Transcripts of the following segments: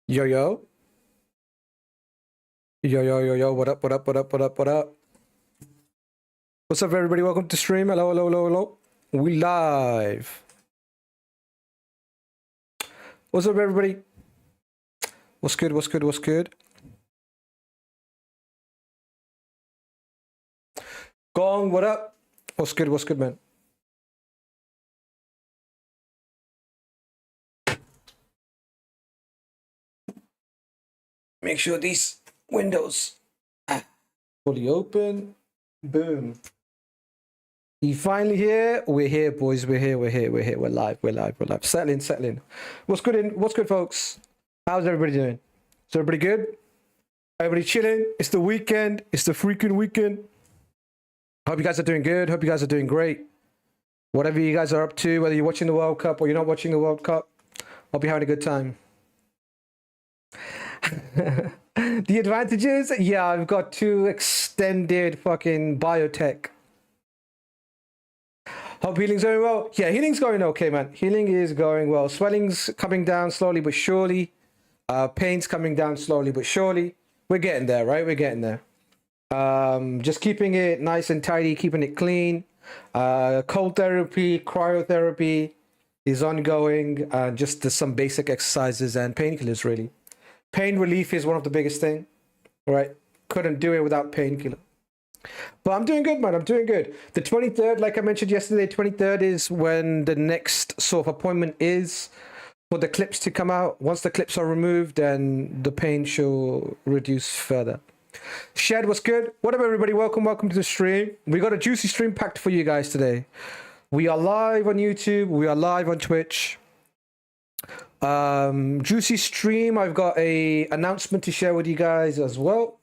Yo, yo. Yo, yo, yo, yo. What up, what up, what up, what up, what up? What's up, everybody? Welcome to stream. Hello, hello, hello, hello. We live. What's up, everybody? What's good, what's good, what's good? Gong, what up? What's good, man? Make sure these windows are fully open. Boom. You finally here? We're here, boys. We're here. We're live. Settle in. What's good, folks? How's everybody doing? Is everybody good? Everybody chilling? It's the weekend. It's the freaking weekend. Hope you guys are doing good. Hope you guys are doing great. Whatever you guys are up to, whether you're watching the World Cup or you're not watching the World Cup, hope you're having a good time. The advantages? Yeah, I've got 2 extended fucking biotech. Hope healing's going well. Yeah, healing's going okay, man. Healing is going well. Swelling's coming down slowly but surely. Pain's coming down slowly but surely. We're getting there, right? We're getting there. Just keeping it nice and tidy, keeping it clean. Cold therapy, cryotherapy is ongoing. Just some basic exercises and painkillers, really. Pain relief is one of the biggest thing, right? Couldn't do it without painkiller. But I'm doing good, man. I'm doing good. The 23rd, like I mentioned yesterday, 23rd is when the next sort of appointment is for the clips to come out. Once the clips are removed, then the pain shall reduce further. Shed, what's good? What up, everybody? Welcome to the stream. We got a juicy stream packed for you guys today. We are live on YouTube. We are live on Twitch. Juicy stream. I've got a announcement to share with you guys as well.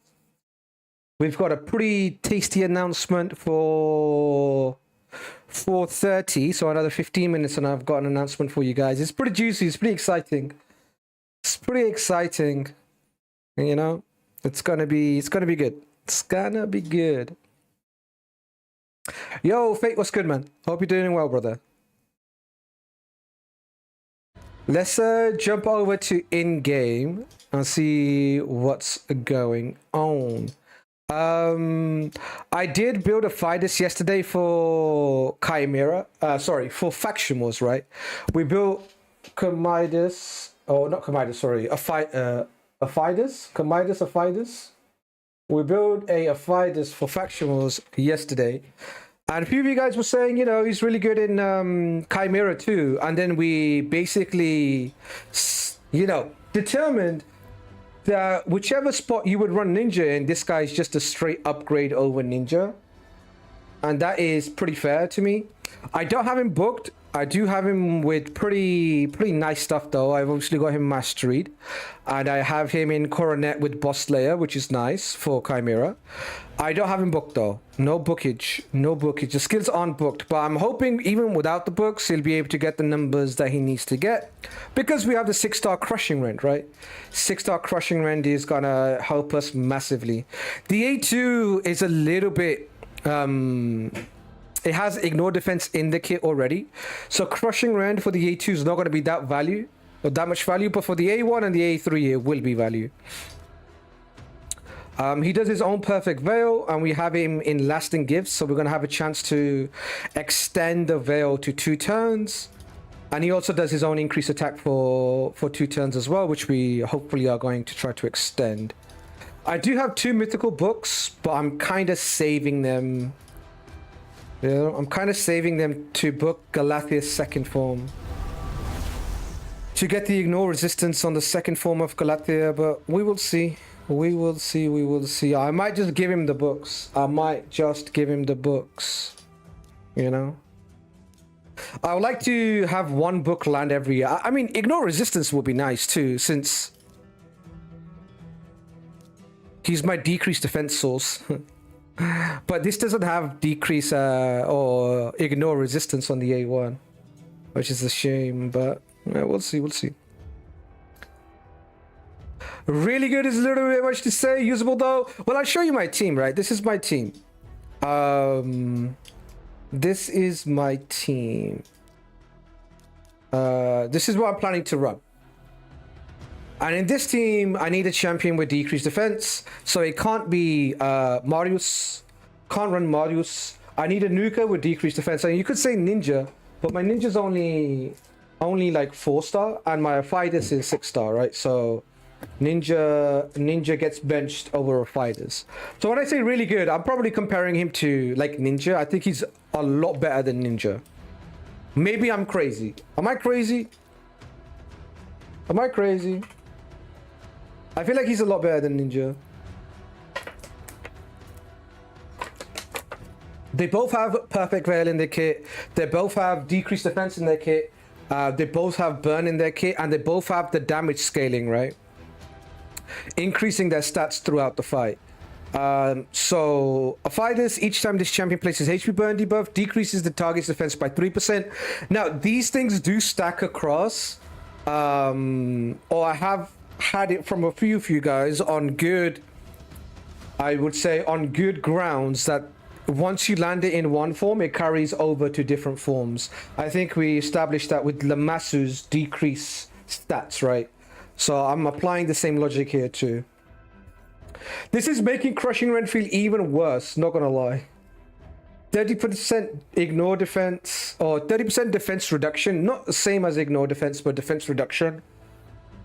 We've got a pretty tasty announcement for 4:30, so another 15 minutes, and I've got an announcement for you guys. It's pretty juicy. It's pretty exciting. It's pretty exciting. And, you know, it's gonna be good. It's gonna be good. Yo, Fate, what's good, man? Hope you're doing well, brother. Let's jump over to in-game and see what's going on. I did build Aphidus yesterday for Chimera. For Faction Wars, right? We built Aphidus. Aphidus. We built a Aphidus for Faction Wars yesterday. And a few of you guys were saying, you know, he's really good in Chimera too. And then we basically, you know, determined that whichever spot you would run Ninja in, this guy is just a straight upgrade over Ninja. And that is pretty fair to me. I don't have him booked. I do have him with pretty nice stuff though. I've obviously got him Masteried. And I have him in Coronet with Boss Slayer, which is nice for Chimera. I don't have him booked though. No bookage. The skills aren't booked. But I'm hoping even without the books, he'll be able to get the numbers that he needs to get. Because we have the 6-star Crushing Rend, right? 6-star Crushing Rend is gonna help us massively. The A2 is a little bit... it has Ignore Defense in the kit already. So Crushing Rend for the A2 is not going to be that much value. But for the A1 and the A3, it will be value. He does his own Perfect Veil, and we have him in Lasting Gifts. So we're going to have a chance to extend the Veil to 2 turns. And he also does his own increased attack for 2 turns as well, which we hopefully are going to try to extend. I do have 2 mythical books, but I'm kind of saving them. Yeah, I'm kind of saving them to book Galathia's second form. To get the Ignore resistance on the second form of Galathia, but we will see. We will see. I might just give him the books. You know? I would like to have 1 book land every year. I mean, Ignore resistance would be nice too, since he's my decreased defense source. But this doesn't have decrease or Ignore resistance on the A1, which is a shame, but yeah, we'll see. Really good is a little bit much to say. Usable though. Well, I'll show you my team, right? This is my team. This is my team. This is what I'm planning to run. And in this team, I need a champion with decreased defense. So it can't be Marius. Can't run Marius. I need a Nuka with decreased defense. And you could say Ninja, but my Ninja's only like 4-star, and my Aphidus is 6-star, right? So Ninja gets benched over Aphidus. So when I say really good, I'm probably comparing him to like Ninja. I think he's a lot better than Ninja. Maybe I'm crazy. Am I crazy? Am I crazy? I feel like he's a lot better than Ninja. They both have Perfect Veil in their kit. They both have decreased defense in their kit. They both have burn in their kit, and they both have the damage scaling, right? Increasing their stats throughout the fight. So Aphidus, each time this champion places HP burn debuff, decreases the target's defense by 3%. Now, these things do stack across. Or I have had it from a few of you guys on good, I would say on good grounds, that once you land it in one form, it carries over to different forms. I think we established that with Lamasu's decrease stats, right? So I'm applying the same logic here too. This is making Crushing Rend feel even worse, not gonna lie. 30% ignore defense, or 30% defense reduction. Not the same as ignore defense, but defense reduction.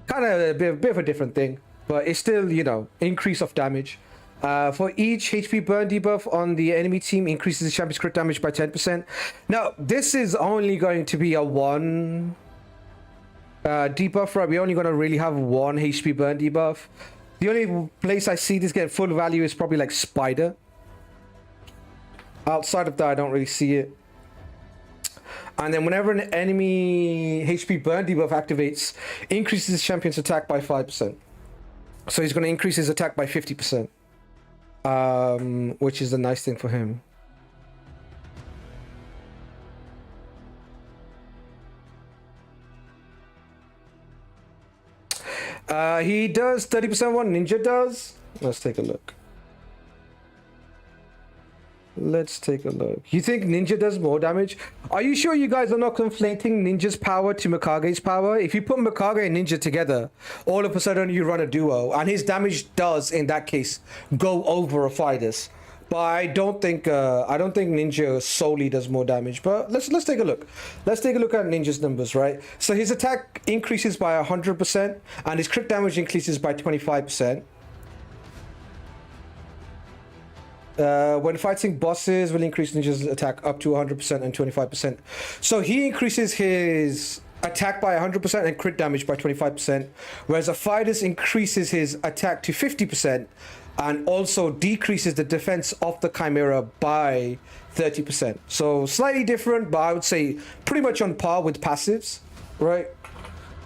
Kind of a bit of a different thing, but it's still, you know, increase of damage. For each HP burn debuff on the enemy team, increases the champion's crit damage by 10%. Now, this is only going to be a one debuff, right? We're only going to really have one HP burn debuff. The only place I see this get full value is probably like Spider. Outside of that, I don't really see it. And then whenever an enemy HP burn debuff activates, increases his champion's attack by 5%. So he's going to increase his attack by 50%. Which is a nice thing for him. He does 30% what Ninja does. Let's take a look. Let's take a look. You think Ninja does more damage? Are you sure you guys are not conflating Ninja's power to Mikage's power? If you put Mikage and Ninja together, all of a sudden you run a duo, and his damage does, in that case, go over Aphidus. But I don't think Ninja solely does more damage. But let's take a look. Let's take a look at Ninja's numbers, right? So his attack increases by 100%, and his crit damage increases by 25%. When fighting bosses, will increase Ninja's attack up to 100% and 25%. So he increases his attack by 100% and crit damage by 25%, whereas Aphidus increases his attack to 50% and also decreases the defense of the Chimera by 30%. So slightly different, but I would say pretty much on par with passives, right?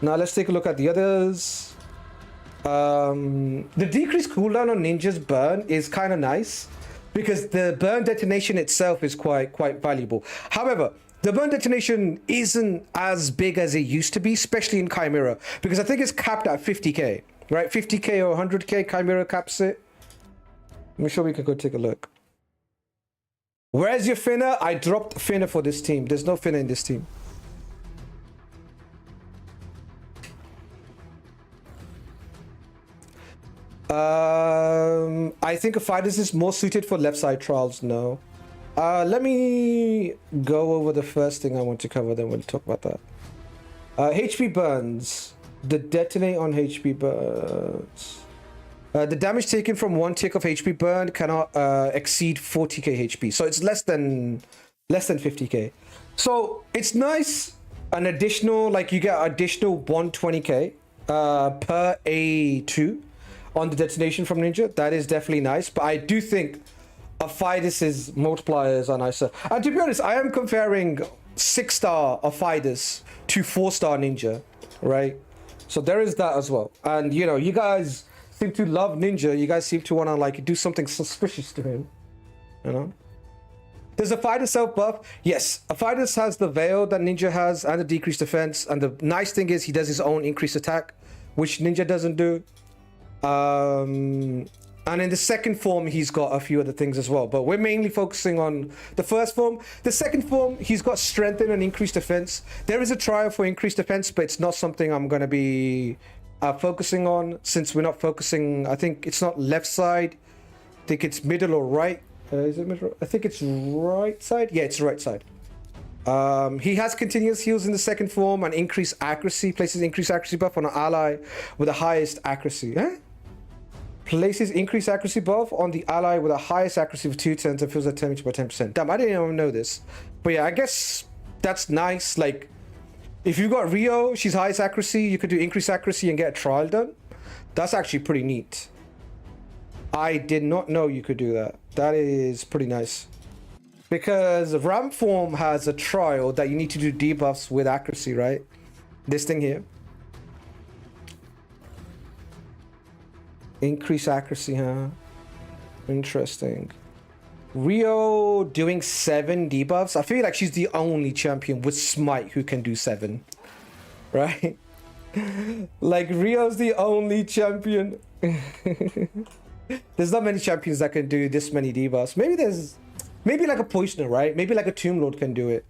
Now let's take a look at the others. The decreased cooldown on Ninja's burn is kind of nice, because the burn detonation itself is quite valuable. However, the burn detonation isn't as big as it used to be, especially in Chimera, because I think it's capped at 50k, right? 50k or 100k, Chimera caps it. I'm sure we can go take a look. Where's your Finna? I dropped Finna for this team. There's no Finna in this team. I think Aphidus is more suited for left side trials. No. Let me go over the first thing I want to cover, then we'll talk about that. HP burns. The detonate on HP burns. The damage taken from one tick of HP burn cannot exceed 40k HP. So it's less than 50k. So it's nice. An additional, like you get additional 120k per A2 on the detonation from Ninja. That is definitely nice, but I do think Aphidus's multipliers are nicer. And to be honest, I am comparing 6-star Aphidus to 4-star Ninja, right? So there is that as well. And you know, you guys seem to love Ninja. You guys seem to want to like do something suspicious to him, you know? Does Aphidus self buff? Yes, Aphidus has the veil that Ninja has and the decreased defense. And the nice thing is he does his own increased attack, which Ninja doesn't do. And in the second form, he's got a few other things as well. But we're mainly focusing on the first form. The second form, he's got strengthen and increased defense. There is a trial for increased defense, but it's not something I'm going to be are focusing on, since we're not focusing, I think it's not left side, I think it's middle or right. Is it middle? I think it's right side. Yeah, it's right side. He has continuous heals in the second form and increased accuracy. Places increased accuracy buff on an ally with the highest accuracy. Huh? Places increased accuracy buff on the ally with the highest accuracy of 2 turns and fills that damage by 10%. Damn, I didn't even know this. But yeah, I guess that's nice. Like, if you got Rio, she's highest accuracy, you could do increased accuracy and get a trial done. That's actually pretty neat. I did not know you could do that. That is pretty nice. Because Ram form has a trial that you need to do debuffs with accuracy, right? This thing here. Increase accuracy, huh? Interesting. Rio doing 7 debuffs. I feel like she's the only champion with Smite who can do 7. Right? Like, Rio's the only champion. There's not many champions that can do this many debuffs. Maybe like a Poisoner, right? Maybe like a Tomb Lord can do it.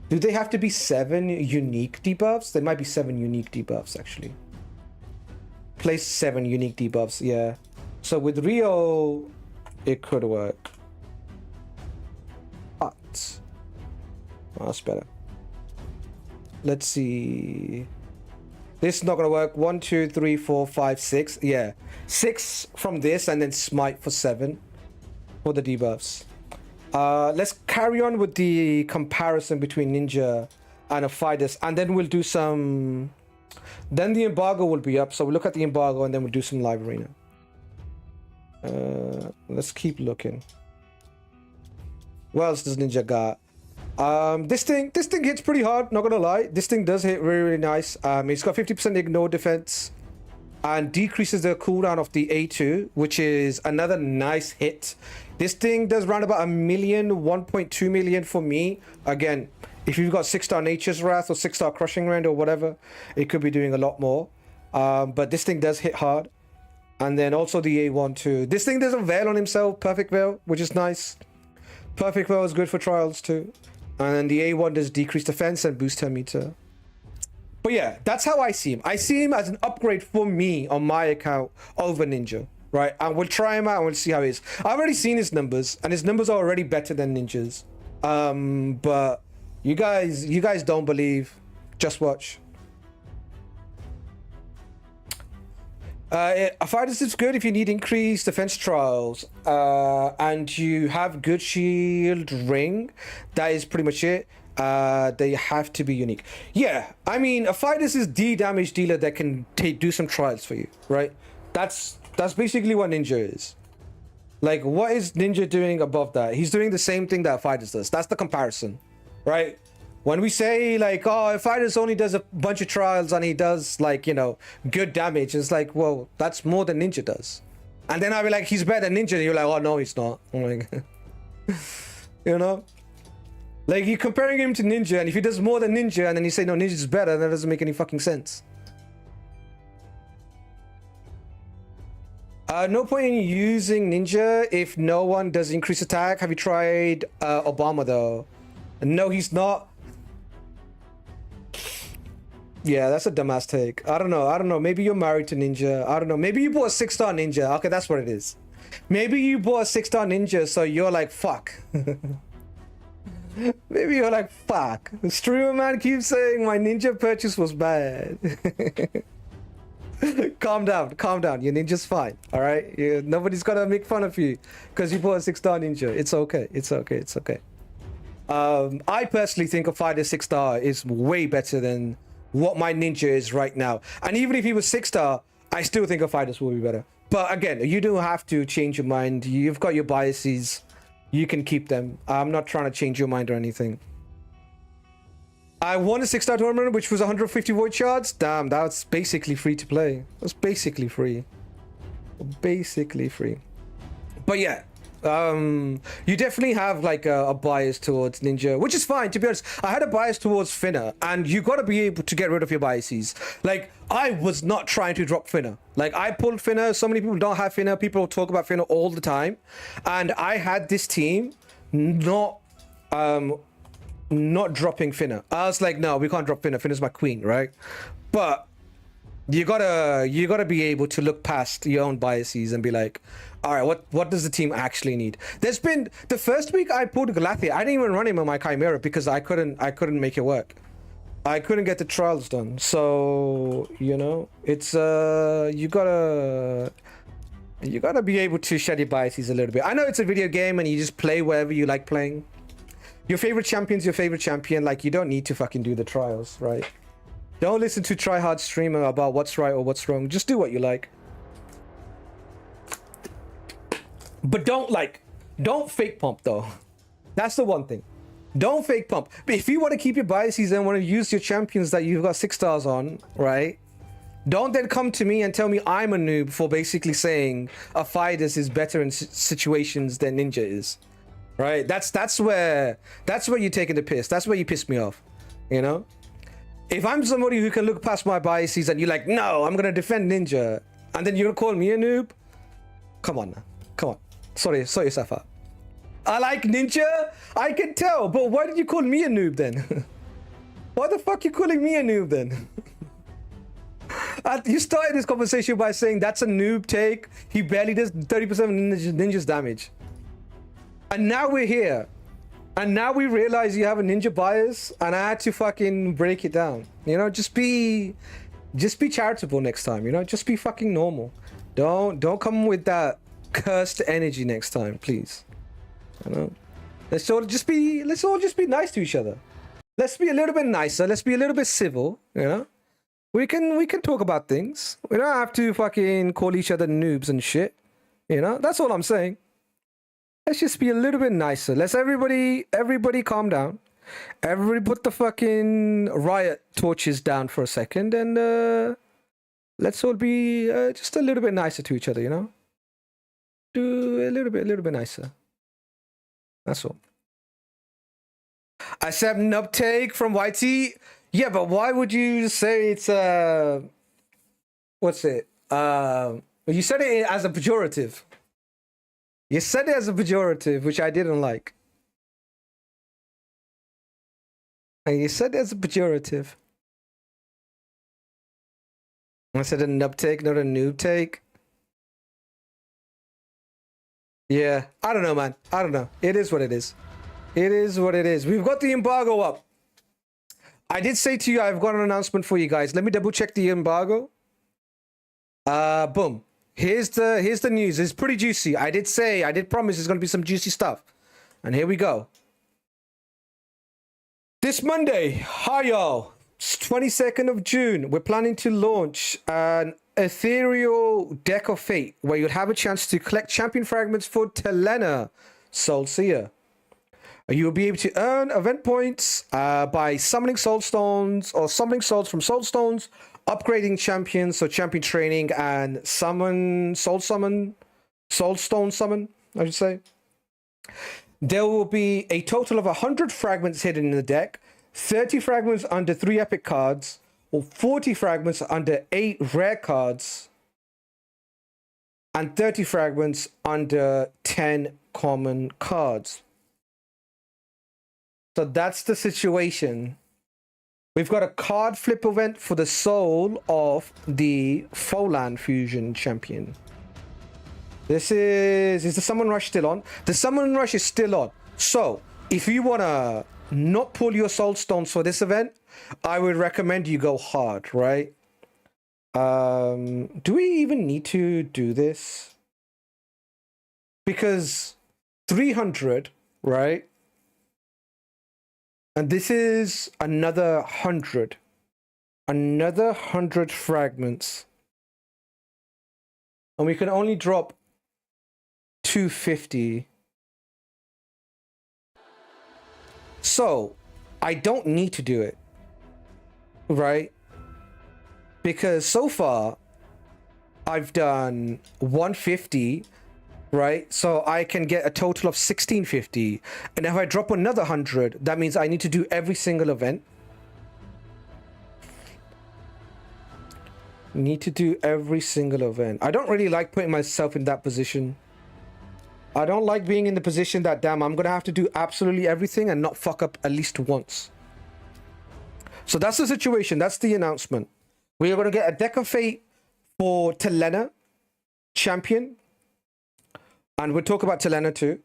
Do they have to be 7 unique debuffs? There might be 7 unique debuffs, actually. Place 7 unique debuffs, yeah. So with Rio, it could work. But oh, that's better. Let's see. This is not gonna work. 1, 2, 3, 4, 5, 6. Yeah, 6 from this, and then Smite for 7 for the debuffs. Let's carry on with the comparison between Ninja and Aphidus, and then we'll do some. Then the embargo will be up, so we'll look at the embargo, and then we'll do some live arena. Let's keep looking. What else does Ninja got? This thing hits pretty hard, not gonna lie. This thing does hit really, really nice. It's got 50% ignore defense and decreases the cooldown of the A2, which is another nice hit. This thing does round about 1 million, 1.2 million for me. Again, if you've got 6-star Nature's Wrath or 6-star Crushing Rend or whatever, it could be doing a lot more. But this thing does hit hard. And then also the A1 too. This thing does a Veil on himself, Perfect Veil, which is nice. Perfect Veil is good for trials too. And then the A1 does decrease defense and boost her meter. But yeah, that's how I see him. I see him as an upgrade for me on my account over Ninja, right? And we'll try him out and we'll see how he is. I've already seen his numbers, and his numbers are already better than Ninja's. But you guys don't believe. Just watch. Aphidus is good if you need increased defense trials and you have good shield ring. That is pretty much it. They have to be unique. Yeah, I mean, Aphidus is the damage dealer that can do some trials for you, right? That's basically what Ninja is. Like, what is Ninja doing above that? He's doing the same thing that Aphidus does. That's the comparison, right? When we say, like, oh, Aphidus only does a bunch of trials and he does, like, you know, good damage, it's like, well, that's more than Ninja does. And then I'll be like, he's better than Ninja, and you're like, oh, no, he's not. I'm like, you know? Like, you're comparing him to Ninja, and if he does more than Ninja, and then you say, no, Ninja's better, that doesn't make any fucking sense. No point in using Ninja if no one does increase attack. Have you tried Obama, though? No, he's not. Yeah, that's a dumbass take. I don't know. Maybe you're married to Ninja. I don't know. Maybe you bought a 6-star Ninja. Okay, that's what it is. Maybe you bought a 6-star Ninja, so you're like, fuck. Maybe you're like, fuck. The streamer man keeps saying my Ninja purchase was bad. Calm down. Your Ninja's fine, all right? Nobody's gonna make fun of you because you bought a 6-star Ninja. It's okay. I personally think a fighter 6-star is way better than what my Ninja is right now. And even if he was 6-star, I still think a Aphidus will be better. But again, you don't have to change your mind. You've got your biases. You can keep them. I'm not trying to change your mind or anything. I won a 6-star tournament, which was 150 void shards. Damn, that's basically free to play. That's basically free. But yeah. You definitely have like a bias towards Ninja, which is fine, to be honest. I had a bias towards Finna, and you got to be able to get rid of your biases. Like, I was not trying to drop Finna. Like, I pulled Finna. So many people don't have Finna. People talk about Finna all the time, and I had this team not dropping Finna. I was like, no, we can't drop Finna. Finna's my queen, right? But You gotta be able to look past your own biases and be like, all right, what does the team actually need? There's been the first week I pulled Galathia. I didn't even run him on my Chimera because I couldn't make it work. I couldn't get the trials done. So you know, it's you gotta be able to shed your biases a little bit. I know it's a video game and you just play wherever you like playing. Your favorite champion's your favorite champion. Like, you don't need to fucking do the trials, right? Don't listen to tryhard streamer about what's right or what's wrong. Just do what you like. But don't fake pump though. That's the one thing. Don't fake pump. But if you want to keep your biases and want to use your champions that you've got 6 stars on, right? Don't then come to me and tell me I'm a noob for basically saying Aphidus is better in situations than Ninja is. Right? That's where you're taking the piss. That's where you piss me off. You know? If I'm somebody who can look past my biases and you're like, no, I'm gonna defend Ninja, and then you're gonna call me a noob? Come on now. Come on. Sort yourself out. I like Ninja, I can tell, but why did you call me a noob then? Why the fuck you calling me a noob then? You started this conversation by saying that's a noob take. He barely does 30% of Ninja's damage. And now we're here. And now we realize you have a Ninja bias, and I had to fucking break it down. You know, just be charitable next time, you know? Just be fucking normal. Don't come with that cursed energy next time, please. You know? Let's all just be nice to each other. Let's be a little bit nicer. Let's be a little bit civil, you know? We can talk about things. We don't have to fucking call each other noobs and shit. You know? That's all I'm saying. Let's just be a little bit nicer. Let's everybody calm down. Everybody put the fucking riot torches down for a second, and let's all be just a little bit nicer to each other, you know? Do a little bit nicer. That's all. Accept nub take from YT. Yeah, but why would you say it's what's it? You said it as a pejorative. You said it as a pejorative, which I didn't like. And you said it as a pejorative. I said a nub take, not a noob take. Yeah, I don't know, man. I don't know. It is what it is. It is what it is. We've got the embargo up. I did say to you, I've got an announcement for you guys. Let me double check the embargo. Boom. Here's the news. It's pretty juicy. I did promise there's going to be some juicy stuff. And here we go. This Monday, hi y'all. It's 22nd of June. We're planning to launch an ethereal deck of fate where you'll have a chance to collect champion fragments for Telena Soul Seer. You will be able to earn event points by summoning soul stones or summoning souls from soul stones, upgrading champions, so champion training, and soul stone summon, I should say. There will be a total of 100 fragments hidden in the deck, 30 fragments under 3 epic cards, or 40 fragments under 8 rare cards, and 30 fragments under 10 common cards. So that's the situation. We've got a card flip event for the soul of the Folan Fusion champion. Is the Summon Rush still on? The Summon Rush is still on. So if you want to not pull your soul stones for this event, I would recommend you go hard, right? Do we even need to do this? Because 300, right? And this is another 100. Another 100 fragments. And we can only drop 250. So, I don't need to do it. Right? Because so far, I've done 150. Right, so I can get a total of 1650, and if I drop another 100, that means I need to do every single event. Need to do every single event. I don't really like putting myself in that position. I don't like being in the position that, damn, I'm gonna have to do absolutely everything and not fuck up at least once. So that's the situation. That's the announcement. We are going to get a Deck of Fate for Telena champion. And we'll talk about Telena too.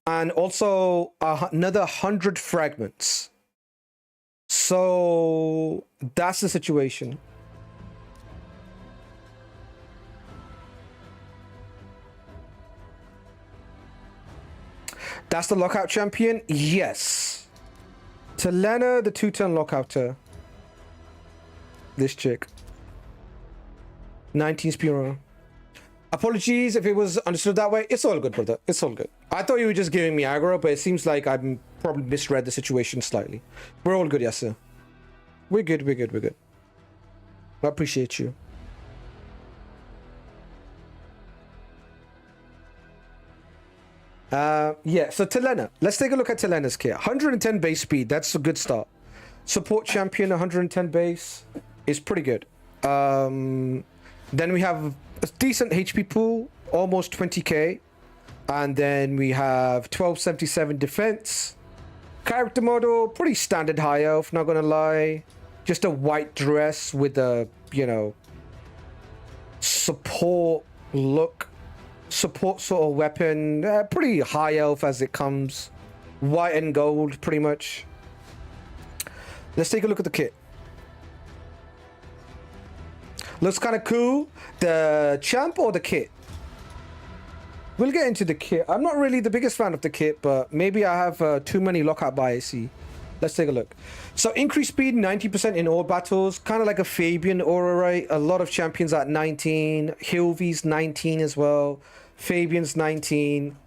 And also another 100 fragments. So that's the situation. That's the lockout champion? Yes. Telena, the 2-turn lockouter. This chick. 19 Spiro. Apologies if it was understood that way. It's all good, brother. It's all good. I thought you were just giving me aggro, but it seems like I probably misread the situation slightly. We're all good, yes, sir. We're good, we're good, we're good. I appreciate you. Yeah, so Telena. Let's take a look at Telena's kit. 110 base speed. That's a good start. Support champion, 110 base is pretty good. Then we have a decent HP pool, almost 20k. And then we have 1277 defense. Character model, pretty standard high elf, not gonna lie. Just a white dress with a, you know, support look. Support sort of weapon. Pretty high elf as it comes. White and gold, pretty much. Let's take a look at the kit. Looks kind of cool. The champ or the kit? We'll get into the kit. I'm not really the biggest fan of the kit, but maybe I have too many lockout biases. Let's take a look. So increased speed 90% in all battles. Kind of like a Fabian aura, right? A lot of champions at 19. Hilvy's 19 as well. Fabian's 19.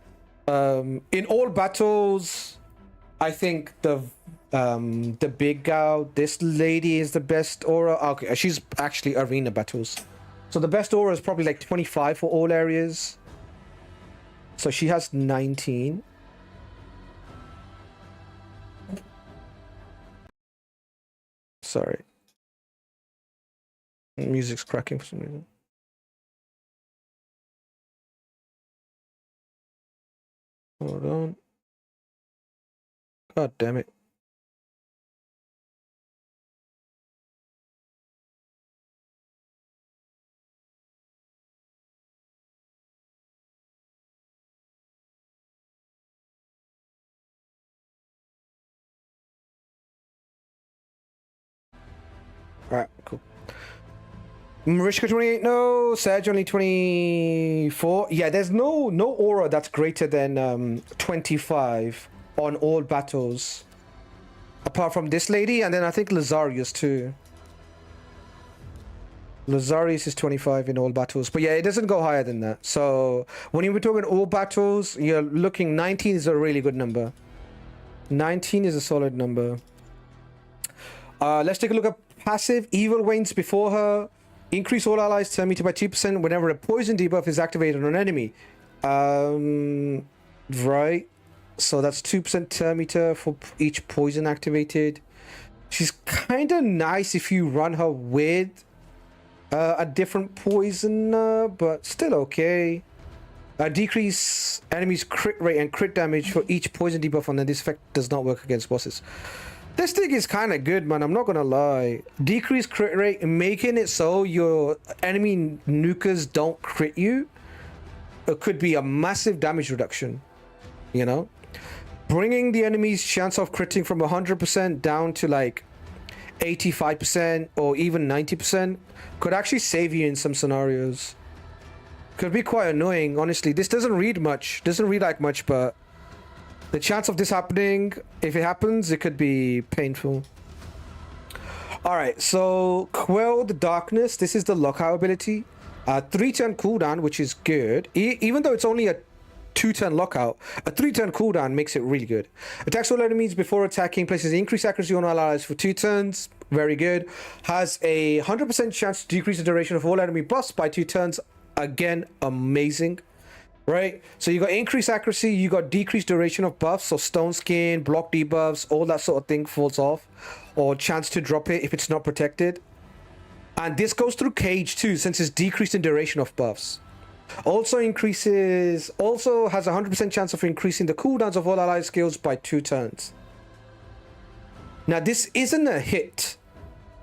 In all battles, I think the big gal, this lady is the best aura. Okay, she's actually arena battles. So the best aura is probably like 25 for all areas. So she has 19. Sorry. Music's cracking for some reason. Hold on. God damn it. Alright, cool. Marishka 28, no. Serge only 24. Yeah, there's no aura that's greater than 25 on all battles. Apart from this lady, and then I think Lazarius too. Lazarius is 25 in all battles. But yeah, it doesn't go higher than that. So when you were talking all battles, you're looking 19 is a really good number. 19 is a solid number. Let's take a look at passive. Evil wanes before her. Increase all allies turn meter by 2% whenever a poison debuff is activated on an enemy. Right. So that's 2% turn meter for each poison activated. She's kind of nice if you run her with a different poisoner, but still okay. Decrease enemies' crit rate and crit damage for each poison debuff, and then this effect does not work against bosses. This thing is kind of good, man. I'm not gonna lie. Decrease crit rate, making it so your enemy nukers don't crit you. It could be a massive damage reduction, you know? Bringing the enemy's chance of critting from 100% down to like 85% or even 90% could actually save you in some scenarios. Could be quite annoying, honestly. This doesn't read much. Doesn't read like much, but the chance of this happening, if it happens, it could be painful. Alright, so Quell the Darkness. This is the lockout ability. 3-turn cooldown, which is good. Even though it's only a 2-turn lockout, a 3-turn cooldown makes it really good. Attacks all enemies before attacking, places increased accuracy on all allies for 2 turns. Very good. Has a 100% chance to decrease the duration of all enemy buffs by 2 turns. Again, amazing. Right? So you got increased accuracy, you got decreased duration of buffs, so stone skin, block debuffs, all that sort of thing falls off. Or chance to drop it if it's not protected. And this goes through cage too, since it's decreased in duration of buffs. Also has a 100% chance of increasing the cooldowns of all allied skills by 2 turns. Now this isn't a hit,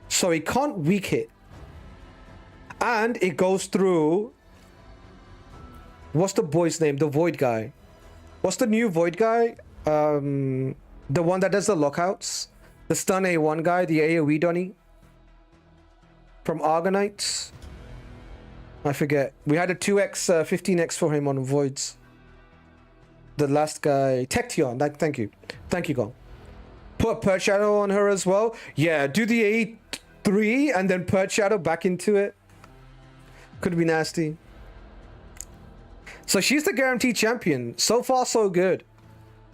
so it can't weak hit. And it goes through... What's the boy's name? The Void guy. What's the new Void guy? The one that does the lockouts. The stun A1 guy, the AoE Donny. From Argonites. I forget. We had a 2x, 15x for him on Voids. The last guy, Tection. Thank you. Thank you, Gong. Put Perch Shadow on her as well. Yeah, do the A3 and then Perch Shadow back into it. Could be nasty. So she's the guaranteed champion. So far, so good.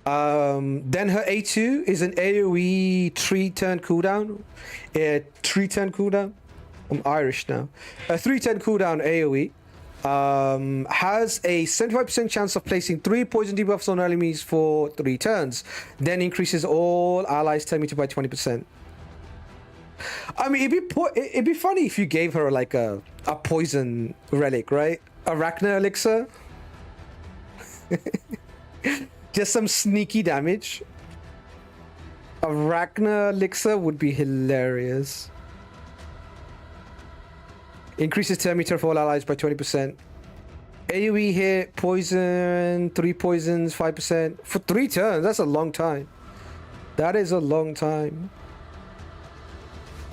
Then her A2 is an AoE 3-turn cooldown. A 3-turn cooldown. I'm Irish now. A 3-turn cooldown AoE. Has a 75% chance of placing 3 poison debuffs on enemies for 3 turns. Then increases all allies 10 meter by 20%. I mean, it'd be funny if you gave her like a poison relic, right? Arachna elixir. Just some sneaky damage. Arachna elixir would be hilarious. Increases 10 meter for all allies by 20%. AoE hit, poison, 3 poisons, 5%. For 3 turns, that's a long time. That is a long time.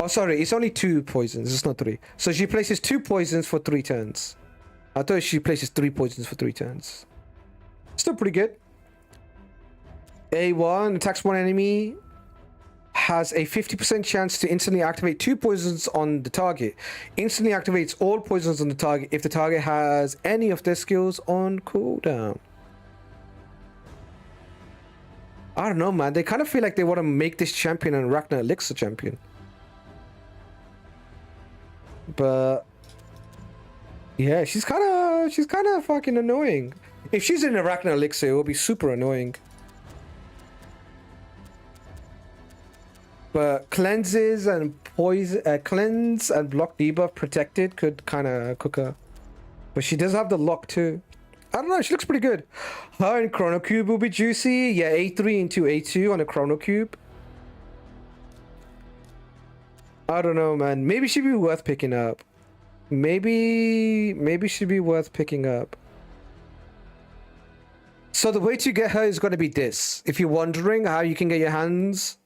Oh, sorry, it's only 2 poisons, it's not 3. So she places 2 poisons for 3 turns. I thought she places 3 poisons for 3 turns. Still pretty good. A1 attacks one enemy. Has a 50% chance to instantly activate 2 poisons on the target. Instantly activates all poisons on the target if the target has any of their skills on cooldown. I don't know, man. They kind of feel like they want to make this champion an Arachna Elixir champion. But yeah, she's kind of fucking annoying. If she's in Arachna Elixir, it will be super annoying. But cleanses and poison, cleanse and block debuff protected could kind of cook her. But she does have the lock too. I don't know, she looks pretty good. Her and Chrono Cube will be juicy. Yeah, A3 into A2 on a Chrono Cube. I don't know, man. Maybe she'd be worth picking up. Maybe she'd be worth picking up. So the way to get her is going to be this. If you're wondering how you can get your hands...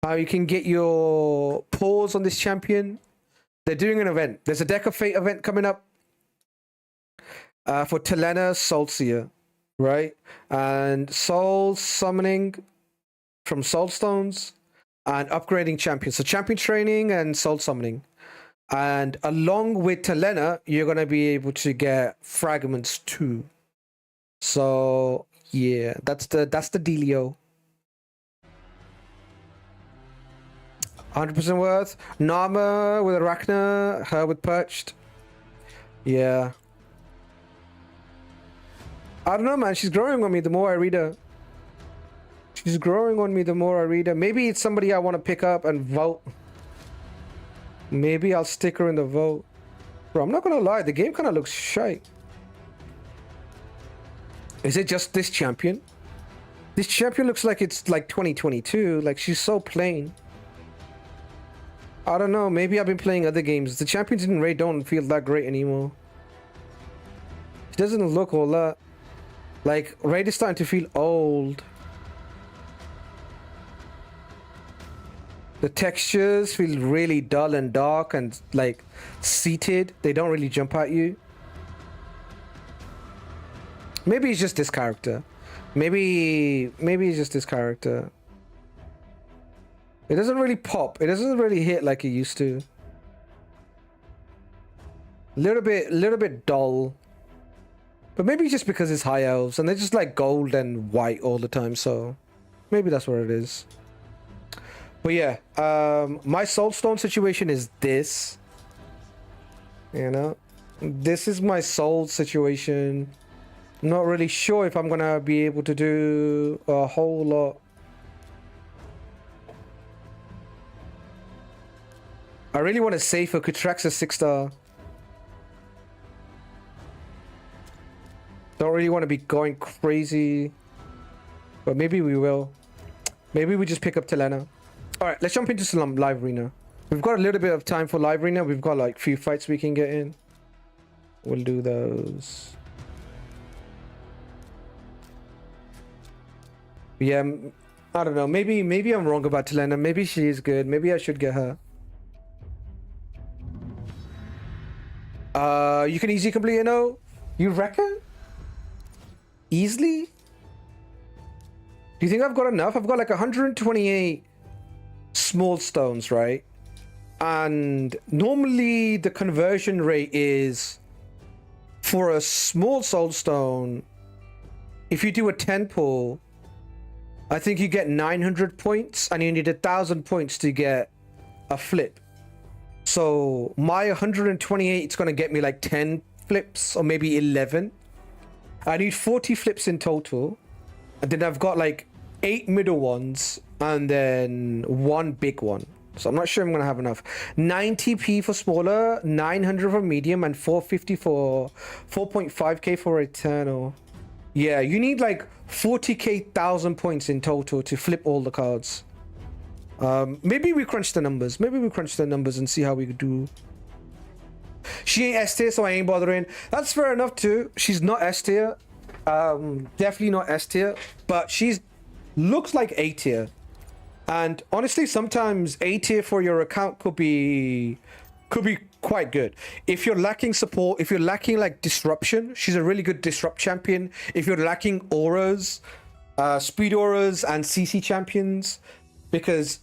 How you can get your paws on this champion. They're doing an event. There's a Deck of Fate event coming up for Telena Soulseer, right? And soul summoning from soul stones and upgrading champions. So champion training and soul summoning. And along with Telena, you're going to be able to get fragments too. So yeah, that's the dealio. 100% worth. Nama with Arachna, her with Perched. Yeah. I don't know, man. She's growing on me the more I read her. She's growing on me the more I read her. Maybe it's somebody I want to pick up and vote. Maybe I'll stick her in the vote. Bro, I'm not gonna lie. The game kind of looks shite. Is it just this champion? This champion looks like it's like 2022. Like, she's so plain. I don't know, maybe I've been playing other games. The champions in Raid don't feel that great anymore. It doesn't look all that. Like, Raid is starting to feel old. The textures feel really dull and dark and like seated. They don't really jump at you. Maybe it's just this character. Maybe it's just this character. It doesn't really pop. It doesn't really hit like it used to. Little bit dull. But maybe just because it's high elves and they're just like gold and white all the time, so maybe that's what it is. But yeah, my soulstone situation is this. You know? This is my soul situation. Not really sure if I'm gonna be able to do a whole lot. I really want to save for Kutraxa 6-star. Don't really want to be going crazy. But maybe we will. Maybe we just pick up Telena. Alright, let's jump into some live arena. We've got a little bit of time for library now. We've got like few fights we can get in. We'll do those. Yeah, I don't know. Maybe I'm wrong about Telena. Maybe she is good. Maybe I should get her. You can easily complete it, no? You reckon? Easily? Do you think I've got enough? I've got like 128 small stones, right? And normally the conversion rate is for a small soul stone, if you do a 10 pull, I think you get 900 points and you need 1,000 points to get a flip. So my 128 is going to get me like 10 flips or maybe 11. I need 40 flips in total. And then I've got like 8 middle ones and then 1 big one. So I'm not sure I'm going to have enough. 90p for smaller, 900 for medium, and 450 for 4.5k for eternal. Yeah, you need like 40k 1,000 points in total to flip all the cards. Maybe we crunch the numbers. Maybe we crunch the numbers and see how we do. She ain't S tier, so I ain't bothering. That's fair enough too. She's not S tier. Definitely not S tier, but she's looks like A tier. And honestly, sometimes A tier for your account could be quite good. If you're lacking support, if you're lacking like disruption, she's a really good disrupt champion. If you're lacking auras, speed auras and CC champions, because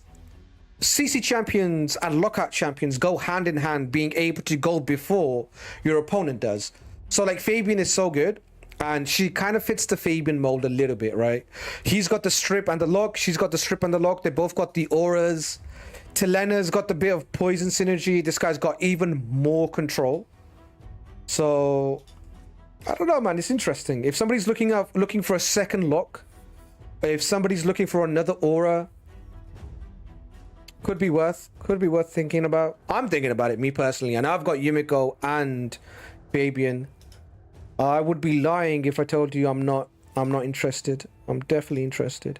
CC champions and lockout champions go hand in hand, being able to go before your opponent does. So like Fabian is so good, and she kind of fits the Fabian mold a little bit, right? He's got the strip and the lock. She's got the strip and the lock. They both got the auras. Telena's got the bit of poison synergy. This guy's got even more control. So I don't know, man. It's interesting. If somebody's looking for a second lock, if somebody's looking for another aura, could be worth thinking about. I'm thinking about it, me personally, and I've got Yumiko and Fabian. I would be lying if I told you I'm not interested. I'm definitely interested.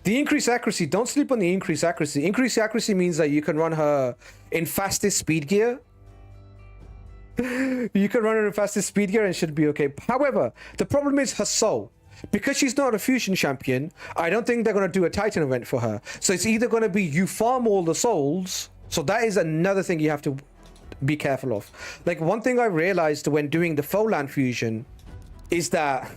The increased accuracy, don't sleep on the increased accuracy. Increased accuracy means that you can run her in fastest speed gear. You can run her in fastest speed gear and it should be okay. However, the problem is her soul. Because she's not a fusion champion, I don't think they're going to do a Titan event for her. So it's either going to be you farm all the souls. So that is another thing you have to be careful of. Like, one thing I realized when doing the Foland fusion is that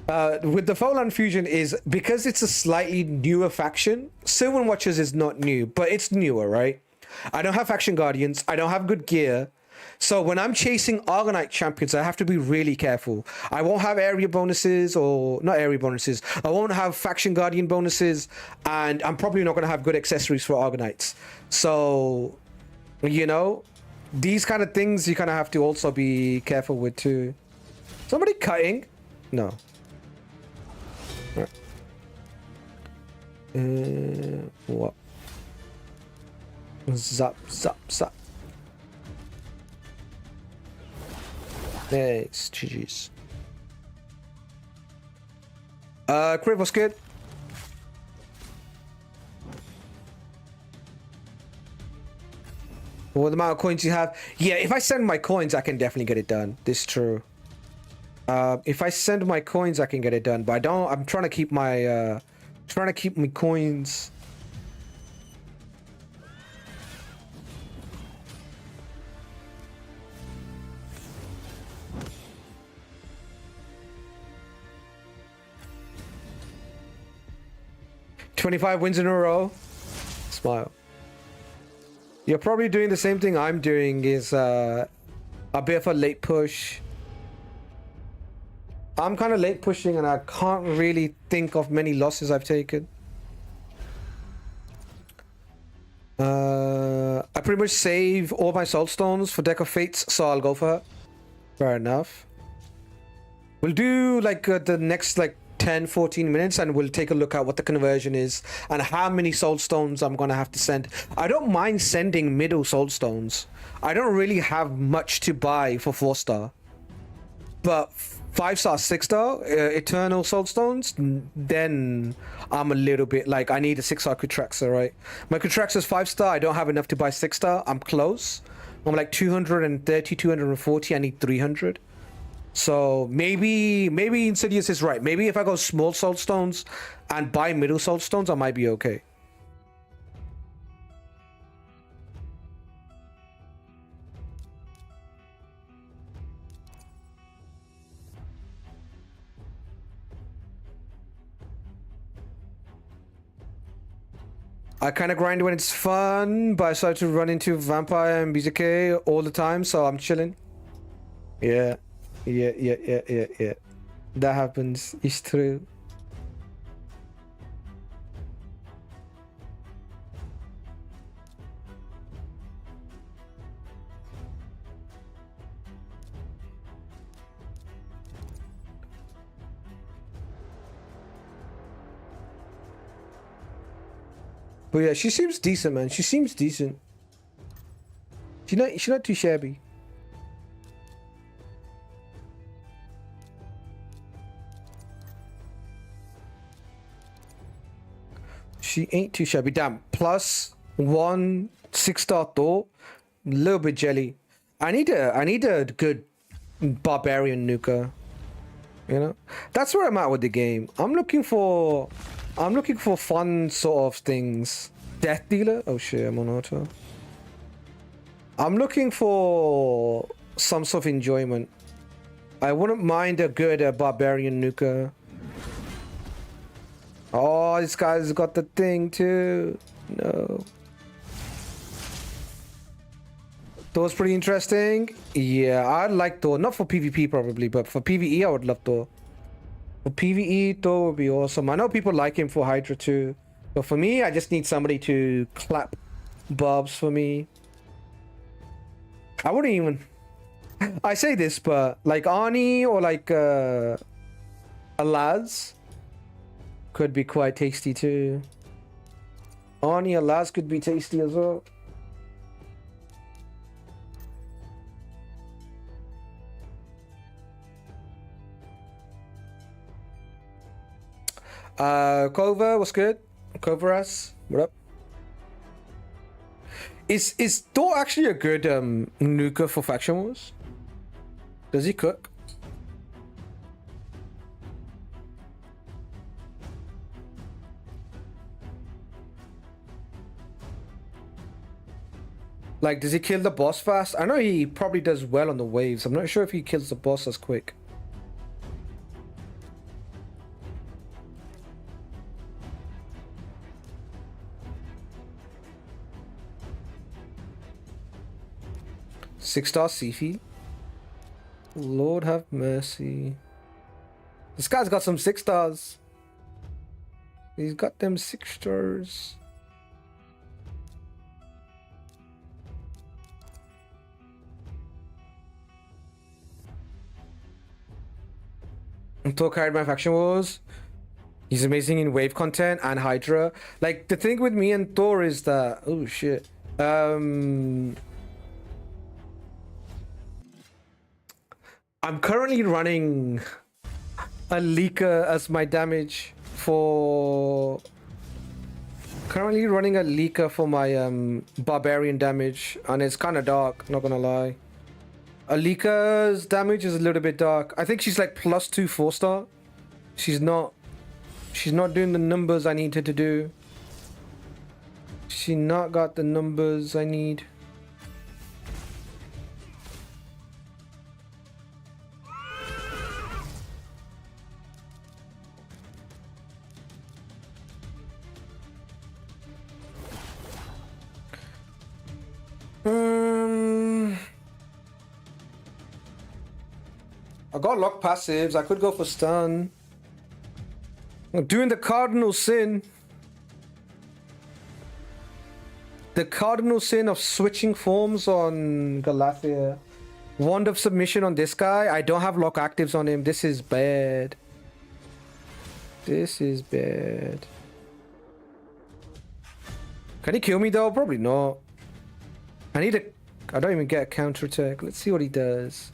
with the Foland fusion is because it's a slightly newer faction. Sylvan Watchers is not new, but it's newer, right? I don't have faction guardians. I don't have good gear. So when I'm chasing Argonite champions, I have to be really careful. I won't have area bonuses, or not area bonuses. I won't have faction guardian bonuses, and I'm probably not going to have good accessories for Argonites. So, you know, these kind of things you kind of have to also be careful with too. Somebody cutting? No. What? Zap, zap, zap. Thanks, GG's. Crib, what's good? What amount of coins you have? Yeah, if I send my coins, I can definitely get it done. This is true. If I send my coins, I can get it done. But I don't. I'm trying to keep my coins. "25 wins in a row." Smile. You're probably doing the same thing I'm doing, is a bit of a late push. I'm kind of late pushing and I can't really think of many losses I've taken. I pretty much save all my soul stones for Deck of Fates, so I'll go for her. Fair enough. We'll do like the next like 10-14 minutes and we'll take a look at what the conversion is and how many soul stones I'm gonna have to send. I don't mind sending middle soul stones. I don't really have much to buy for 4-star, but 5-star, 6-star, Eternal Soul Stones, then I'm a little bit like, I need a 6-star Kutraxa, right? My Kutraxa's 5-star, I don't have enough to buy 6-star. I'm close. I'm like 230, 240, I need 300. So maybe Insidious is right. Maybe if I go small Soul Stones and buy middle Soul Stones, I might be okay. I kind of grind when it's fun, but I start to run into Vampire and BZK all the time, so I'm chilling. Yeah. That happens. It's true. But yeah, she seems decent, man. She seems decent. She's not too shabby. She ain't too shabby. Damn. Plus 1 6-star Thor. A little bit jelly. I need a good barbarian nuker. You know? That's where I'm at with the game. I'm looking for fun sort of things. Death Dealer? Oh shit, I'm on auto. I'm looking for some sort of enjoyment. I wouldn't mind a good barbarian nuker. Oh, this guy's got the thing too. No. Thor's pretty interesting. Yeah, I'd like Thor. Not for PvP probably, but for PvE I would love Thor. For PvE, Thor would be awesome. I know people like him for Hydra too. But for me, I just need somebody to clap bobs for me. I wouldn't even... I say this, but like Arnie or like Alaz could be quite tasty too. Arnie, Alaz could be tasty as well. Clover, what's good? Cloveras, what up? Is Thor actually a good nuker for faction wars? Does he cook? Like, does he kill the boss fast? I know he probably does well on the waves. I'm not sure if he kills the boss as quick. Six-star Sifi. Lord have mercy. This guy's got some 6-stars. He's got them 6-stars. Thor carried my faction wars. He's amazing in wave content and Hydra. Like, the thing with me and Thor is that... Oh, shit. I'm currently running a leaker as my damage for... Currently running a leaker for my barbarian damage, and it's kind of dark, not gonna lie. A leaker's damage is a little bit dark. I think she's like +2 4-star. She's not doing the numbers I need her to do. She not got the numbers I need. I got lock passives. I could go for stun. I'm doing the cardinal sin. The cardinal sin of switching forms on Galathea. Wand of submission on this guy. I don't have lock actives on him. This is bad. This is bad. Can he kill me though? Probably not. I don't even get a counter attack. Let's see what he does.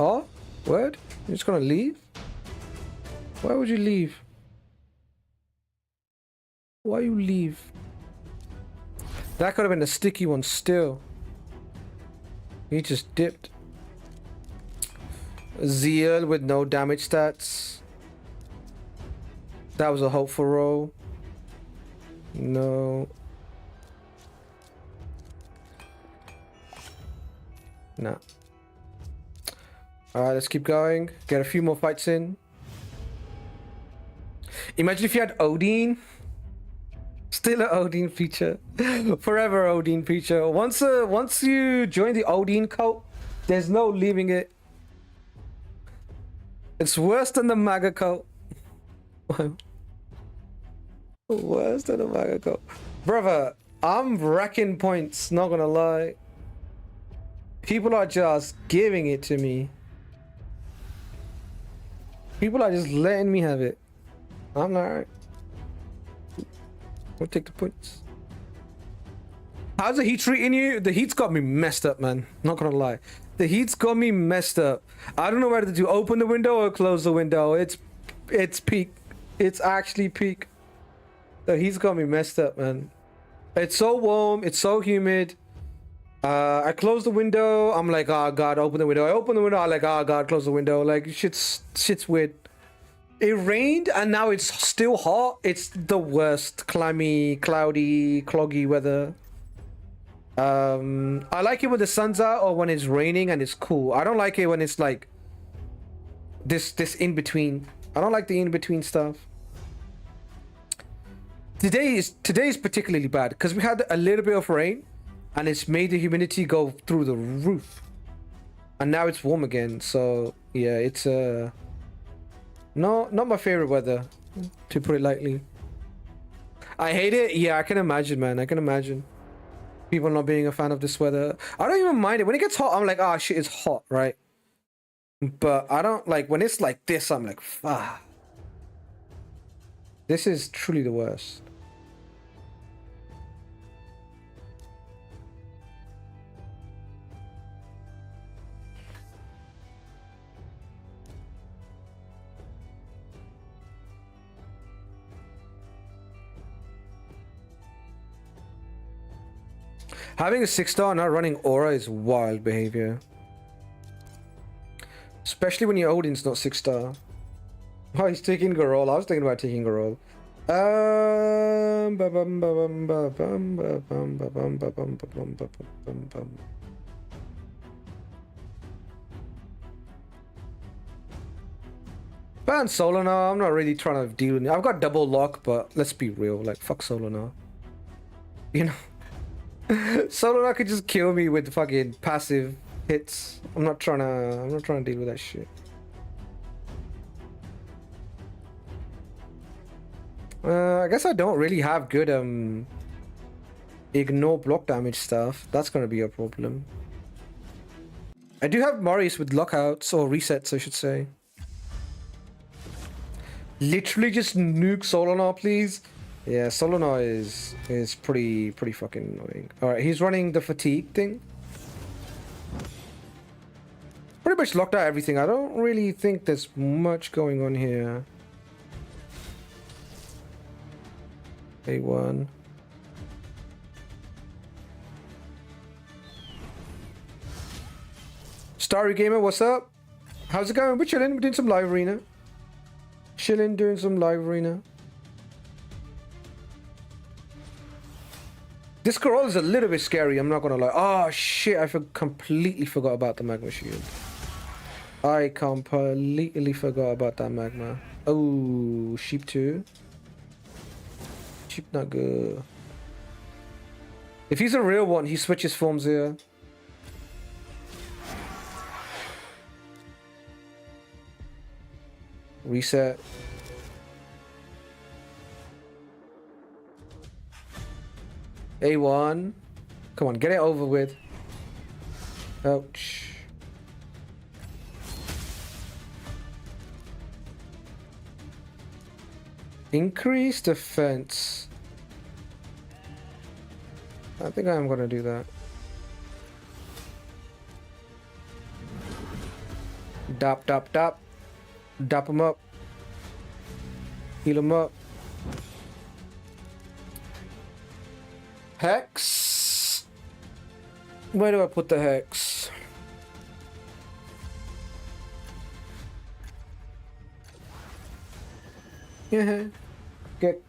Oh, What? You're just gonna leave? Why would you leave? Why you leave? That could have been a sticky one still. He just dipped. Zeal with no damage stats. That was a hopeful roll. No. No. Alright, let's keep going. Get a few more fights in. Imagine if you had Odin. Still an Odin feature. Forever Odin feature. Once you join the Odin cult, there's no leaving it. It's worse than the MAGA cult. Worse than the MAGA cult. Brother, I'm racking points, not gonna lie. People are just giving it to me. People are just letting me have it. I'm alright. We'll take the points. How's the heat treating you? The heat's got me messed up, man. Not gonna lie. The heat's got me messed up. I don't know whether to open the window or close the window. It's peak. It's actually peak. The heat's got me messed up, man. It's so warm. It's so humid. I close the window. I'm like, oh god, open the window. I open the window. I'm like, oh god, close the window. Like shit's weird. It rained and now it's still hot. It's the worst. Clammy, cloudy, cloggy weather. I like it when the sun's out or when it's raining and it's cool. I don't like it when it's like this in between. I don't like the in between stuff. Today is particularly bad because we had a little bit of rain and it's made the humidity go through the roof. And now it's warm again. So yeah, it's no, not my favorite weather, to put it lightly. I hate it. Yeah, I can imagine, man. I can imagine. People not being a fan of this weather. I don't even mind it. When it gets hot, I'm like, ah, shit, it's hot, right? But I don't like when it's like this, I'm like, ah. This is truly the worst. Having a 6-star not running aura is wild behavior. Especially when your Odin's not 6-star. Oh, he's taking Garol. I was thinking about taking Garol. Ban solo now. I'm not really trying to deal with it. I've got double lock, but let's be real. Like, fuck solo now. You know? Solo could just kill me with fucking passive hits. I'm not trying to deal with that shit. I guess I don't really have good ignore block damage stuff. That's gonna be a problem. I do have Marius with lockouts or resets, I should say. Literally just nuke Solinar, please. Yeah, Solinar is pretty fucking annoying. Alright, he's running the fatigue thing. Pretty much locked out everything. I don't really think there's much going on here. A1. Starry Gamer, what's up? How's it going? We're chilling. We're doing some live arena. Chilling, doing some live arena. This Corolla is a little bit scary, I'm not gonna lie. Oh shit, I completely forgot about the magma shield. I completely forgot about that magma. Oh, sheep too. Sheep not good. If he's a real one, he switches forms here. Reset. A1. Come on, get it over with. Ouch. Increase defense. I think I'm gonna do that. Dap, dap, dap. Dap him up. Heal him up. Hex. Where do I put the hex? Yeah. Get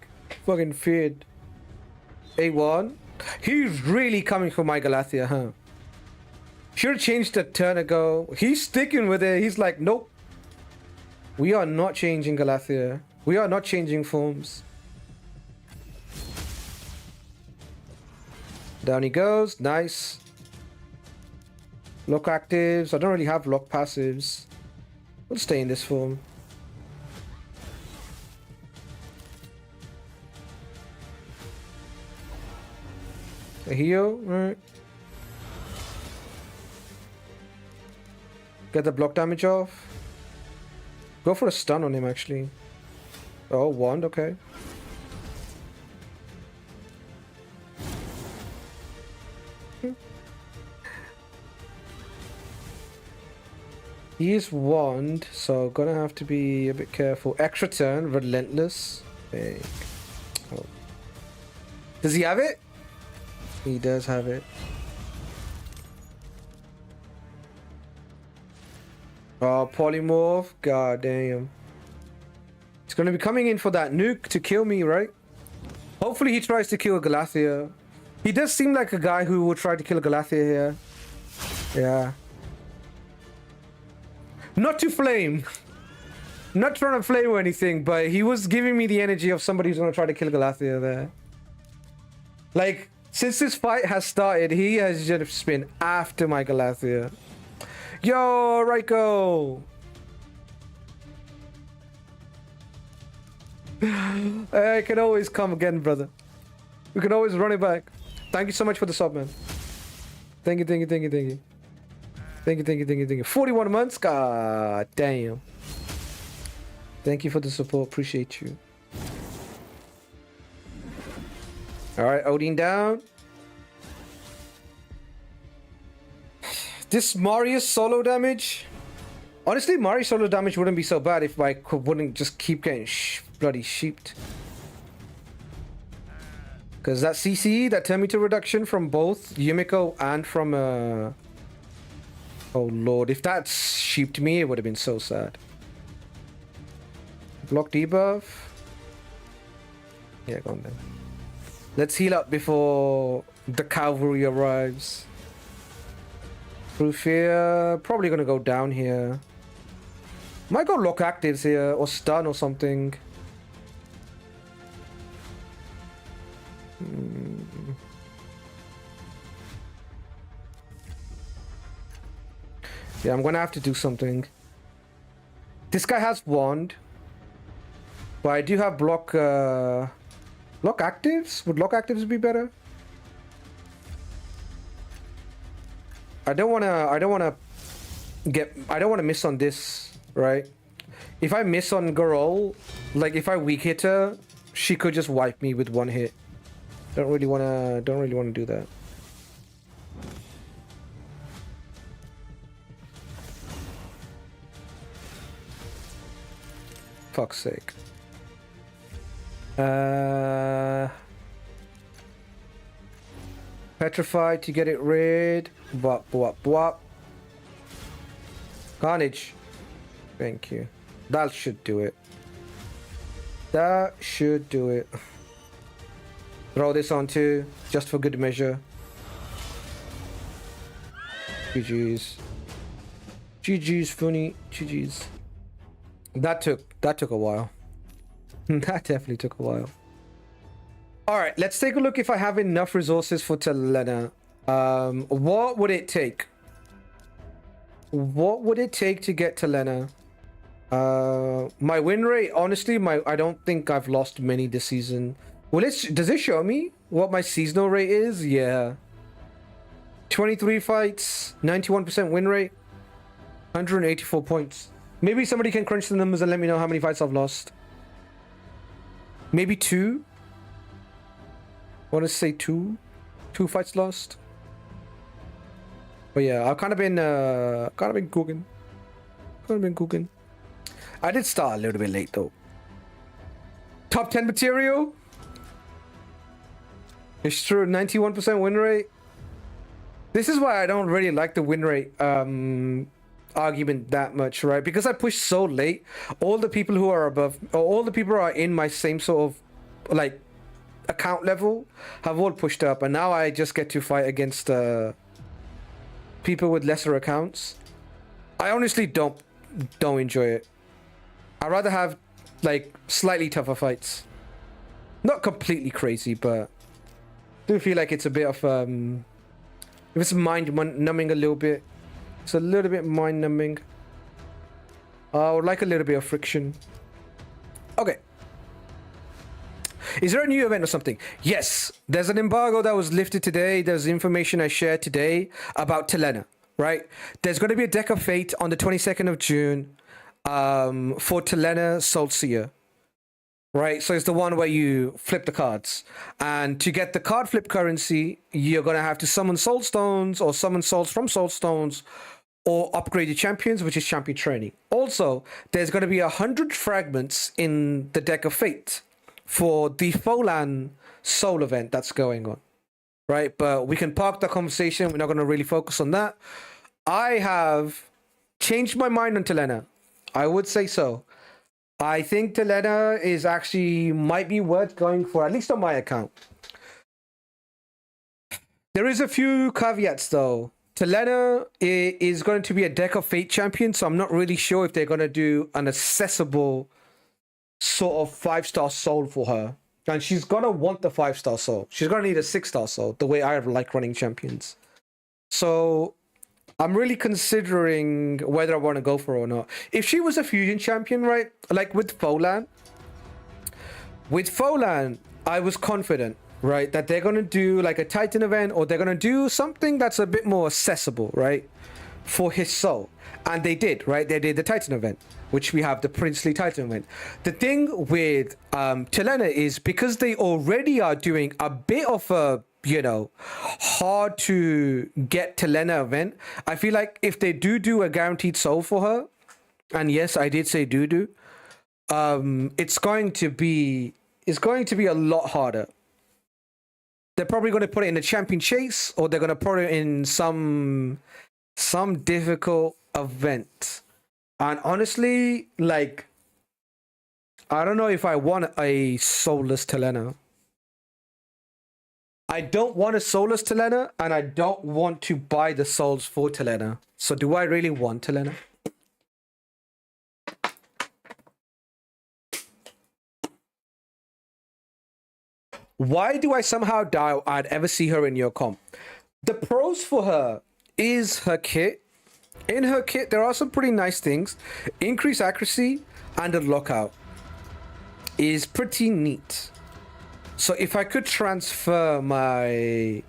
fucking feared. A1. He's really coming for my Galathea, huh? Should have changed a turn ago. He's sticking with it. He's like, nope. We are not changing Galathea. We are not changing forms. Down he goes. Nice. Lock actives. I don't really have lock passives. We'll stay in this form. A heal. Alright. Get the block damage off. Go for a stun on him, actually. Oh, wand, okay. He is wand, so gonna have to be a bit careful. Extra turn, relentless. Big. Oh. Does he have it? He does have it. Oh, polymorph. God damn. He's gonna be coming in for that nuke to kill me, right? Hopefully he tries to kill Galathea. He does seem like a guy who would try to kill Galathea here. Yeah. Not to flame. Not trying to flame or anything, but he was giving me the energy of somebody who's gonna try to kill Galathea there. Like, since this fight has started, he has just been after my Galathea. Yo, Raiko! I can always come again, brother. We can always run it back. Thank you so much for the sub, man. Thank you, thank you, thank you, thank you. Thank you, thank you, thank you, thank you. 41 months? God damn. Thank you for the support. Appreciate you. Alright, Odin down. This Marius solo damage. Honestly, Marius solo damage wouldn't be so bad if I wouldn't just keep getting bloody sheeped. Because that CC, that 10 meter reduction from both Yumiko and from oh lord, if that sheeped me, it would have been so sad. Block debuff. Yeah, go on then. Let's heal up before the cavalry arrives. Proof here. Probably gonna go down here. Might go lock actives here or stun or something. Yeah, I'm gonna have to do something. This guy has wand, but I do have block. Lock actives? Would lock actives be better? I don't wanna miss on this, right? If I miss on Garol, like if I weak hit her, she could just wipe me with one hit. Don't really wanna do that. Fuck's sake. Petrify to get it rid. Bwop, bwop, bwop. Carnage. Thank you. That should do it. That should do it. Throw this on too, just for good measure. GG's. GG's funny. GG's. That took a while. That definitely took a while. Alright, let's take a look if I have enough resources for Telena. What would it take? What would it take to get Telena? My win rate, honestly, I don't think I've lost many this season. Well, does it show me what my seasonal rate is? Yeah. 23 fights, 91% win rate, 184 points. Maybe somebody can crunch the numbers and let me know how many fights I've lost. Maybe 2. I want to say 2 fights lost. But yeah, I've kind of been cooking. I've been cooking. I did start a little bit late though. Top 10 material. It's true, 91% win rate. This is why I don't really like the win rate argument that much, right? Because I pushed so late, all the people who are above, or all the people who are in my same sort of like account level have all pushed up, and now I just get to fight against people with lesser accounts. I honestly don't enjoy it. I'd rather have like slightly tougher fights. Not completely crazy, but I do feel like it's a bit of if it's mind numbing a little bit. It's a little bit mind numbing. I would like a little bit of friction. Okay. Is there a new event or something? Yes, there's an embargo that was lifted today. There's information I shared today about Telena, right? There's going to be a deck of fate on the 22nd of June for Telena Solcia, right? So it's the one where you flip the cards. And to get the card flip currency, you're going to have to summon soul stones or summon souls from soul stones or upgrade your champions, which is champion training. Also, there's going to be 100 fragments in the deck of fate for the Folan soul event that's going on, right? But we can park the conversation. We're not going to really focus on that. I have changed my mind on Telena. I would say so. I think Telena is actually might be worth going for, at least on my account. There is a few caveats though. Telena is going to be a deck of fate champion, so I'm not really sure if they're going to do an accessible sort of 5-star soul for her. And she's going to want the 5-star soul. She's going to need a 6-star soul, the way I like running champions. So I'm really considering whether I want to go for her or not. If she was a fusion champion, right? Like with Folan. With Folan, I was confident, right? That they're going to do like a Titan event, or they're going to do something that's a bit more accessible, right? For his soul. And they did, right? They did the Titan event, which we have the Princely Titan event. The thing with Telena is because they already are doing a bit of a, you know, hard to get Telena event. I feel like if they do a guaranteed soul for her, and yes, I did say do, it's going to be a lot harder. They're probably going to put it in a champion chase, or they're going to put it in some difficult event. And honestly, like, I don't know if I want a soulless Telena. I don't want a soulless Telena, and I don't want to buy the souls for Telena. So do I really want Telena? Why do I somehow doubt I'd ever see her in your comp? The pros for her is her kit. In her kit, there are some pretty nice things. Increased accuracy and a lockout is pretty neat. So if I could transfer my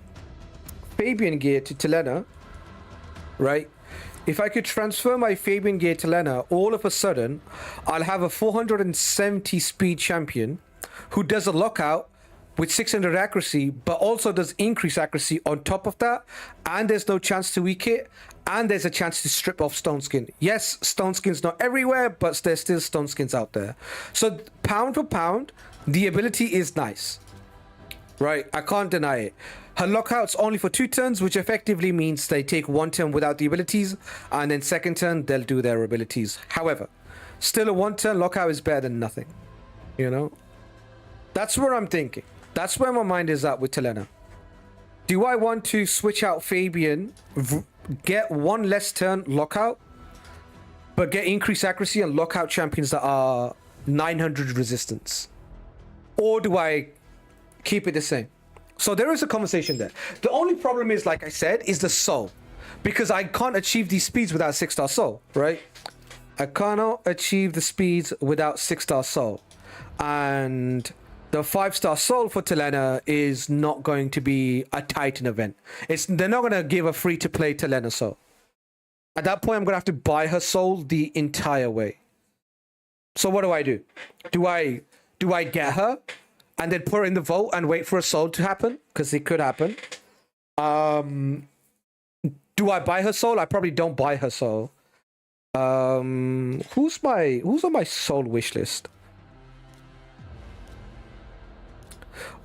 Fabian gear to Telena, right? If I could transfer my Fabian gear to Telena, all of a sudden, I'll have a 470 speed champion who does a lockout with 600 accuracy, but also does increase accuracy on top of that. And there's no chance to weak it. And there's a chance to strip off Stone Skin. Yes, Stone Skin's not everywhere, but there's still Stone Skins out there. So pound for pound, the ability is nice. Right? I can't deny it. Her lockout's only for 2 turns, which effectively means they take 1 turn without the abilities, and then second turn, they'll do their abilities. However, still a 1-turn lockout is better than nothing. You know? That's where I'm thinking. That's where my mind is at with Telena. Do I want to switch out Fabian, get 1 less turn lockout, but get increased accuracy and lockout champions that are 900 resistance? Or do I keep it the same? So there is a conversation there. The only problem is, like I said, is the soul. Because I can't achieve these speeds without 6-star soul, right? I cannot achieve the speeds without 6-star soul. And the 5-star soul for Telena is not going to be a Titan event. They're not going to give a free-to-play Telena soul. At that point, I'm going to have to buy her soul the entire way. So what do? Do I get her and then put her in the vault and wait for a soul to happen? Because it could happen. Do I buy her soul? I probably don't buy her soul. Who's on my soul wish list?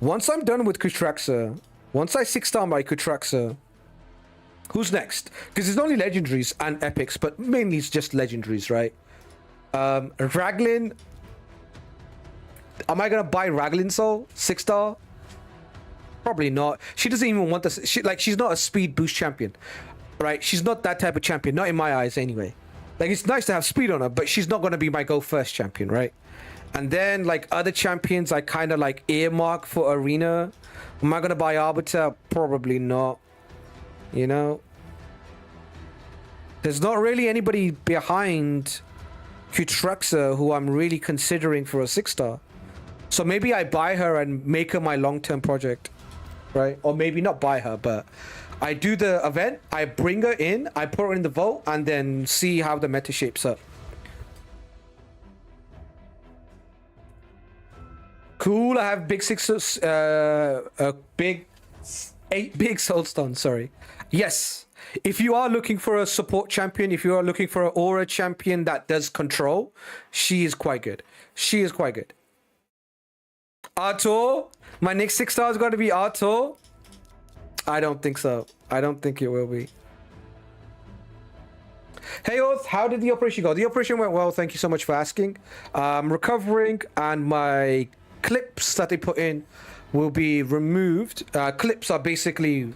Once I'm done with Kutraxa, once I 6-star my Kutraxa, who's next? Because it's only legendaries and epics, but mainly it's just legendaries, right? Raglin. Am I gonna buy Raglin Soul 6-star? Probably not. She doesn't even want this. She's not a speed boost champion, right? She's not that type of champion, not in my eyes anyway. Like, it's nice to have speed on her, but she's not gonna be my go first champion, right? And then like other champions, I kind of like earmark for arena. Am I gonna buy Arbiter? Probably not. You know, there's not really anybody behind Kutraxa who I'm really considering for a 6-star. So maybe I buy her and make her my long-term project, right? Or maybe not buy her, but I do the event, I bring her in, I put her in the vault, and then see how the meta shapes up. Cool, I have big 8 big soulstones, sorry. Yes, if you are looking for a support champion, if you are looking for an aura champion that does control, she is quite good. She is quite good. Arto, my next 6-star is going to be Arto. I don't think so. I don't think it will be. Hey Oath, how did the operation go? The operation went well, thank you so much for asking. I'm recovering, and my clips that they put in will be removed. Clips are basically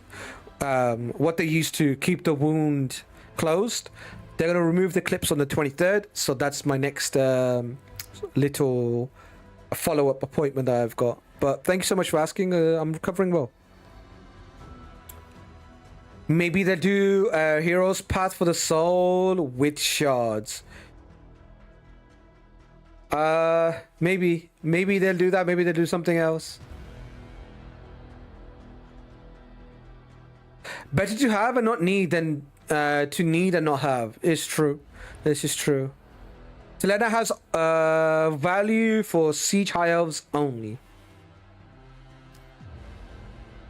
what they use to keep the wound closed. They're going to remove the clips on the 23rd, so that's my next little follow-up appointment that I've got. But thank you so much for asking. I'm recovering well. Maybe they'll do Hero's Path for the Soul with shards. Maybe they'll do that. Maybe they'll do something else. Better to have and not need than to need and not have. It's true. This is true. Selena has value for Siege High Elves only.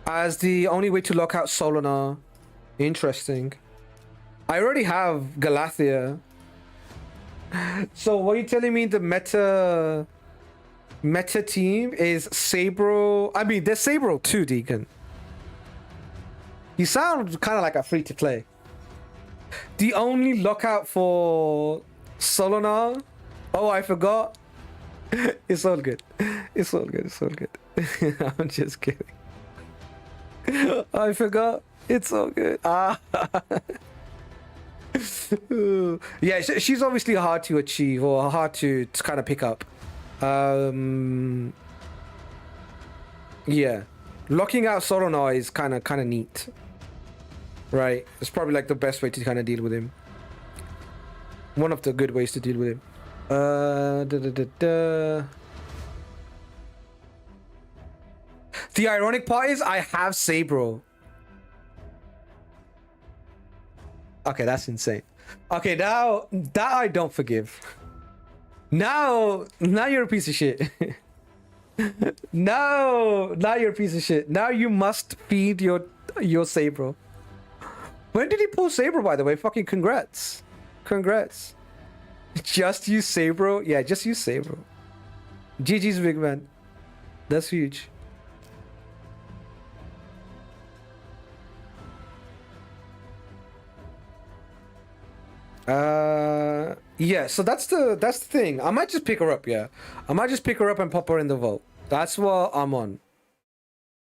As the only way to lock out Solinar. Interesting. I already have Galathea. So what are you telling me, the meta team is Sabro? I mean, there's Sabro too, Deacon. You sound kind of like a free to play. The only lockout for Solinar. Oh, I forgot. It's all good. It's all good. It's all good. I'm just kidding. I forgot. It's all good. Yeah, she's obviously hard to achieve or hard to kind of pick up. Yeah, locking out Solinar is kind of neat, right? It's probably like the best way to kind of deal with him. One of the good ways to deal with him. The ironic part is I have Sabro. Okay, that's insane. Okay, now that I don't forgive. Now you're a piece of shit. now you're a piece of shit. Now you must feed your Sabro. When did he pull Sabro, by the way? Fucking congrats. Congrats. Just use Sabro? Yeah, just use Sabro. GG's, big man. That's huge. Yeah, so that's the thing. I might just pick her up, yeah. I might just pick her up and pop her in the vault. That's what I'm on.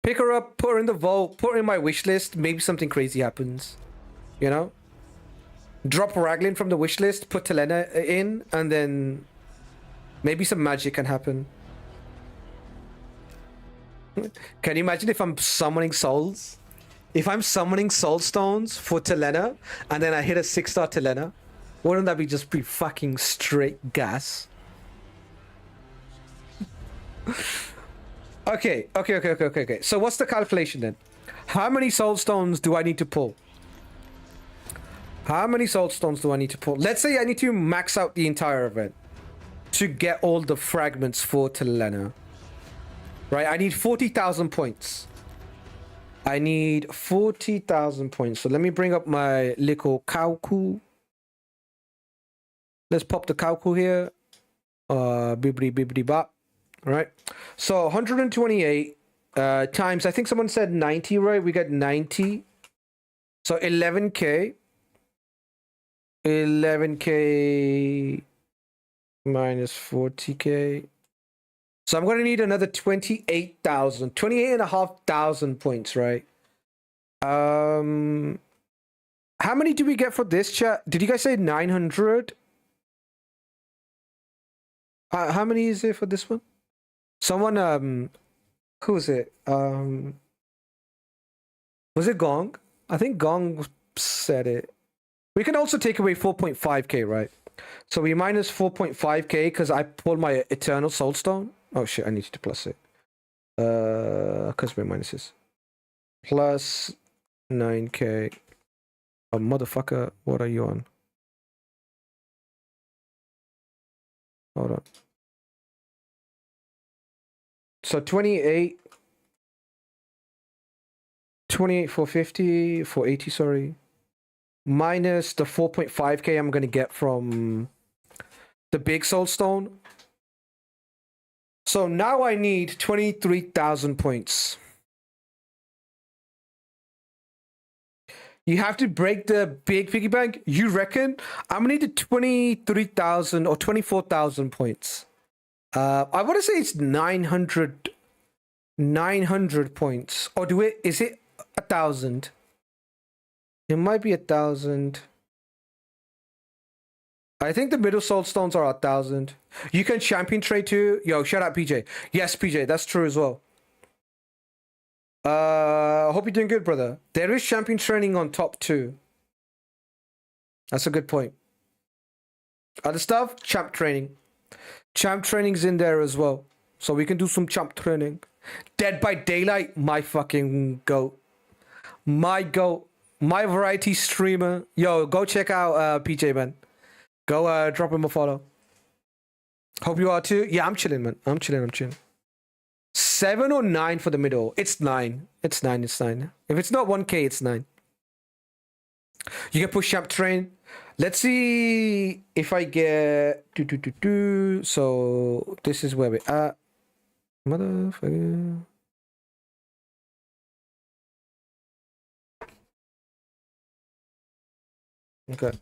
Pick her up, put her in the vault, put her in my wish list. Maybe something crazy happens. You know? Drop Raglin from the wish list, put Telena in, and then maybe some magic can happen. Can you imagine if I'm summoning souls? If I'm summoning soul stones for Telena, and then I hit a 6-star Telena? Wouldn't that be just be fucking straight gas? Okay. So what's the calculation then? How many soul stones do I need to pull? How many soul stones do I need to pull? Let's say I need to max out the entire event to get all the fragments for Telena. Right? I need 40,000 points. I need 40,000 points. So let me bring up my little calcul. Let's pop the calcul here. Bibbidi bibbidi bop. All right. So 128 times, I think someone said 90, right? We got 90. So 11K. 11K minus 40K. So I'm going to need another 28,000, 28,500 points, right? How many do we get for this chat? Did you guys say 900? How many is it for this one? Someone, who was it? Was it Gong? I think Gong said it. We can also take away 4.5K, right? So we minus 4.5K because I pulled my Eternal Soulstone. Oh shit, I need to plus it. Because we're minuses. Plus 9K. Oh, motherfucker, what are you on? Hold on. So 28, 450, 480, sorry. Minus the 4.5K I'm going to get from the big Soulstone. So now I need 23,000 points. You have to break the big piggy bank? You reckon? I'm going to need 23,000 or 24,000 points. I want to say it's 900 points. Or is it 1,000? It might be 1,000. I think the middle Soulstones are 1,000. You can champion trade too. Yo, shout out PJ. Yes, PJ, that's true as well. Hope you're doing good, brother. There is champion training on top too. That's a good point. Other stuff, champ training. Champ training's in there as well. So we can do some champ training. Dead by Daylight, my fucking goat. My goat. My variety streamer. Yo, go check out PJ, man. Go drop him a follow. Hope you are too. Yeah, I'm chilling, man. I'm chilling. 7 or 9 for the middle. It's 9. It's 9. If it's not 1K, it's 9. You can push champ train. Let's see if I get... So, this is where we're at. Motherfucker. Okay.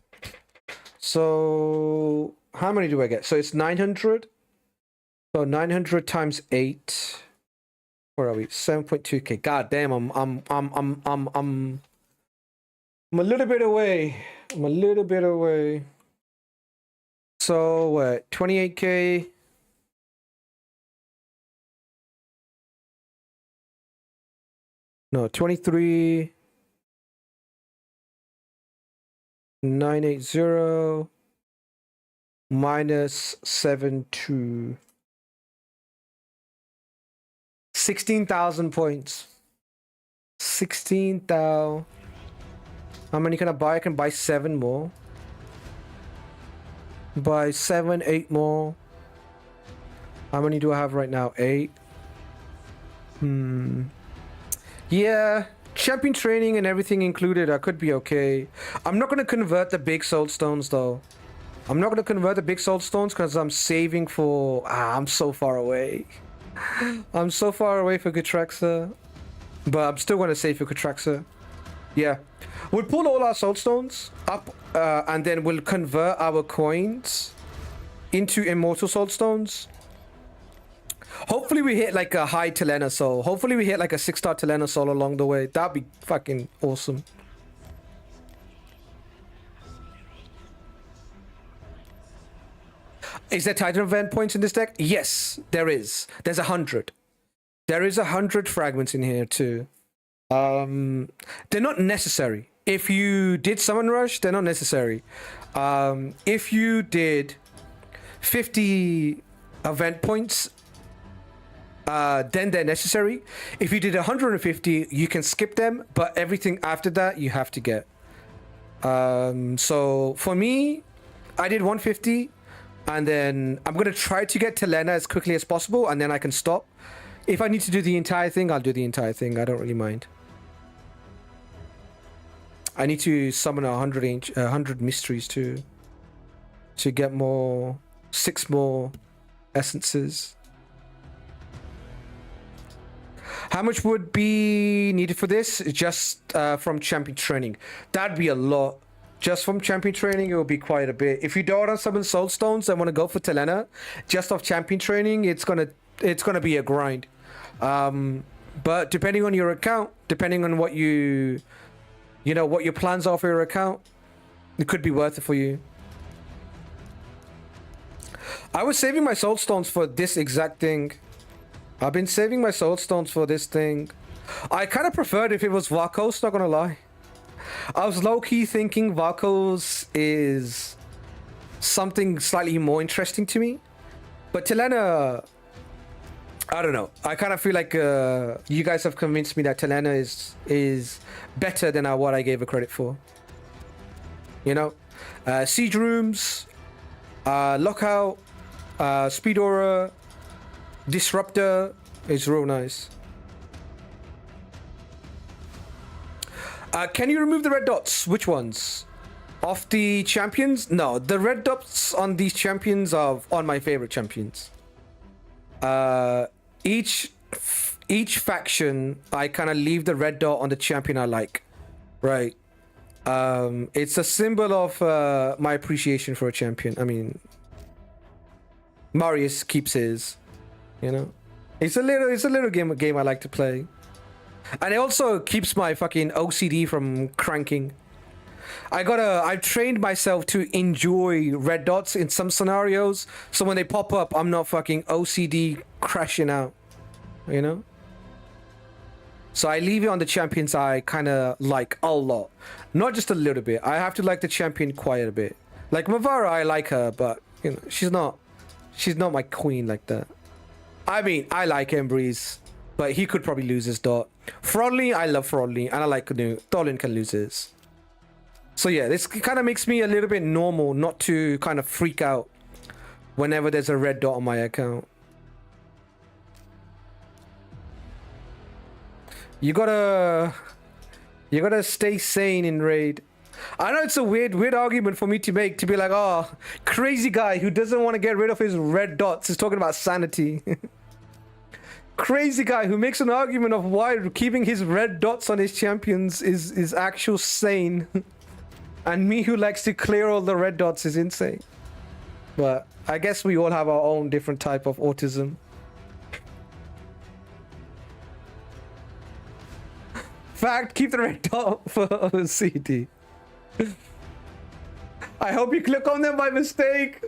So, how many do I get? So, it's 900. So, 900 times 8. Where are we? 7.2K. God damn, I'm a little bit away. So what? 28K. No, 23. 980 minus 72. 16,000 points. 16,000. How many can I buy? I can buy 7 more. Buy 7, 8 more. How many do I have right now? 8. Yeah, champion training and everything included, I could be okay. I'm not going to convert the big Soulstones though. I'm not going to convert the big Soulstones because I'm saving for... I'm so far away. I'm so far away for Catraxa. But I'm still going to save for Catraxa. Yeah. We'll pull all our Soulstones up and then we'll convert our coins into Immortal Soulstones. Hopefully we hit like a high Telena Soul. Hopefully we hit like a 6-star Telena Soul along the way. That'd be fucking awesome. Is there Titan event points in this deck? Yes, there is. There's 100. There is 100 fragments in here too. They're not necessary. If you did Summon Rush, they're not necessary. If you did 50 event points, then they're necessary. If you did 150, you can skip them, but everything after that you have to get. So for me, I did 150, and then I'm gonna try to get Telena as quickly as possible, and then I can stop. If I need to do the entire thing, I'll do the entire thing. I don't really mind. I need to summon 100 mysteries too. to get more, 6 more essences. How much would be needed for this? Just from champion training. That'd be a lot. Just from champion training, it will be quite a bit. If you don't want to summon soul stones and want to go for Telena, just off champion training, it's gonna be a grind. But depending on your account, depending on what you know, what your plans are for your account, it could be worth it for you. I was saving my soul stones for this exact thing. I've been saving my soul stones for this thing. I kind of preferred if it was Varkos, not gonna lie. I was low-key thinking Varkos is something slightly more interesting to me. But Telena, I don't know. I kind of feel like you guys have convinced me that Telena is better than what I gave her credit for. You know? Siege Rooms, Lockout, Speed Aura, Disruptor is real nice. Can you remove the red dots? Which ones? Off the champions? No, the red dots on these champions are on my favorite champions. Each faction, I kind of leave the red dot on the champion I like. Right. It's a symbol of my appreciation for a champion. I mean, Marius keeps his. You know, it's a little game I like to play, and it also keeps my fucking OCD from cranking. I've trained myself to enjoy red dots in some scenarios, so when they pop up, I'm not fucking OCD crashing out. You know. So I leave it on the champions I kind of like a lot, not just a little bit. I have to like the champion quite a bit. Like Mavara, I like her, but you know, she's not my queen like that. I mean, I like Embreeze, but he could probably lose his dot. Frodley, I love Frodley, and I like Tholin can lose his. So yeah, this kind of makes me a little bit normal not to kind of freak out whenever there's a red dot on my account. You gotta stay sane in raid. I know it's a weird argument for me to make, to be like, oh, crazy guy who doesn't want to get rid of his red dots is talking about sanity. Crazy guy who makes an argument of why keeping his red dots on his champions is actual sane. And me who likes to clear all the red dots is insane. But I guess we all have our own different type of autism. Fact, keep the red dot for OCD. I hope you click on them by mistake.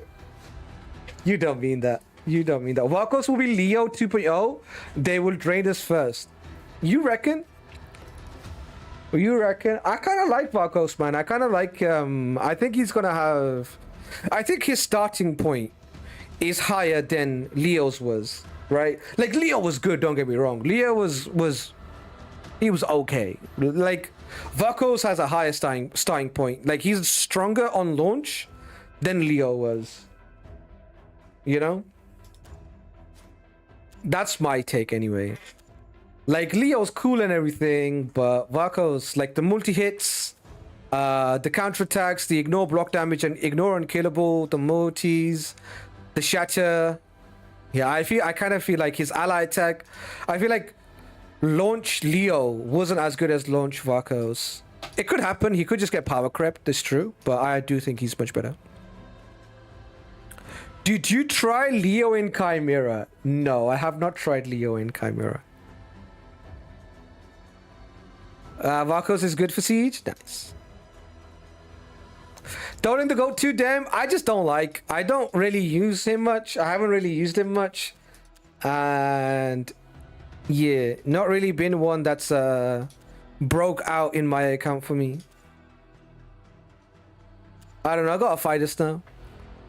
You don't mean that. You don't mean that. Varkos will be Leo 2.0. They will drain us first. You reckon? You reckon? I kind of like Varkos, man. I kind of like I think he's gonna have, I think his starting point is higher than Leo's was, right? Like Leo was good, don't get me wrong. Leo was he was okay. Like Varkos has a higher starting point. Like he's stronger on launch than Leo was. You know? That's my take anyway. Like Leo's cool and everything, but Varkos, like the multi-hits, the counterattacks, the ignore block damage and ignore unkillable, the multis, the shatter. Yeah, I kind of feel like his ally attack, I feel like launch Leo wasn't as good as launch Varkos. It could happen. He could just get power crept. That's true. But I do think he's much better. Did you try Leo in Chimera? No, I have not tried Leo in Chimera. Varkos is good for Siege? Nice. Don't the GOAT too, damn. I just don't like. I don't really use him much. I haven't really used him much. And yeah, not really been one that's broke out in my account for me. I don't know. I gotta fight this now.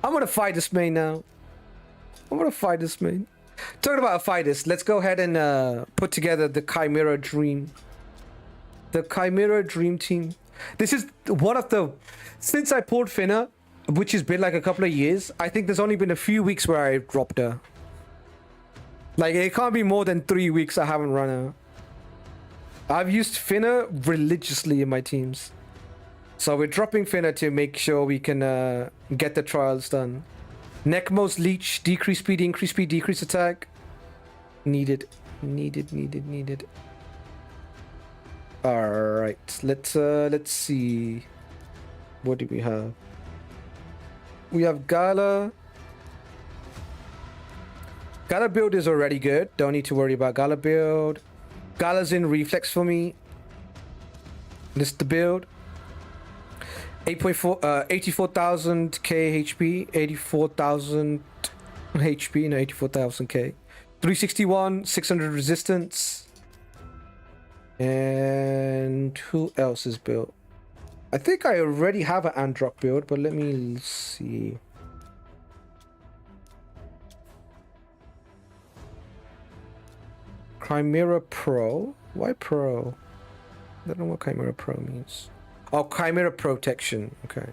I'm gonna fight this main now. I'm gonna fight this main. Talking about Aphidus, let's go ahead and put together the Chimera Dream. The Chimera Dream Team. This is one of the... Since I pulled Finna, which has been like a couple of years, I think there's only been a few weeks where I dropped her. Like, it can't be more than 3 weeks I haven't run her. I've used Finna religiously in my teams. So we're dropping Finna to make sure we can get the trials done. Necmos Leech, decrease speed, decrease attack. Needed. Alright, let's see. What do we have? We have Gala. Gala build is already good. Don't need to worry about Gala build. Gala's in reflex for me. This is the build. 8.4 84,000 k HP, 84,000 HP, no 84,000 k. 361, 600 resistance. And who else is built? I think I already have an Androck build, but let me see. Chimera Pro? Why Pro? I don't know what Chimera Pro means. Oh, Chimera Protection. Okay.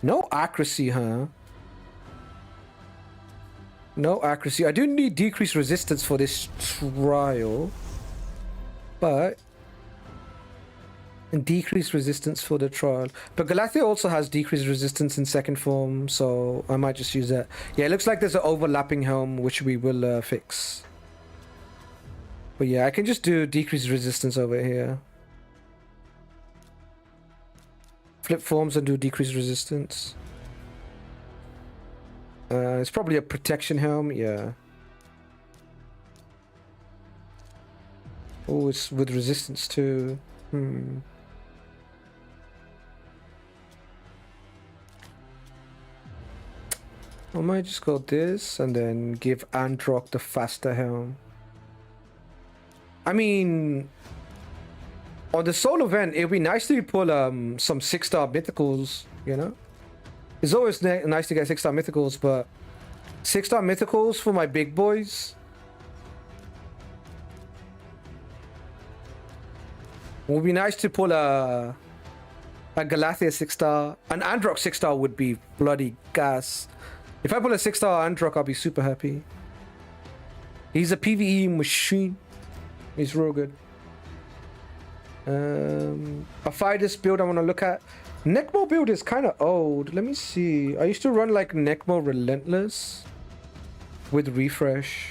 No accuracy, huh? No accuracy. I do need decreased resistance for this trial. But... and decreased resistance for the trial. But Galathea also has decreased resistance in second form, so I might just use that. Yeah, it looks like there's an overlapping helm, which we will fix. But yeah, I can just do decreased resistance over here. Flip forms and do decreased resistance. It's probably a protection helm, yeah. Oh, it's with resistance too. I might just go this and then give Androck the faster helm. I mean, on the solo event, it would be nice to pull some 6-star mythicals, you know? It's always nice to get 6-star mythicals, but 6-star mythicals for my big boys would be nice to pull a Galathea 6-star. An Androck 6-star would be bloody gas. If I pull a 6-star Androck, I'll be super happy. He's a PvE machine. He's real good. Aphidus build I want to look at. Necmo build is kind of old. Let me see. I used to run like Necmo Relentless with refresh.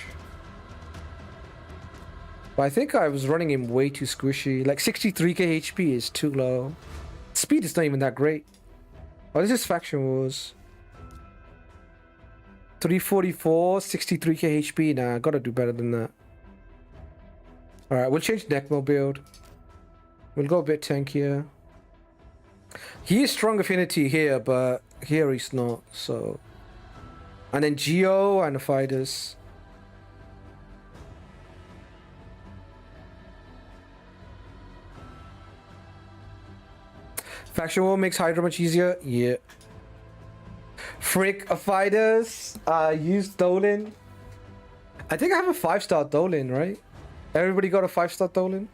But I think I was running him way too squishy. Like 63k HP is too low. Speed is not even that great. Oh, this is Faction Wars. 344, 63k HP. Nah, I gotta do better than that. Alright, we'll change Necmo build. We'll go a bit tankier. He is strong affinity here, but here he's not, so... And then Geo and Aphidus. Faction War makes Hydra much easier? Yeah. Frick, Aphidus. Use Dolan. I think I have a 5-star Dolan, right? Everybody got a 5-star Dolan?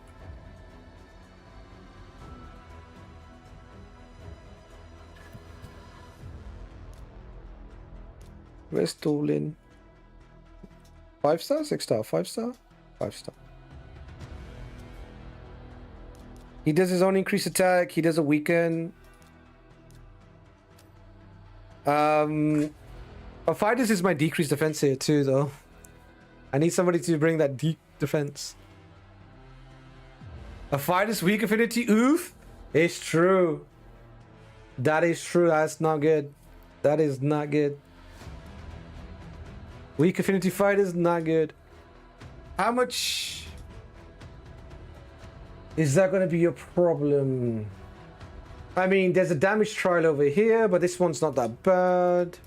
Where's Dolan? 5-star? 6-star? 5-star? 5-star. He does his own increased attack. He does a weaken. Aphidus is my decreased defense here too, though. I need somebody to bring that deep defense. Aphidus weak affinity. Oof. It's true. That is true. That's not good. That is not good. Weak affinity fight is not good. How much is that going to be a problem? I mean, there's a damage trial over here, but this one's not that bad.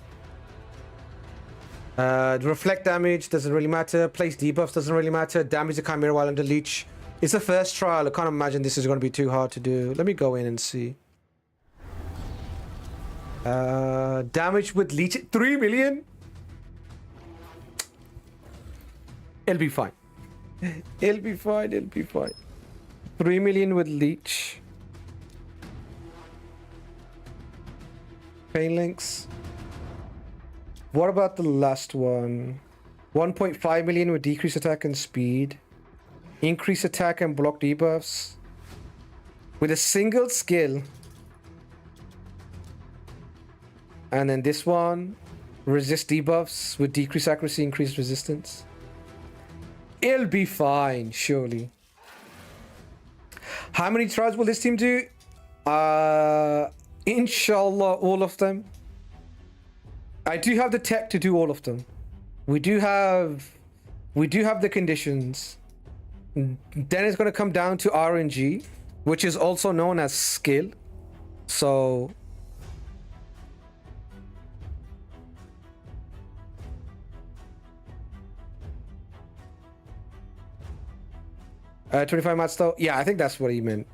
The reflect damage doesn't really matter. Place debuffs doesn't really matter. Damage the Chimera while under leech. It's the first trial. I can't imagine this is going to be too hard to do. Let me go in and see. Damage with leech. 3 million? It'll be fine. It'll be fine. It'll be fine. 3 million with leech. Pain links. What about the last one? 1.5 million with decreased attack and speed. Increase attack and block debuffs. With a single skill. And then this one, resist debuffs with decreased accuracy, increased resistance. It'll be fine, surely. How many tries will this team do? Inshallah, all of them. I do have the tech to do all of them. We do have the conditions. Then it's going to come down to RNG, which is also known as skill. So 25 mats though. Yeah, I think that's what he meant.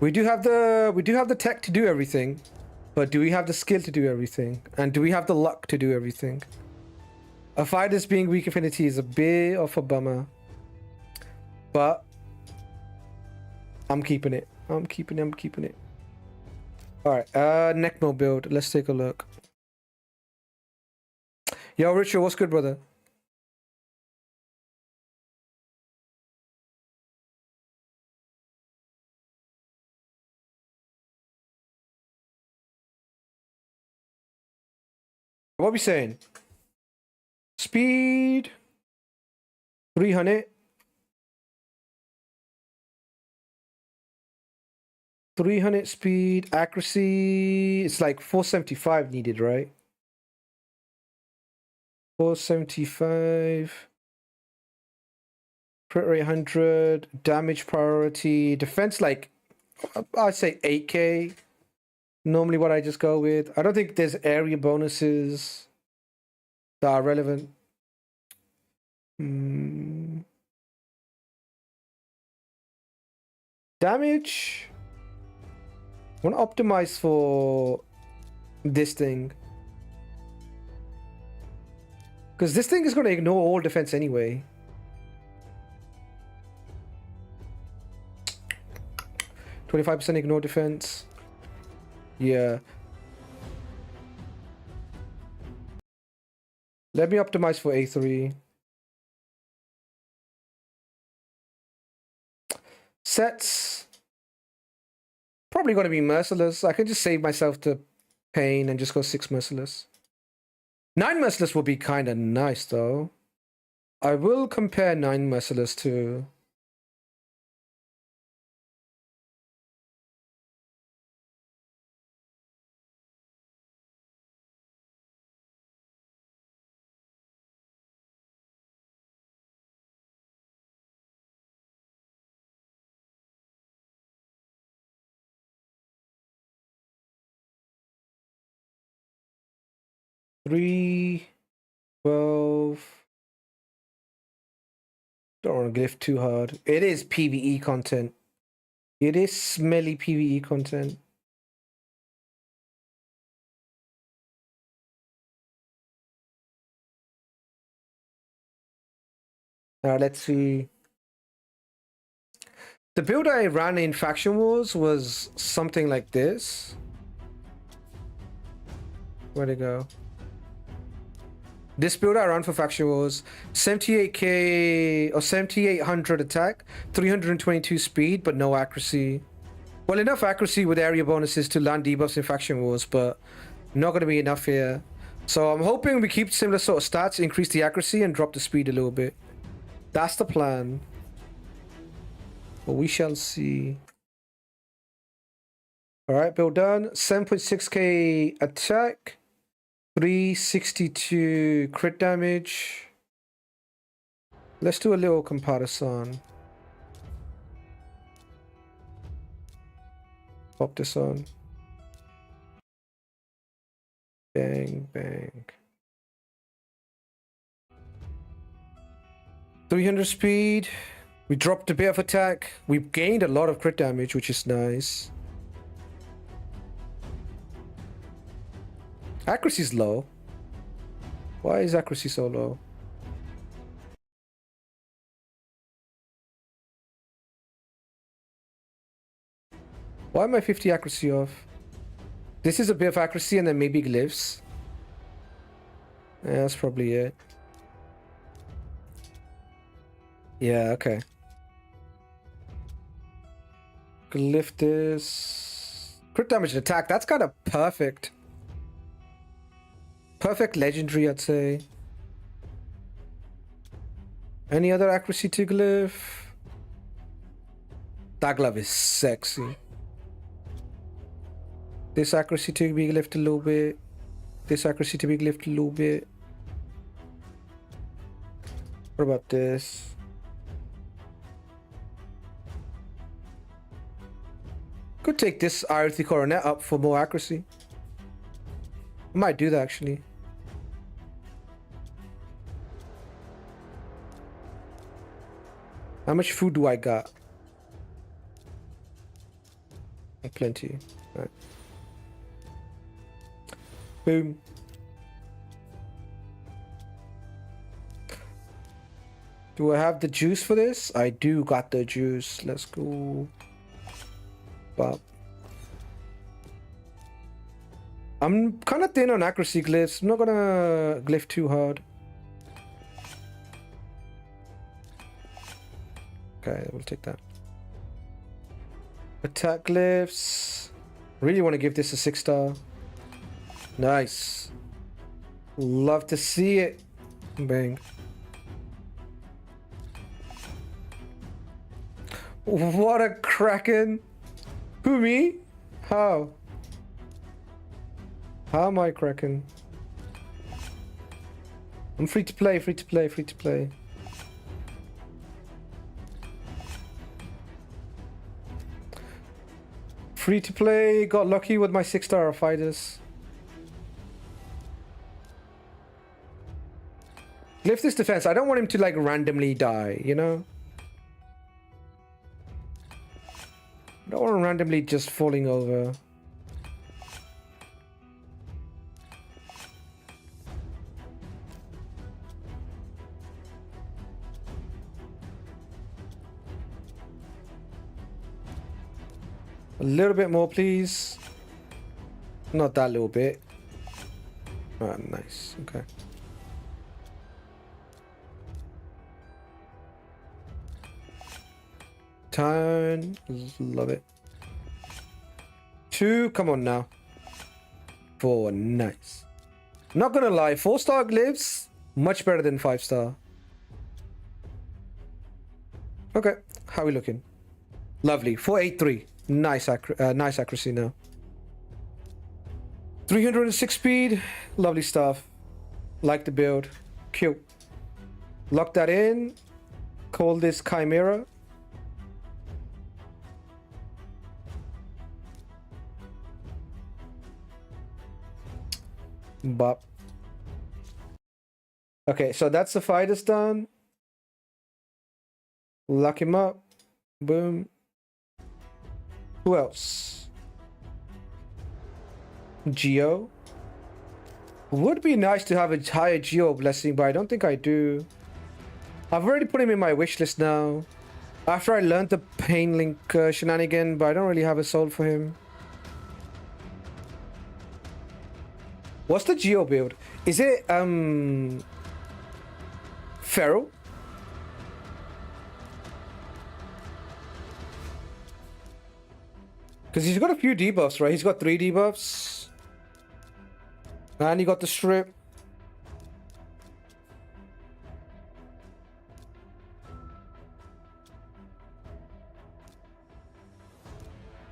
We do have the tech to do everything, but do we have the skill to do everything? And do we have the luck to do everything? Aphidus being weak affinity is a bit of a bummer, but I'm keeping it. I'm keeping it. All right, Necmo build. Let's take a look. Yo, Richard, what's good, brother? What are we saying? Speed 300. 300 speed. Accuracy, it's like 475 needed, right? 475. Crit rate 100. Damage priority. Defense, like, I'd say 8k. Normally what I just go with. I don't think there's area bonuses that are relevant. Damage. I want to optimize for this thing. Because this thing is going to ignore all defense anyway. 25% ignore defense. Yeah. Let me optimize for A3. Sets. Probably going to be Merciless. I can just save myself the pain and just go 6 Merciless. 9 Merciless will be kind of nice, though. I will compare 9 Merciless to... Three, 12. Don't want to glyph too hard. It is PvE content. It is smelly PvE content. Let's see. The build I ran in Faction Wars was something like this. Where'd it go? This build I ran for Faction Wars, 78k or 7800 attack, 322 speed, but no accuracy. Well, enough accuracy with area bonuses to land debuffs in Faction Wars, but not going to be enough here. So I'm hoping we keep similar sort of stats, increase the accuracy, and drop the speed a little bit. That's the plan. But we shall see. All right, build done. 7.6k attack. 362 crit damage. Let's do a little comparison. Pop this on. Bang, bang. 300 speed. We dropped a bit of attack. We gained a lot of crit damage, which is nice. Accuracy is low. Why is accuracy so low? Why am I 50 accuracy off? This is a bit of accuracy and then maybe glyphs. Yeah, that's probably it. Yeah, okay. Glyph this. Crit damage and attack. That's kind of perfect. Perfect legendary, I'd say. Any other accuracy to glyph? That glove is sexy. This accuracy to be glyphed a little bit. This accuracy to be glyphed a little bit. What about this? Could take this Irithy Coronet up for more accuracy. I might do that actually. How much food do I got? Plenty. All right. Boom. Do I have the juice for this? I do got the juice. Let's go. Bop. I'm kind of thin on accuracy glyphs. I'm not gonna glyph too hard. Okay, we'll take that. Attack glyphs. Really want to give this a 6-star. Nice. Love to see it. Bang. What a kraken. Who, me? How? How am I kraken? I'm free to play, free to play, free to play. Free to play, got lucky with my 6-star Aphidus. Glyph this defense. I don't want him to like randomly die, you know? I don't want him randomly just falling over. A little bit more, please. Not that little bit. Ah, nice. Okay. Turn. Love it. 2. Come on now. 4. Nice. Not gonna lie. 4-star glyphs. Much better than 5-star. Okay. How are we looking? Lovely. 483. Nice accuracy now. 306 speed. Lovely stuff. Like the build. Cute. Lock that in. Call this Chimera. Bop. Okay, so that's the Aphidus done. Lock him up. Boom. Who else? Geo. Would be nice to have a higher Geo blessing, but I don't think I do. I've already put him in my wish list now. After I learned the Pain Link shenanigan, but I don't really have a soul for him. What's the Geo build? Is it Feral? Because he's got a few debuffs, right? He's got 3 debuffs. And he got the strip.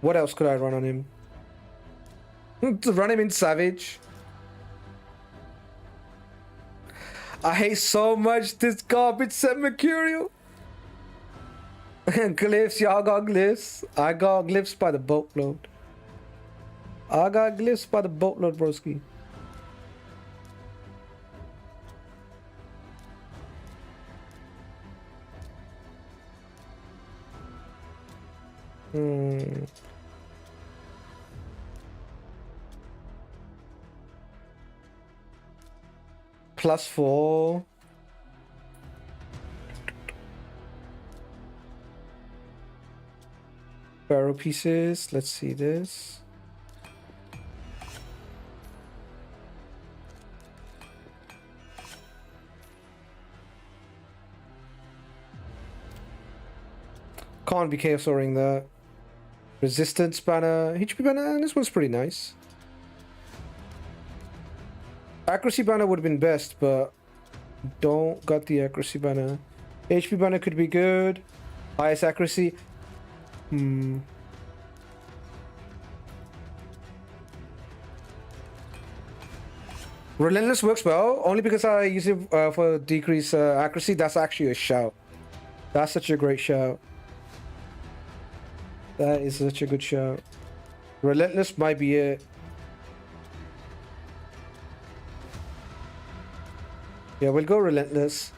What else could I run on him? To run him in Savage. I hate so much this garbage set Mercurial. Glyphs, y'all got glyphs. I got glyphs by the boatload. I got glyphs by the boatload, broski. +4. Barrel pieces. Let's see this. Can't be chaos-oring that. Resistance banner, HP banner, this one's pretty nice. Accuracy banner would have been best, but don't got the accuracy banner. HP banner could be good. Highest accuracy. Relentless works well, only because I use it for decrease accuracy. That's actually a shout. That's such a great shout. That is such a good shout. Relentless might be it. Yeah, we'll go Relentless.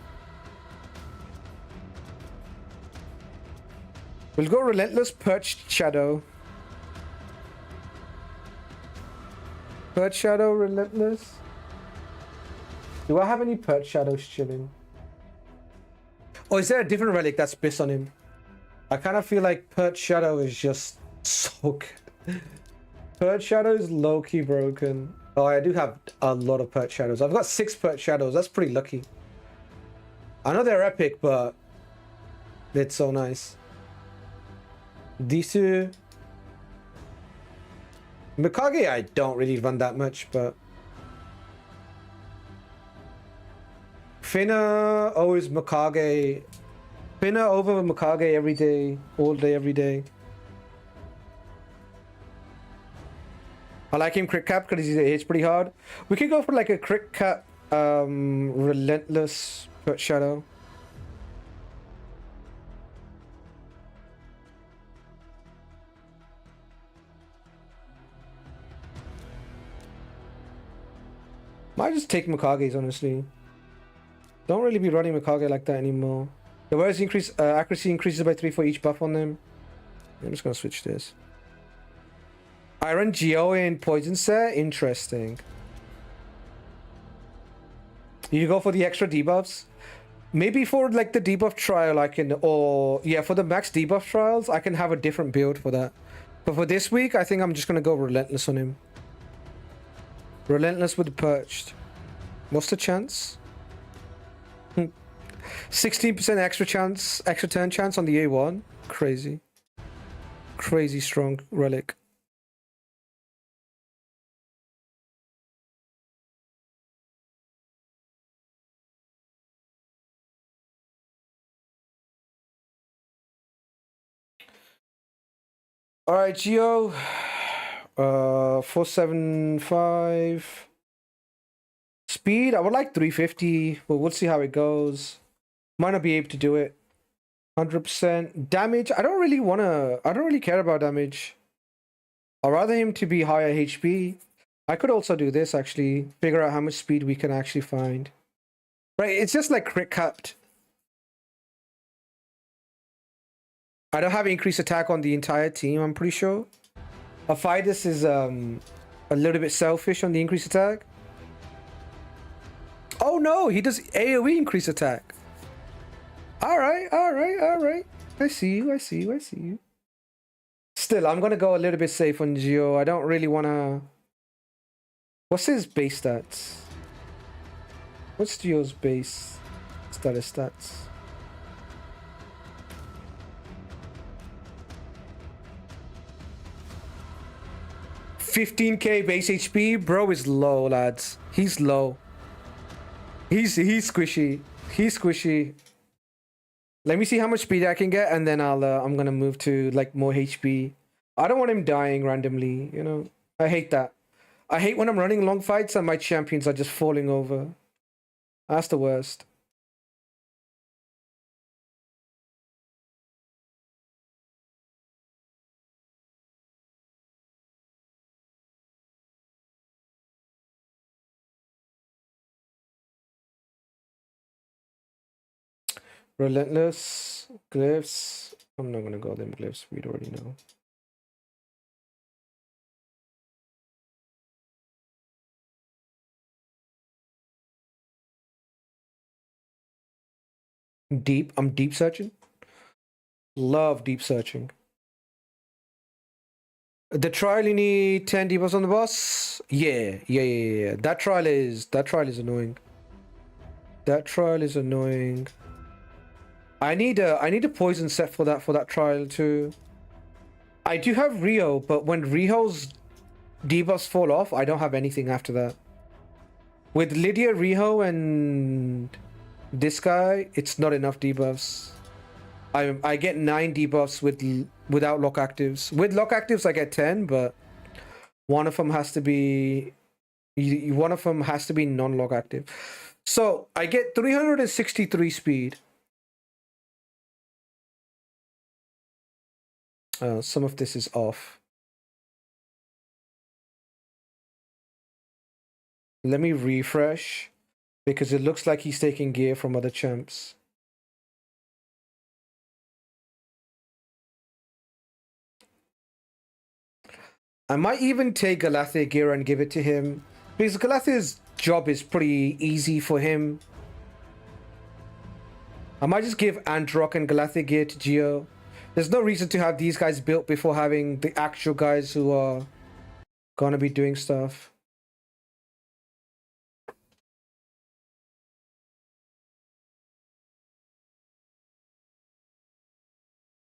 We'll go Relentless, Perched Shadow. Perched Shadow, Relentless. Do I have any Perched Shadows chilling? Oh, is there a different relic that's based on him? I kind of feel like Perched Shadow is just so good. Perched Shadow is low-key broken. Oh, I do have a lot of Perched Shadows. I've got 6 Perched Shadows. That's pretty lucky. I know they're epic, but it's so nice. These two. Mikage, I don't really run that much, but Finna, always Mikage. Finna over Mikage every day, all day, every day. I like him crit cap because he hits pretty hard. We could go for like a crit cap, Relentless Perched Shadow. Might just take Mikage's, honestly. Don't really be running Mikage like that anymore. The words increase accuracy increases by 3 for each buff on them. I'm just gonna switch this. I run Geo in Poison set. Interesting. You go for the extra debuffs. Maybe for like the debuff trial I can, or yeah, for the max debuff trials I can have a different build for that. But for this week I think I'm just gonna go Relentless on him. Relentless with the Perched. What's the chance? 16% extra chance, extra turn chance on the A1. Crazy. Crazy strong relic. All right, Geo. 475. Speed, I would like 350, but we'll see how it goes. Might not be able to do it. 100%. Damage, I don't really care about damage. I'd rather him to be higher HP. I could also do this, actually. Figure out how much speed we can actually find. Right, it's just like crit capped. I don't have increased attack on the entire team, I'm pretty sure. Aphidus is a little bit selfish on the increased attack. Oh no, he does AoE increase attack. Alright. I see you. Still, I'm gonna go a little bit safe on Geo. I don't really wanna... What's his base stats? What's Geo's base stats? $15k base HP? Bro is low, lads. He's low. He's squishy. He's squishy. Let me see how much speed I can get, and then I'm gonna move to like more HP. I don't want him dying randomly, you know. I hate that. I hate when I'm running long fights and my champions are just falling over. That's the worst. Relentless, glyphs. I'm not gonna go them glyphs, we already know. Deep, I'm deep searching. Love deep searching. The trial, you need 10 debuffs on the boss? Yeah. That trial is annoying. That trial is annoying. I need a poison set for that trial too. I do have Rio, but when Rio's debuffs fall off, I don't have anything after that. With Lydia, Riho, and this guy, it's not enough debuffs. I get 9 debuffs without lock actives. With lock actives, I get 10, but one of them has to be non-lock active. So I get 363 speed. Some of this is off. Let me refresh because it looks like he's taking gear from other champs. I might even take Galathea gear and give it to him because Galathea's job is pretty easy for him. I might just give Androck and Galathea gear to Geo. There's no reason to have these guys built before having the actual guys who are gonna be doing stuff.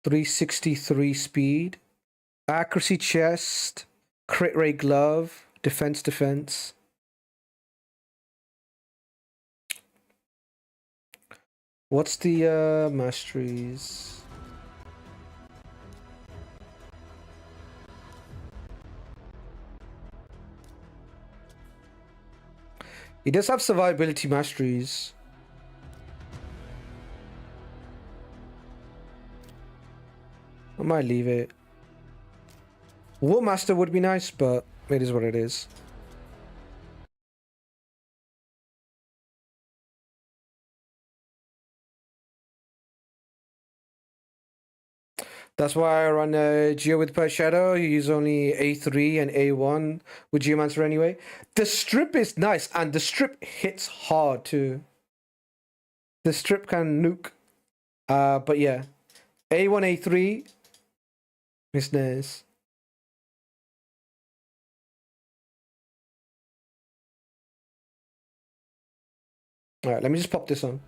.363 speed, accuracy chest, crit rate glove, defense. What's the masteries? He does have survivability masteries. I might leave it. War Master would be nice, but it is what it is. That's why I run Geo with Per Shadow. You use only A3 and A1 with Geomancer anyway. The strip is nice, and the strip hits hard too. The strip can nuke. But yeah. A1, A3 is nice. Alright, let me just pop this on.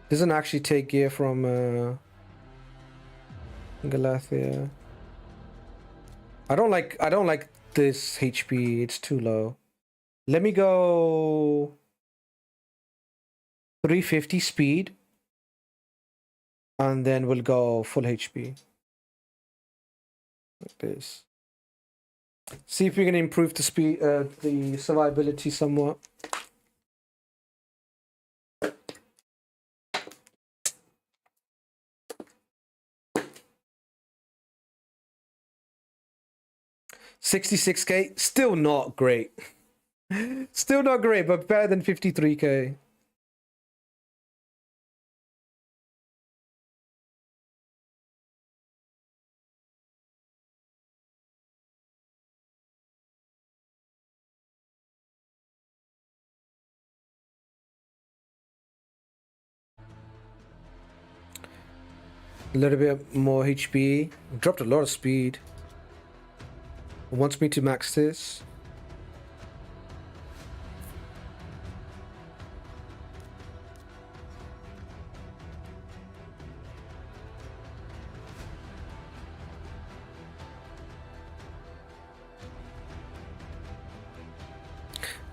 Doesn't actually take gear from Galathea. I don't like this HP, it's too low. Let me go 350 speed. And then we'll go full HP. Like this. See if we can improve the speed, the survivability somewhat. $66K, still not great. Still not great, but better than 53K. A little bit more HP. Dropped a lot of speed. Wants me to max this.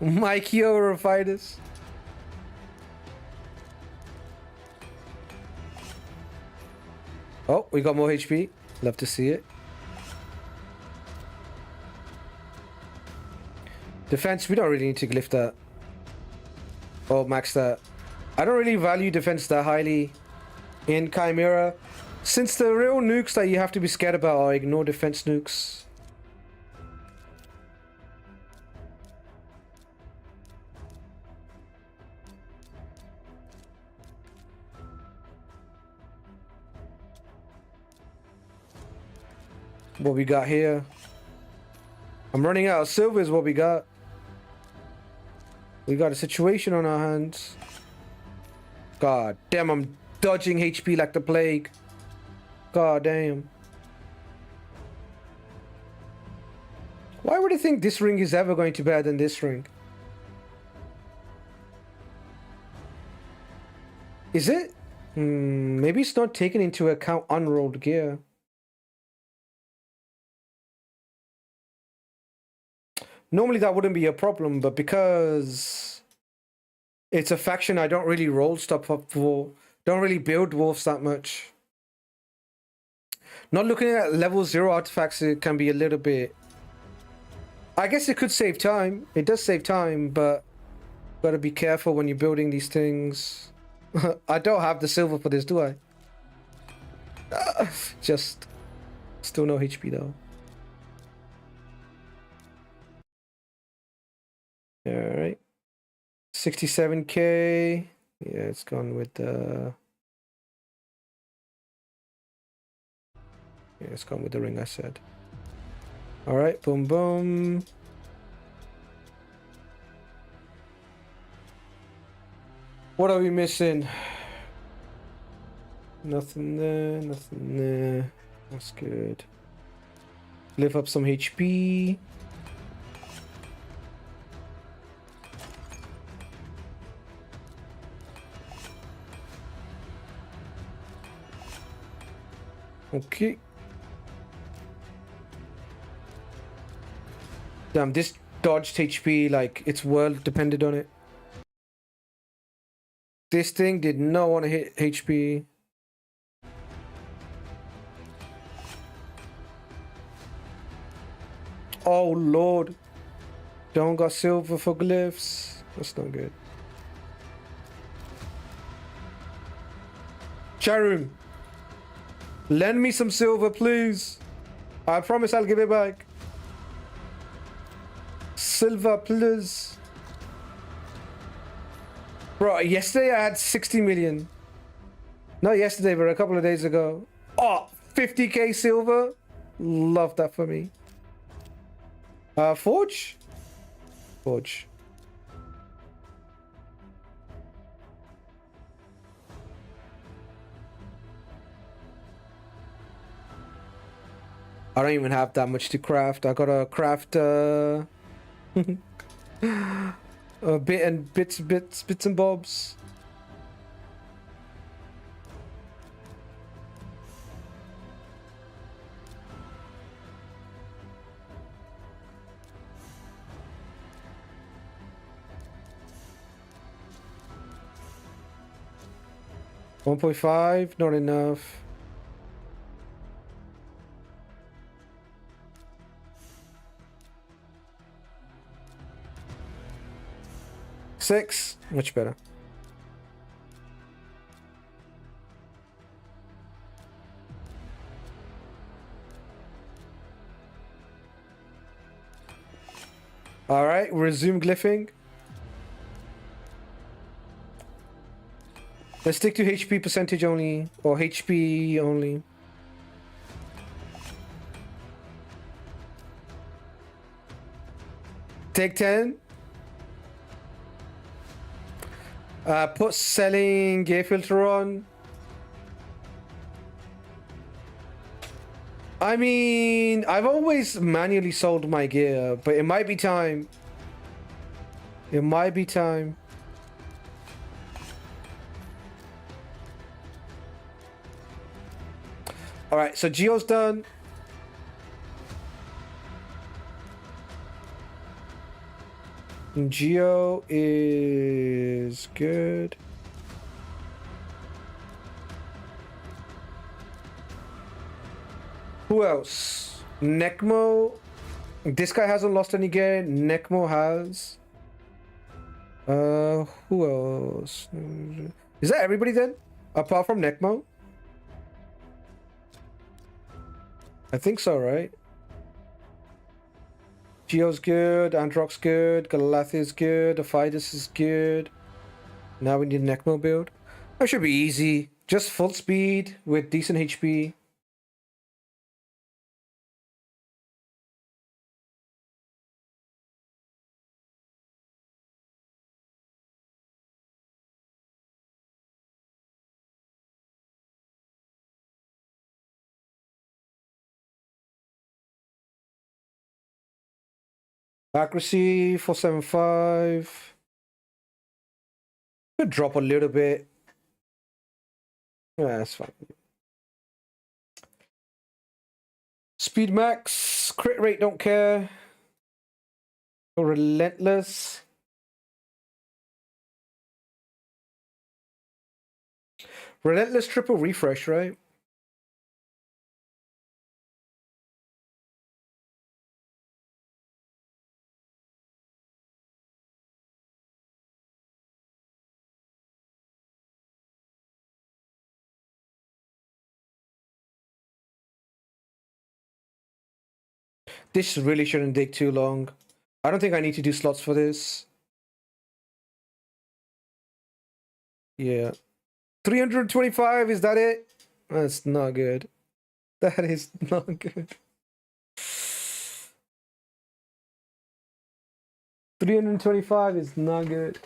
Mikey over Aphidus. Oh, we got more HP. Love to see it. Defense, we don't really need to glyph that. Oh, max that. I don't really value defense that highly in Chimera, since the real nukes that you have to be scared about are ignore defense nukes. What we got here? I'm running out of silver is what we got. We got a situation on our hands. God damn, I'm dodging HP like the plague. God damn. Why would I think this ring is ever going to be better than this ring? Is it? Maybe it's not taken into account unrolled gear. Normally that wouldn't be a problem, but because it's a faction I don't really roll stuff up for, don't really build dwarfs that much. Not looking at level 0 artifacts, it can be a little bit... I guess it could save time. It does save time, but gotta be careful when you're building these things. I don't have the silver for this, do I? Just still no HP though. All right, 67k. Yeah, it's gone with the. Yeah, it's gone with the ring I said. All right, boom, boom. What are we missing? Nothing there, nothing there. That's good. Lift up some HP. Okay. Damn, this dodged HP, like, its world depended on it. This thing did not want to hit HP. Oh, Lord. Don't got silver for glyphs. That's not good. Charum, lend me some silver, please. I promise I'll give it back. Silver, please. Bro, yesterday I had 60 million. Not yesterday, but a couple of days ago. Oh, 50k silver. Love that for me. Forge? Forge. I don't even have that much to craft. I gotta craft a bit and bits and bobs. $1.5, not enough. $6, much better. All right, resume glyphing. Let's stick to HP percentage only, or HP only. Take 10. Put selling gear filter on. I mean, I've always manually sold my gear, but it might be time. It might be time. All right, so Geo's done. Geo is good. Who else? Necmo. This guy hasn't lost any gear. Necmo has. Who else? Is that everybody then? Apart from Necmo? I think so, right? Geo's good, Androck's good, Galath is good, Aphidus is good. Now we need Necmo build. That should be easy. Just full speed with decent HP. Accuracy 475. Could drop a little bit. Yeah, that's fine. Speed max, crit rate, don't care. Relentless. Relentless triple refresh, right? This really shouldn't take too long. I don't think I need to do slots for this. Yeah. 325, is that it? That's not good. That is not good. 325 is not good.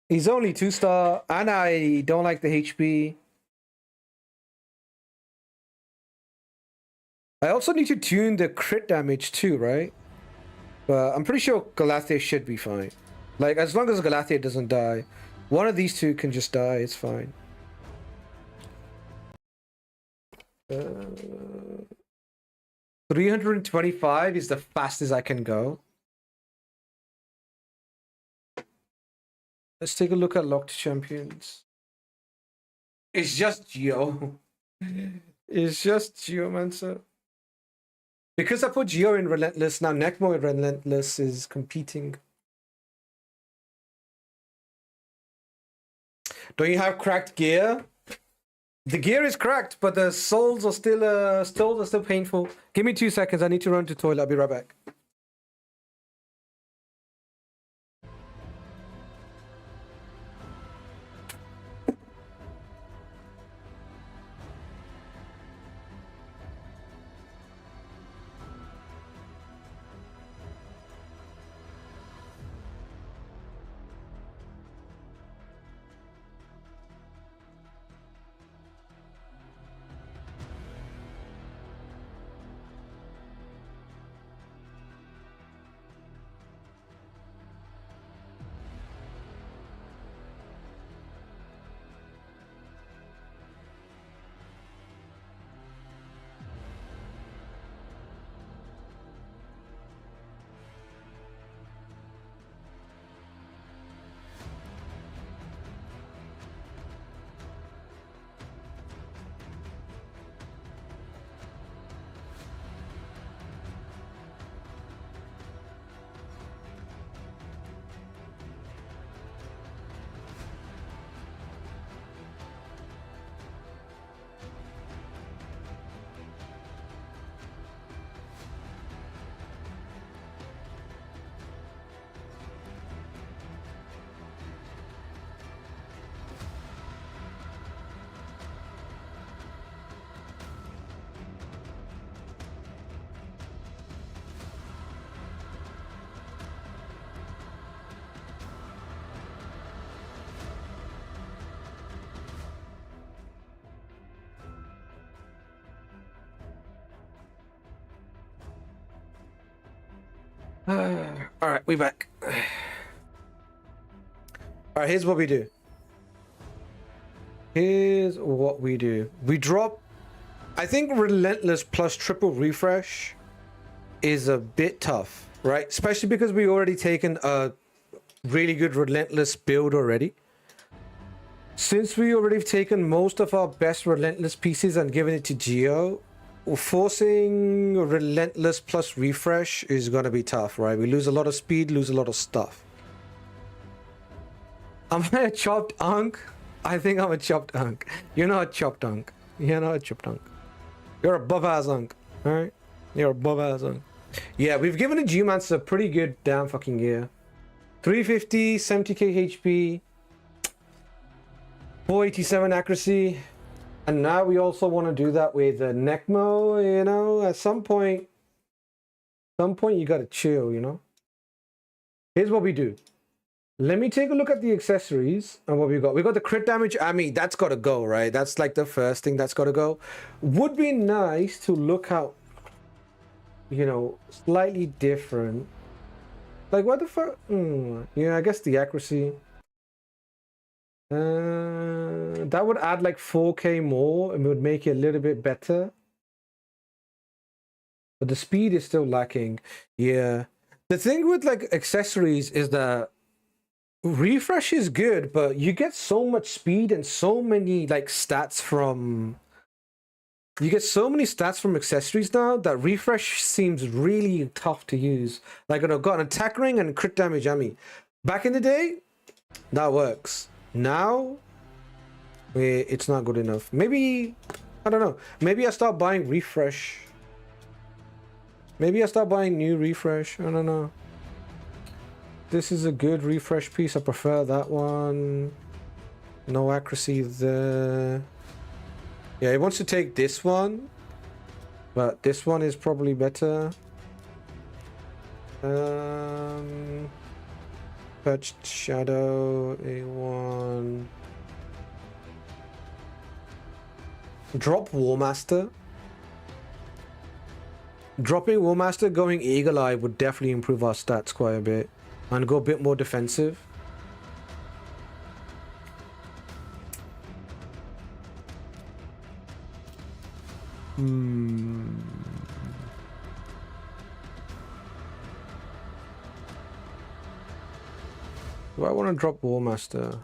He's only 2-star, and I don't like the HP. I also need to tune the crit damage too, right? But I'm pretty sure Galathea should be fine. Like, as long as Galathea doesn't die. One of these two can just die, it's fine. 325 is the fastest I can go. Let's take a look at locked champions. It's just Geo. It's just Geomancer. Because I put Geo in Relentless, now Necmo in Relentless is competing. Don't you have cracked gear? The gear is cracked, but the souls are still painful. Give me 2 seconds. I need to run to the toilet. I'll be right back. All right, we back. All right, here's what we do. We drop. I think Relentless plus triple refresh is a bit tough, right? Especially because we already taken a really good Relentless build already. Since we already have taken most of our best Relentless pieces and given it to Geo, forcing Relentless plus refresh is gonna be tough, right? We lose a lot of speed, lose a lot of stuff. Am I a chopped unk? I think I'm a chopped unk. You're not a chopped unk. You're not a chopped unk. You're a buff-ass unk, alright? You're a buff-ass unk. Yeah, we've given a Geomancer a pretty good damn fucking gear. 350, 70k HP, 487 accuracy. And now we also want to do that with Necmo, you know, at some point you gotta chill, you know. Here's what we do. Let me take a look at the accessories and what we got. We got the crit damage. I mean, that's gotta go, right? That's like the first thing that's gotta go. Would be nice to look out, you know, slightly different. Like, what the fuck? Yeah, I guess the accuracy. That would add like 4k more and would make it a little bit better. But the speed is still lacking. Yeah. The thing with like accessories is that refresh is good, but you get so much speed and so many like stats from accessories now that refresh seems really tough to use. Like I've got an attack ring and crit damage on me. Back in the day, that works. Now, it's not good enough. Maybe, I don't know. Maybe I start buying refresh. Maybe I start buying new refresh. I don't know. This is a good refresh piece. I prefer that one. No accuracy there. Yeah, he wants to take this one, but this one is probably better. Perched Shadow, A1. Drop War Master. Dropping War Master, going Eagle Eye would definitely improve our stats quite a bit. And go a bit more defensive. Do I want to drop War Master?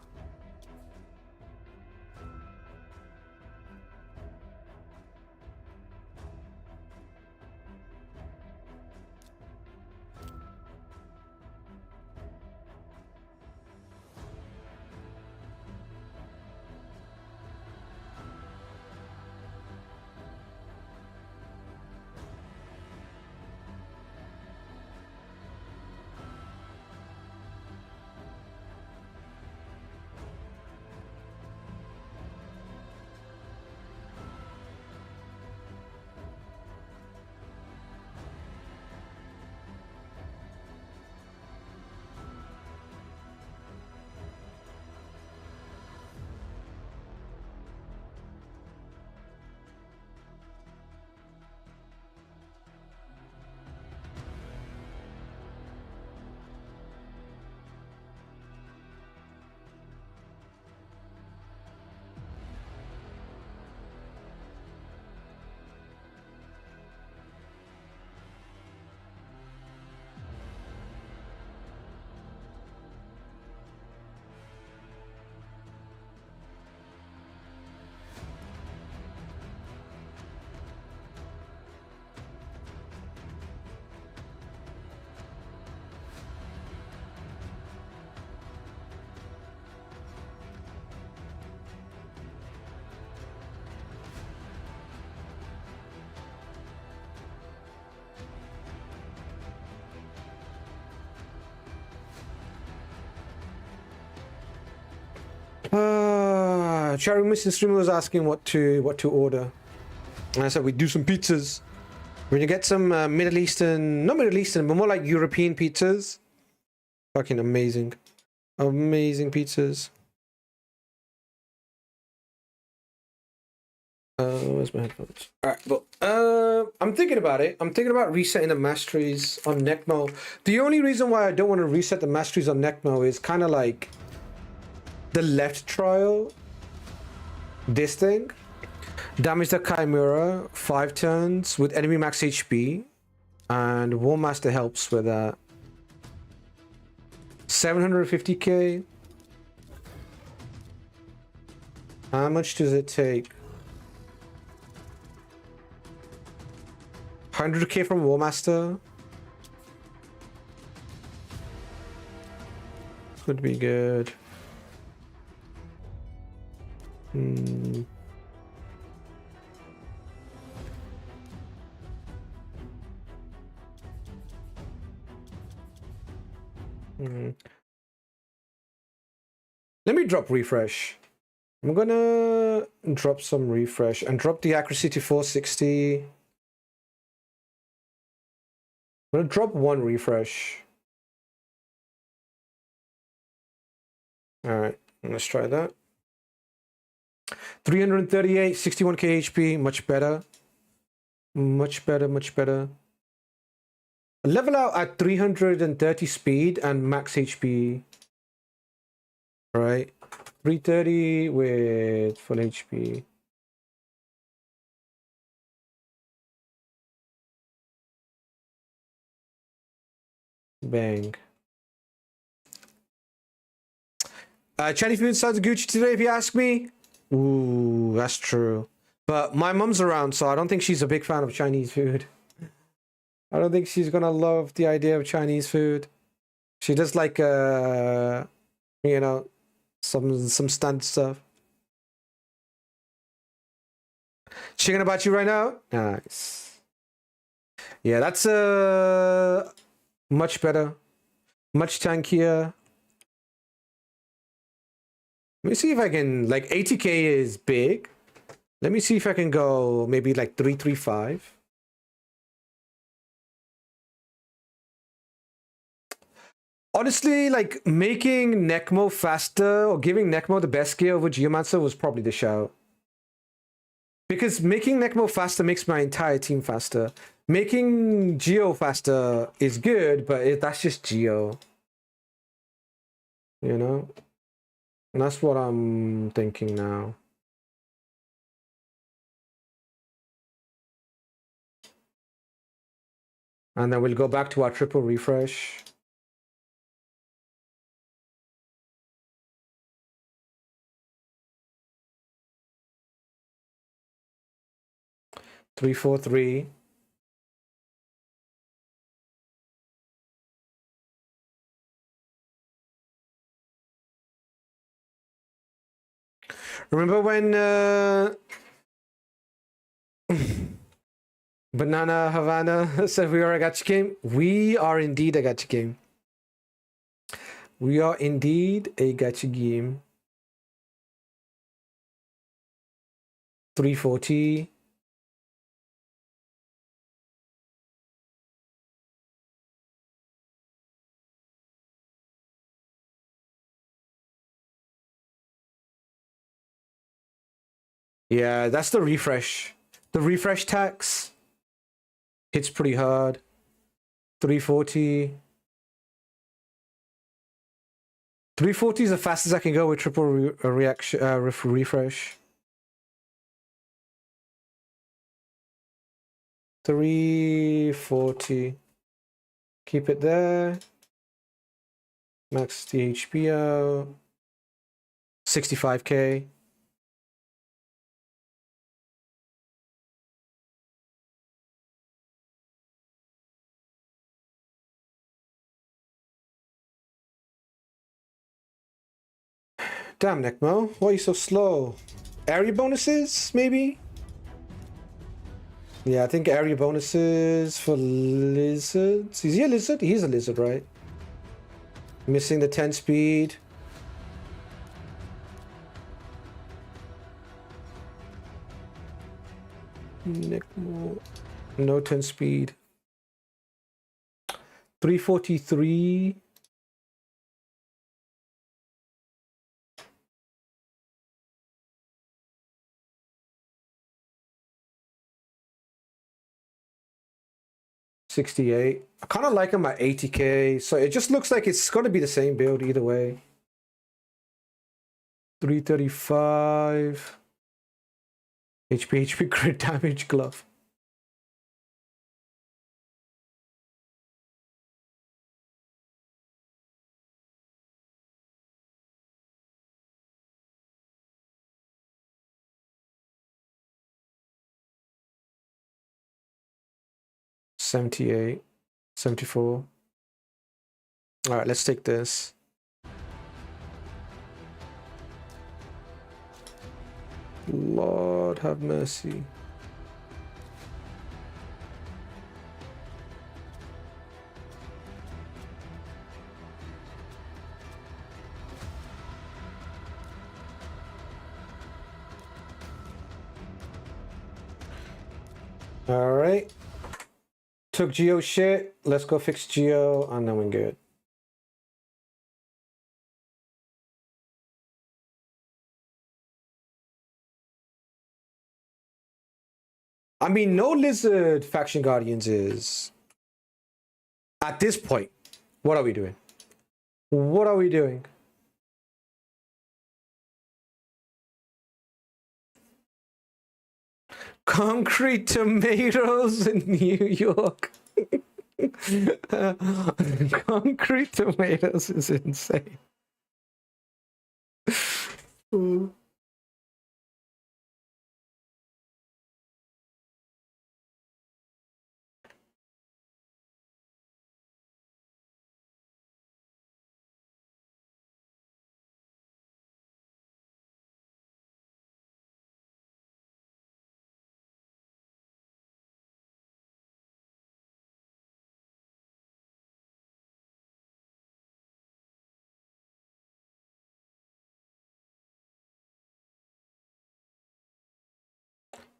Cherry Mr. Streamer was asking what to order. And I said we do some pizzas. We're gonna get some Middle Eastern, not Middle Eastern, but more like European pizzas. Fucking amazing. Amazing pizzas. Where's my headphones? Alright, but I'm thinking about it. I'm thinking about resetting the masteries on Necmo. The only reason why I don't want to reset the masteries on Necmo is kind of like the left trial. This thing. Damage the Chimera 5 turns with enemy max HP. And War Master helps with that. 750k. How much does it take? 100k from War Master. Could be good. Let me drop refresh. I'm gonna drop some refresh and drop the accuracy to 460. I'm gonna drop one refresh. All right, let's try that. 338, 61k HP, much better. Much better, much better. Level out at 330 speed and max HP. All right, 330 with full HP. Bang. Chinese food sounds Gucci today, if you ask me. Ooh, that's true. But my mum's around, so I don't think she's a big fan of Chinese food. I don't think she's gonna love the idea of Chinese food. She does like you know, some standard stuff. Chicken about you right now? Nice. Yeah, that's much better. Much tankier. Let me see if I can, like 80k is big. Let me see if I can go maybe like 335. Honestly, like making Necmo faster or giving Necmo the best gear over Geomancer was probably the shout. Because making Necmo faster makes my entire team faster. Making Geo faster is good, but that's just Geo. You know? And that's what I'm thinking now. And then we'll go back to our triple refresh. Three, 4, 3. Remember when Banana Havana said we are a gacha game? We are indeed a gacha game. We are indeed a gacha game. 340. Yeah, that's the refresh. The refresh tax hits pretty hard. 340. 340 is the fastest I can go with triple refresh. 340. Keep it there. Max the HBO. 65k. Damn, Necmo, why are you so slow? Area bonuses, maybe? Yeah, I think area bonuses for lizards. Is he a lizard? He's a lizard, right? Missing the 10 speed. Necmo. No 10 speed. 343. $68. I kind of like him at 80k, so it just looks like it's going to be the same build either way. 335. HP crit damage glove. $78. $74. All right, let's take this. Lord have mercy. All right. Took Geo shit. Let's go fix Geo, and then we're good. I mean, no lizard faction guardians is. At this point, what are we doing? What are we doing? Concrete tomatoes in New York. Concrete tomatoes is insane. Mm.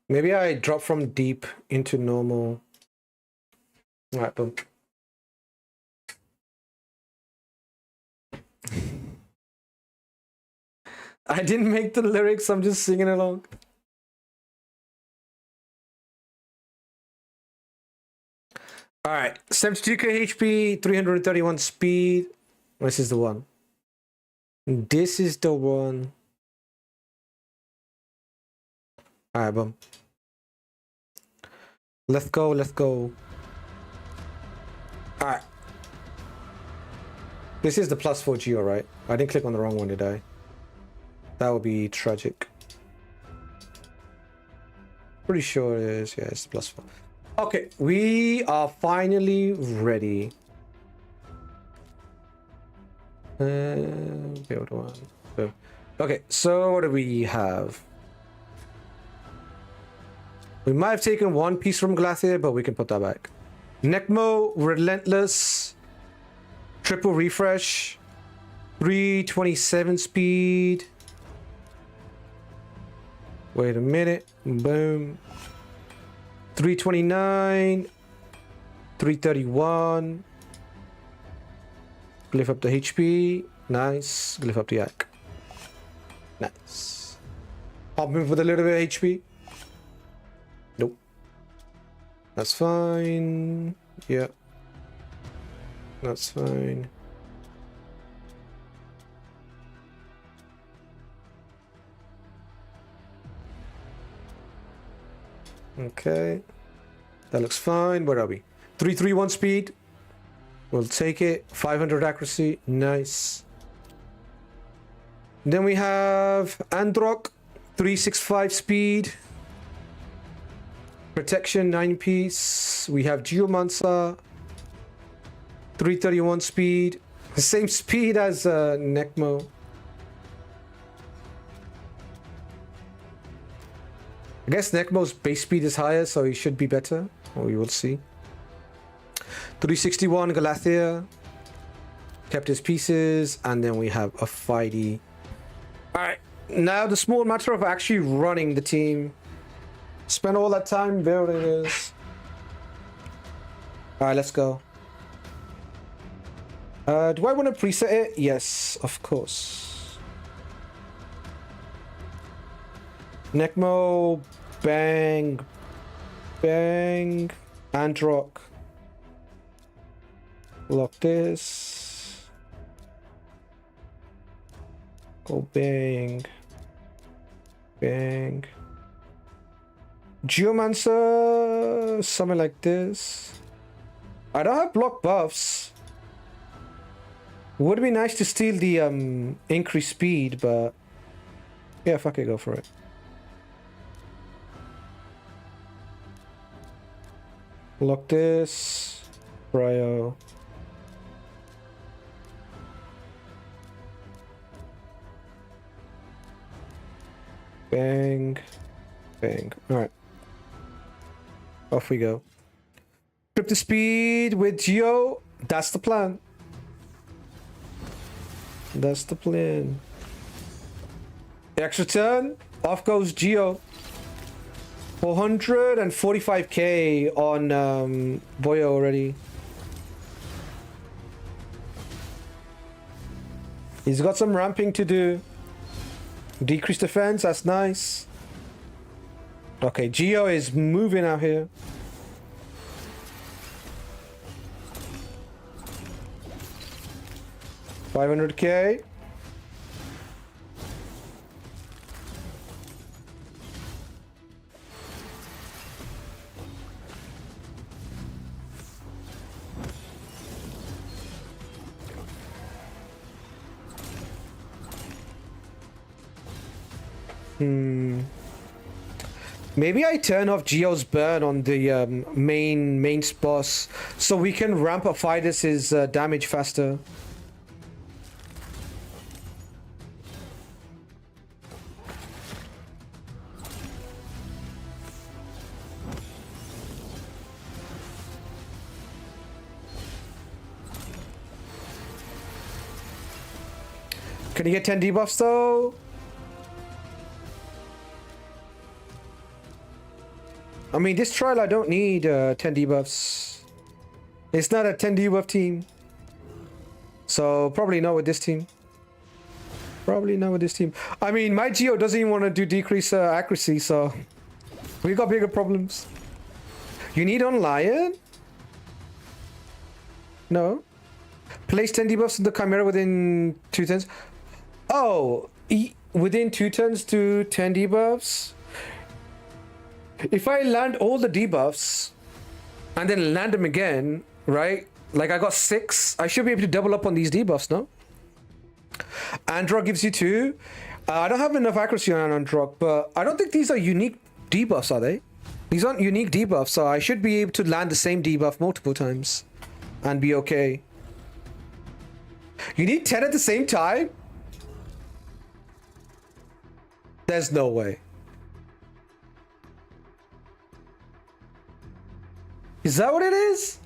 Maybe I drop from deep into normal. All right, boom. I didn't make the lyrics, I'm just singing along. All right, 72k HP, 331 speed. This is the one. This is the one. All right, boom. Let's go, let's go. All right. This is the +4 Geo, right? I didn't click on the wrong one, did I? That would be tragic. Pretty sure it is. Yeah, it's +4. Okay, we are finally ready. Build one. Boom. Okay, so what do we have? We might have taken one piece from Glacier, but we can put that back. Necmo, Relentless, triple refresh, 327 speed. Wait a minute. Boom. 329, 331. Glyph up the HP. Nice. Glyph up the yak. Nice. Pop him with a little bit of HP. Nope. That's fine. Yeah. That's fine. Okay. That looks fine. Where are we? 331 speed. We'll take it. 500 accuracy. Nice. Then we have Androck. 365 speed. Protection 9 piece. We have Geomancer. 331 speed. The same speed as Necmo. I guess Necmo's base speed is higher, so he should be better. We will see. 361 Galathea. Kept his pieces. And then we have a Fighty. Alright. Now the small matter of actually running the team. Spend all that time building this. Alright, let's go. Do I want to preset it? Yes, of course. Necmo, bang, bang, Androck. Lock this. Go bang, bang. Geomancer, something like this. I don't have block buffs. Would be nice to steal the increased speed, but yeah, fuck it, go for it. Lock this. Cryo. Bang. Bang. Alright. Off we go. Trip the speed with Geo. That's the plan. That's the plan. Extra turn. Off goes Geo. 445k on Boyo already. He's got some ramping to do. Decrease defense, that's nice. Okay, Geo is moving out here. $500k. Maybe I turn off Geo's burn on the main boss so we can ramp Aphidus' damage faster. Can you get 10 debuffs though? I mean, this trial I don't need 10 debuffs. It's not a 10 debuff team. So probably not with this team. Probably not with this team. I mean, my Geo doesn't even want to do decrease accuracy, so we got bigger problems. You need on Lion? No. Place 10 debuffs in the Chimera within 2 turns. Oh, within 2 turns to 10 debuffs. If I land all the debuffs and then land them again, right? Like I got 6, I should be able to double up on these debuffs, no? Androck gives you 2. I don't have enough accuracy on Androck, but I don't think these are unique debuffs, are they? These aren't unique debuffs, so I should be able to land the same debuff multiple times and be okay. You need 10 at the same time? There's no way. Is that what it is?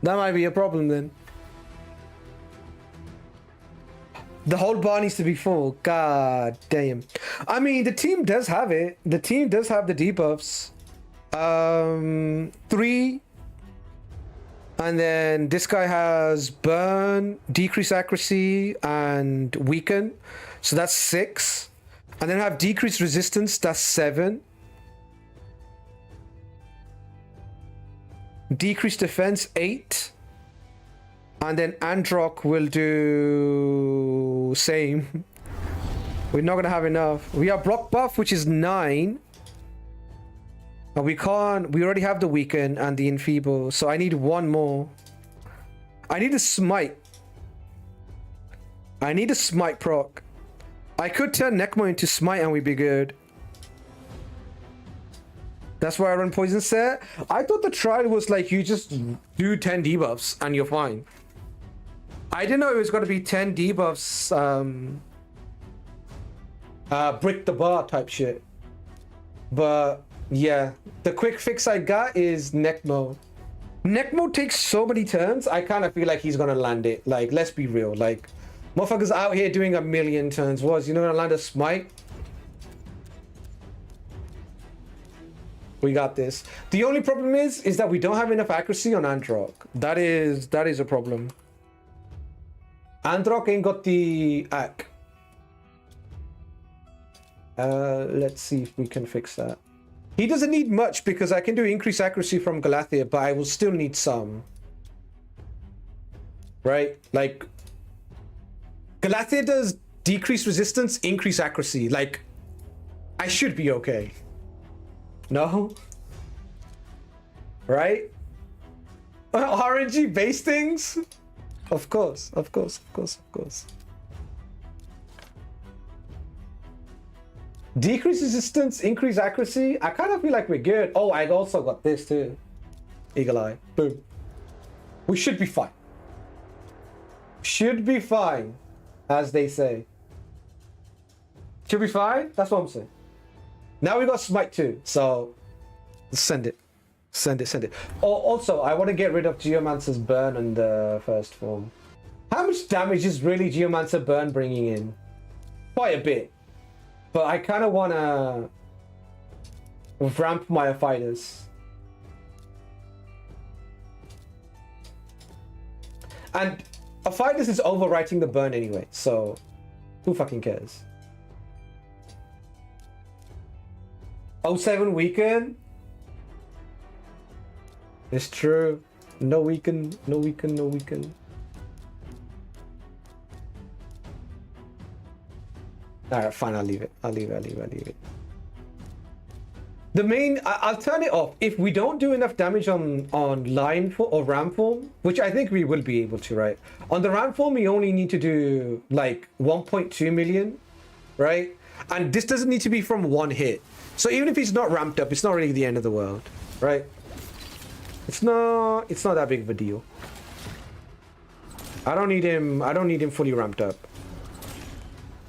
That might be a problem then. The whole bar needs to be full. God damn. I mean, the team does have it. The team does have the debuffs. 3. And then this guy has burn, decrease accuracy, and weaken. So that's 6. And then I have decreased resistance, that's 7. Decreased defense, 8. And then Androck will do same. We're not gonna have enough. We have block buff, which is 9. And we already have the weaken and the enfeeble, so I need 1 more. I need a smite. I need a smite proc. I could turn Necmo into smite and we'd be good. That's why I run poison set. I thought the trial was like you just do 10 debuffs and you're fine. I didn't know it was going to be 10 debuffs, brick the bar type shit. But yeah, the quick fix I got is Necmo. Necmo takes so many turns, I kind of feel like he's going to land it. Like, let's be real. Like, motherfuckers out here doing a million turns. You know, gonna land a smite? We got this. The only problem is that we don't have enough accuracy on Androck. That is a problem. Androck ain't got the ac. Let's see if we can fix that. He doesn't need much because I can do increased accuracy from Galathea, but I will still need some. Right? Like, Galathea does decrease resistance, increase accuracy. Like, I should be okay. No? Right? RNG base things? Of course, of course, of course, of course. Decrease resistance, increase accuracy. I kind of feel like we're good. Oh, I also got this too. Eagle Eye. Boom. We should be fine. Should be fine, as they say. Should be fine? That's what I'm saying. Now we got Smite 2, so send it. Send it, send it. Oh, also, I want to get rid of Geomancer's Burn in the first form. How much damage is really Geomancer Burn bringing in? Quite a bit. But I kind of want to ramp my Aphidus. And Aphidus is overwriting the burn anyway, so who fucking cares? 07 weaken? It's true. No weaken, no weaken, no weaken. Alright, fine, I'll leave it. I'll leave it. The main, I'll turn it off if we don't do enough damage on line for, or ram form, which I think we will be able to, right? On the ram form, we only need to do like 1.2 million, right? And this doesn't need to be from one hit. So even if he's not ramped up, it's not really the end of the world, right? It's not that big of a deal. I don't need him fully ramped up.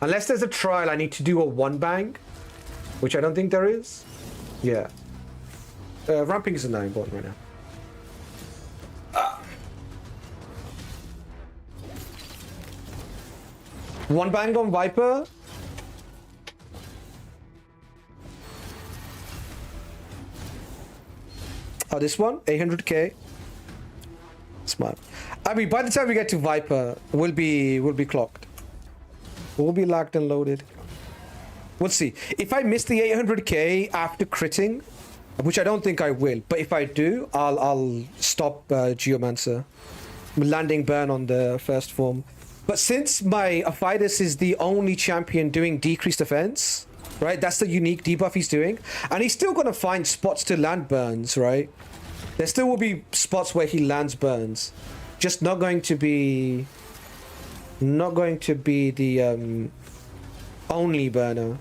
Unless there's a trial, I need to do a one bang, which I don't think there is. Yeah. Ramping is not important right now. One bang on Viper. Oh, this one? 800k. Smart. I mean, by the time we get to Viper, we'll be clocked. We'll be locked and loaded. We'll see. If I miss the 800k after critting, which I don't think I will, but if I do, I'll stop Geomancer. Landing burn on the first form. But since my Aphidus is the only champion doing decreased defense, right? That's the unique debuff he's doing. And he's still going to find spots to land burns, right? There still will be spots where he lands burns. Just not going to be the only burner.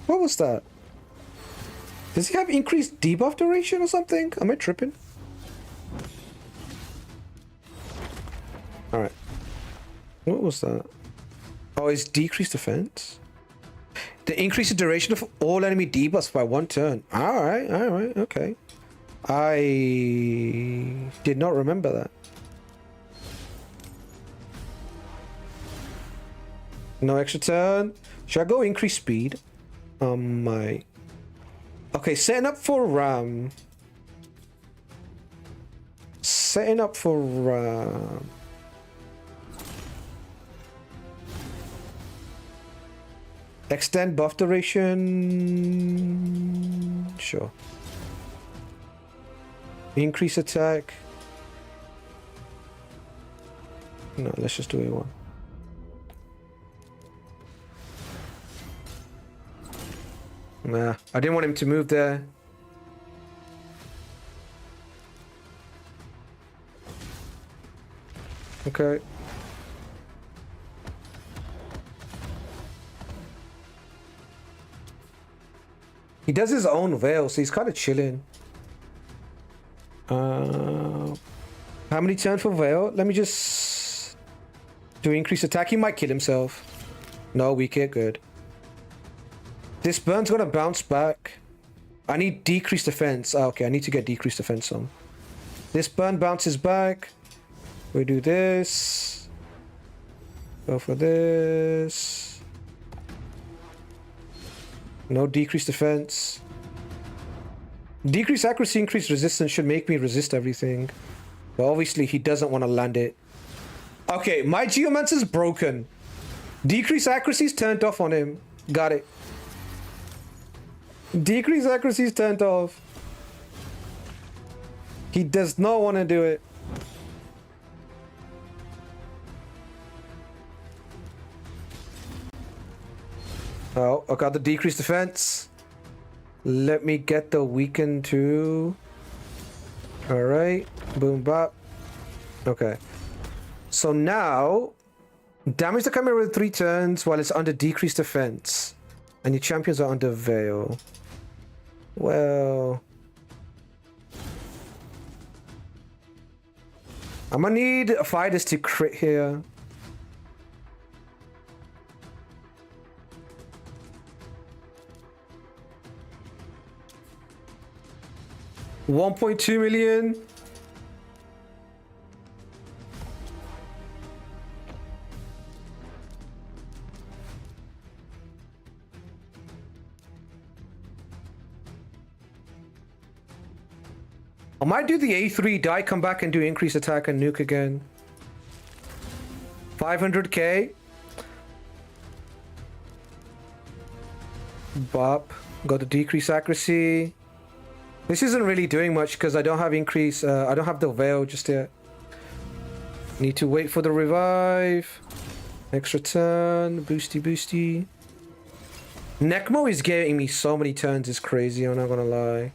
What was that? Does he have increased debuff duration or something? Am I tripping? Alright. What was that? Oh, it's decreased defense? The increased duration of all enemy debuffs by 1 turn. Alright, okay. I did not remember that. No extra turn. Should I go increase speed? My... Okay, setting up for ram. Setting up for ram. Extend buff duration. Sure. Increase attack. No, let's just do A1. Nah, I didn't want him to move there. Okay. He does his own veil, so he's kind of chilling. How many turns for veil? Let me just do increase attack. He might kill himself. No, weak hit, good. This burn's gonna bounce back. I need decreased defense. Oh, okay, I need to get decreased defense on. This burn bounces back. We do this. Go for this. No decreased defense. Decreased accuracy, increased resistance should make me resist everything. But obviously he doesn't want to land it. Okay, my Geomancer's broken. Decreased accuracy's turned off on him. Got it. Decreased accuracy's turned off. He does not want to do it. Oh, I got the decreased defense. Let me get the weaken too. Alright. Boom bop. Okay. So now, damage the Chimera with 3 turns while it's under decreased defense. And your champions are under veil. Well... I'm gonna need Aphidus to crit here. $1.2 million. I might do the A3, die, come back and do increased attack and nuke again. 500k. Bop. Got the decreased accuracy. This isn't really doing much because I don't have increase. I don't have the veil just yet. Need to wait for the revive. Extra turn, boosty boosty. Necmo is getting me so many turns, it's crazy, I'm not gonna lie.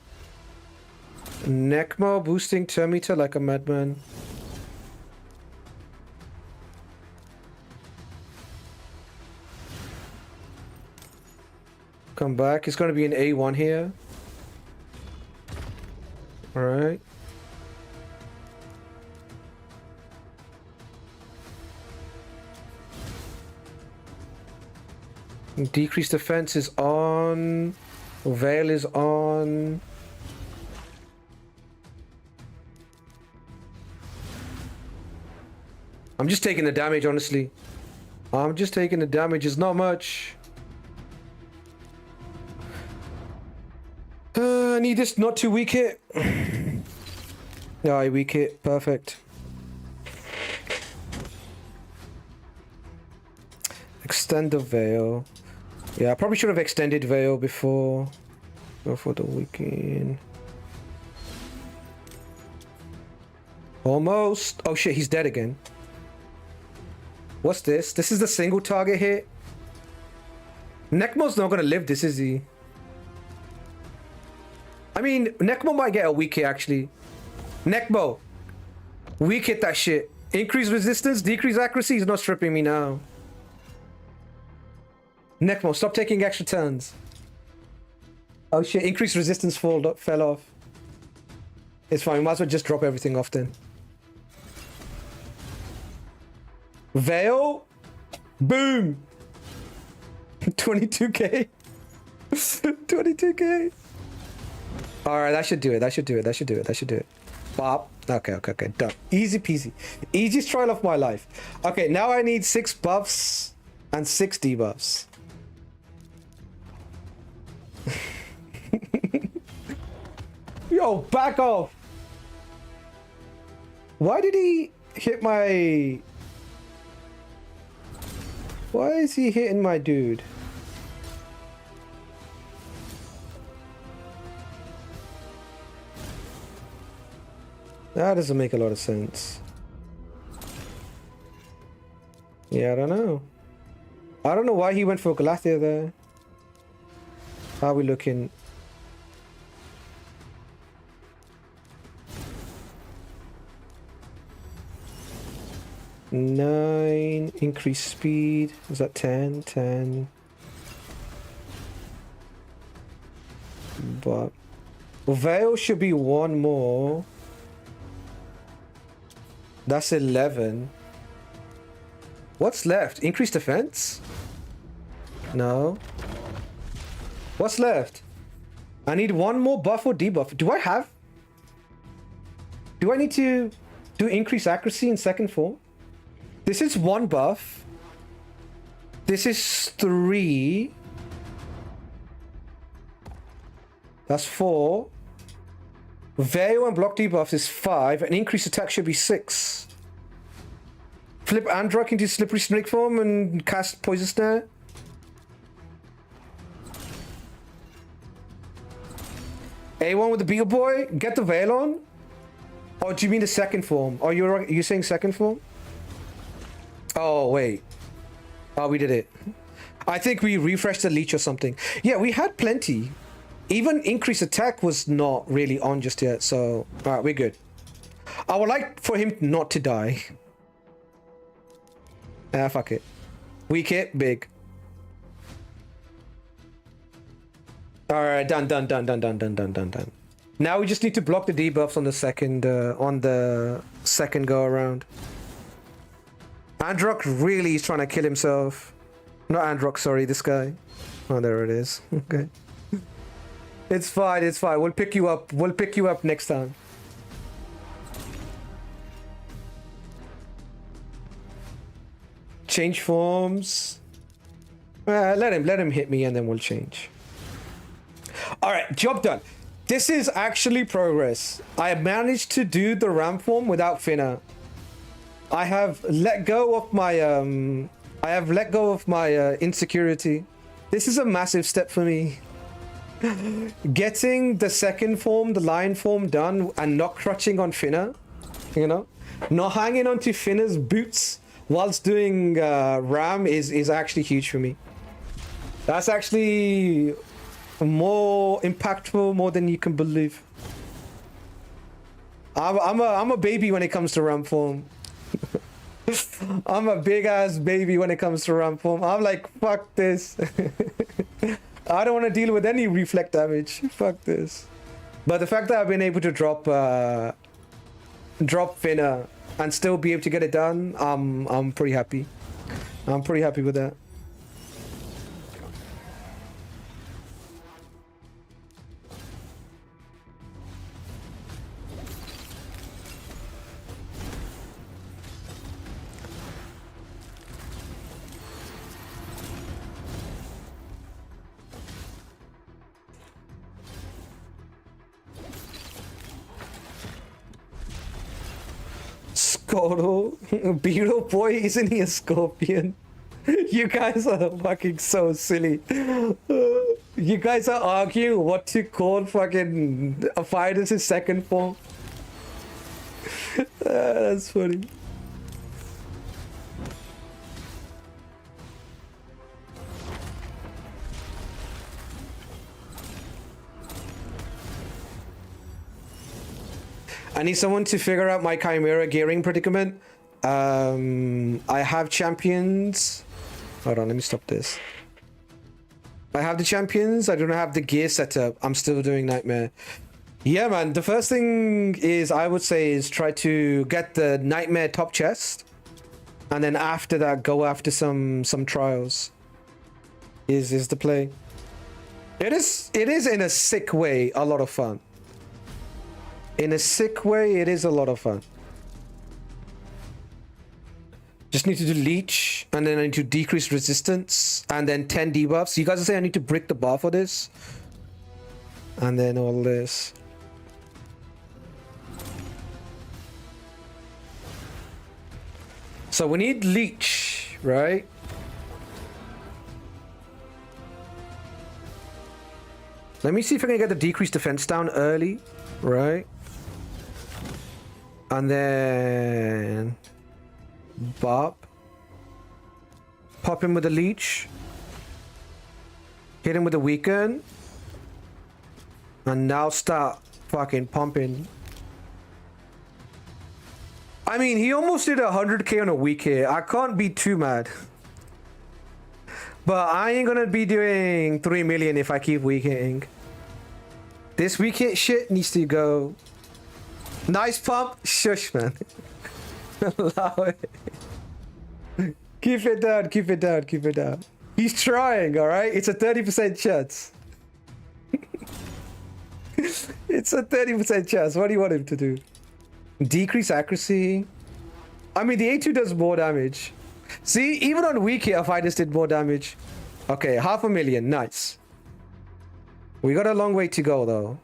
Necmo boosting turn meter like a madman. Come back, it's gonna be an A1 here. Alright. Decreased defense is on. Veil is on. I'm just taking the damage, honestly. I'm just taking the damage. It's not much. I need this not to weak hit. Yeah, I weak hit. Perfect. Extend the veil. Yeah, I probably should have extended veil before the weekend. Almost. Oh shit, he's dead again. What's this? This is the single target hit. Necmo's not gonna live this, is he? I mean, Necmo might get a weak hit actually. Necmo, weak hit that shit. Increase resistance, decrease accuracy. He's not stripping me now. Necmo, stop taking extra turns. Oh shit, increased resistance fell off. It's fine, we might as well just drop everything off then. Veil? Boom! 22k. 22k. Alright, that should do it, that should do it, that should do it, that should do it. Bop. Okay, done. Easy peasy. Easiest trial of my life. Okay, now I need 6 buffs and 6 debuffs. Yo, back off! Why did he hit my... Why is he hitting my dude? That doesn't make a lot of sense. Yeah, I don't know. I don't know why he went for Galathia there. How are we looking? Nine, increase speed. Is that 10? 10. But Veil should be one more. That's 11. What's left? Increased defense? No. What's left? I need one more buff or debuff. Do I need to do increase accuracy in second form? This is 1 buff. This is 3. That's 4. Veil and block debuff is 5. And increased attack should be 6. Flip Androck into slippery snake form and cast poison snare. A1 with the Beetle Boy. Get the Veil on. Or do you mean the second form? Oh, you're saying second form? Oh, wait. Oh, we did it. I think we refreshed the leech or something. Yeah, we had plenty. Even increased attack was not really on just yet, so... Alright, we're good. I would like for him not to die. Ah, fuck it. Weak hit, big. Alright, done. Now we just need to block the debuffs on the second go around. Androck really is trying to kill himself. Not Androck, sorry, this guy. Oh, there it is. Okay. It's fine, it's fine. We'll pick you up. We'll pick you up next time. Change forms. Let him hit me and then we'll change. Alright, job done. This is actually progress. I managed to do the ramp form without Finna. I have let go of my insecurity. This is a massive step for me. Getting the second form, the lion form done and not crutching on Finna, you know? Not hanging onto Finna's boots whilst doing RAM is actually huge for me. That's actually more impactful, more than you can believe. I'm a baby when it comes to RAM form. I'm a big ass baby when it comes to RAM form. I'm like, fuck this. I don't want to deal with any reflect damage. Fuck this. But the fact that I've been able to drop thinner and still be able to get it done, I'm pretty happy. I'm pretty happy with that. Squirtle, Beetle boy, isn't he a scorpion? You guys are fucking so silly. You guys are arguing what to call fucking Aphidus' second form. That's funny. I need someone to figure out my Chimera gearing predicament. I have champions. Hold on, let me stop this. I have the champions. I don't have the gear setup. I'm still doing Nightmare. Yeah, man. The first thing is I would say is try to get the Nightmare top chest, and then after that go after some trials. Is the play. It is in a sick way a lot of fun. In a sick way, it is a lot of fun. Just need to do leech, and then I need to decrease resistance, and then 10 debuffs. You guys say I need to break the bar for this, and then all this. So we need leech, right? Let me see if I can get the decreased defense down early, right? And then bop. Pop him with a leech. Hit him with a weaken. And now start fucking pumping. I mean, he almost did 100k on a weak hit. I can't be too mad. But I ain't gonna be doing 3 million if I keep weak hitting. This weak hit shit needs to go. Nice pump. Shush, man. Allow it. Keep it down, keep it down, keep it down. He's trying, alright? It's a 30% chance. It's a 30% chance. What do you want him to do? Decrease accuracy. I mean, the A2 does more damage. See, even on weak hit, Aphidus did more damage. Okay, 500,000. Nice. We got a long way to go, though.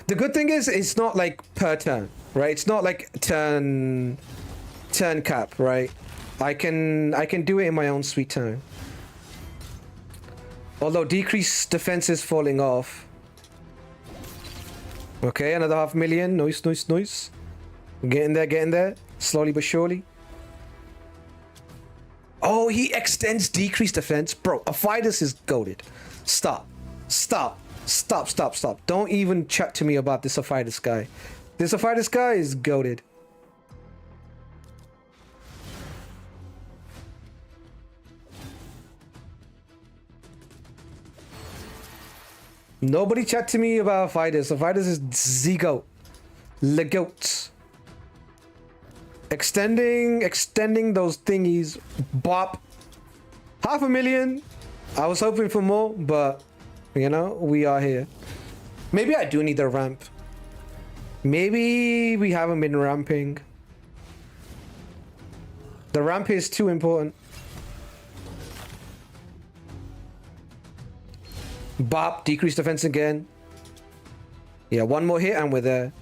The good thing is, it's not like per turn, right? It's not like turn cap, right? I can do it in my own sweet time. Although decreased defense is falling off. Okay, another 500,000. Nice, nice, nice. Getting there. Slowly but surely. Oh, he extends decreased defense. Bro, Aphidus is goated. Stop. Don't even chat to me about this Aphidus guy. This Aphidus guy is goated. Nobody chat to me about Aphidus. Aphidus is Z-goat. Le-goat. Extending those thingies. Bop. 500,000. I was hoping for more, but you know, we are here. Maybe I do need a ramp. Maybe we haven't been ramping. The ramp is too important. Bop, decrease defense again. Yeah, one more hit and we're there.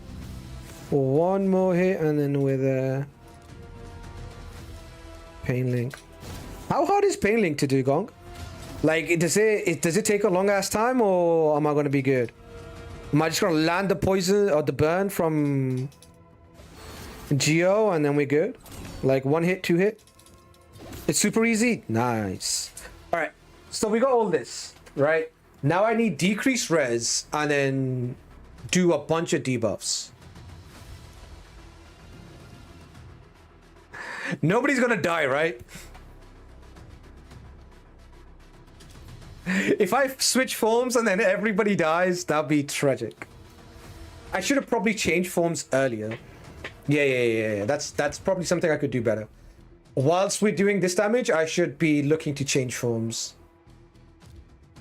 One more hit and then we're there. Pain Link. How hard is Pain Link to do, Gong? Like, does it take a long ass time, or am I gonna be good? Am I just gonna land the poison or the burn from Geo and then we're good? Like 1 hit, 2 hit? It's super easy. Nice. All right. So we got all this, right? Now I need decrease res and then do a bunch of debuffs. Nobody's gonna die, right? If I switch forms and then everybody dies, that'd be tragic. I should have probably changed forms earlier. Yeah. That's probably something I could do better. Whilst we're doing this damage, I should be looking to change forms.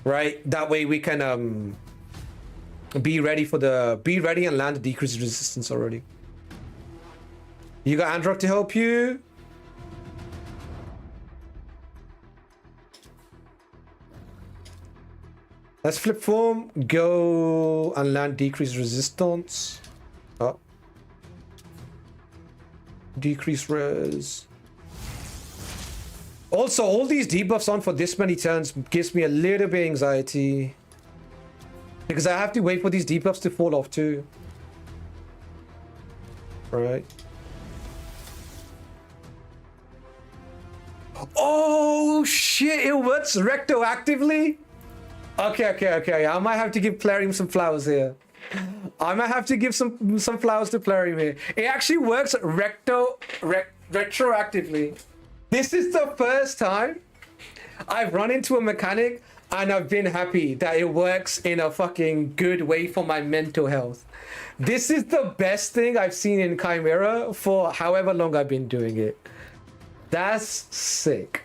Right? That way we can be ready and land the decreased resistance already. You got Androck to help you. Let's flip form, go and land decreased resistance. Oh. Decrease res. Also, all these debuffs on for this many turns gives me a little bit of anxiety. Because I have to wait for these debuffs to fall off too. Right. Oh shit, it works retroactively? Okay. I might have to give Plarium some flowers here. I might have to give some flowers to Plarium here. It actually works retroactively. This is the first time I've run into a mechanic and I've been happy that it works in a fucking good way for my mental health. This is the best thing I've seen in Chimera for however long I've been doing it. That's sick.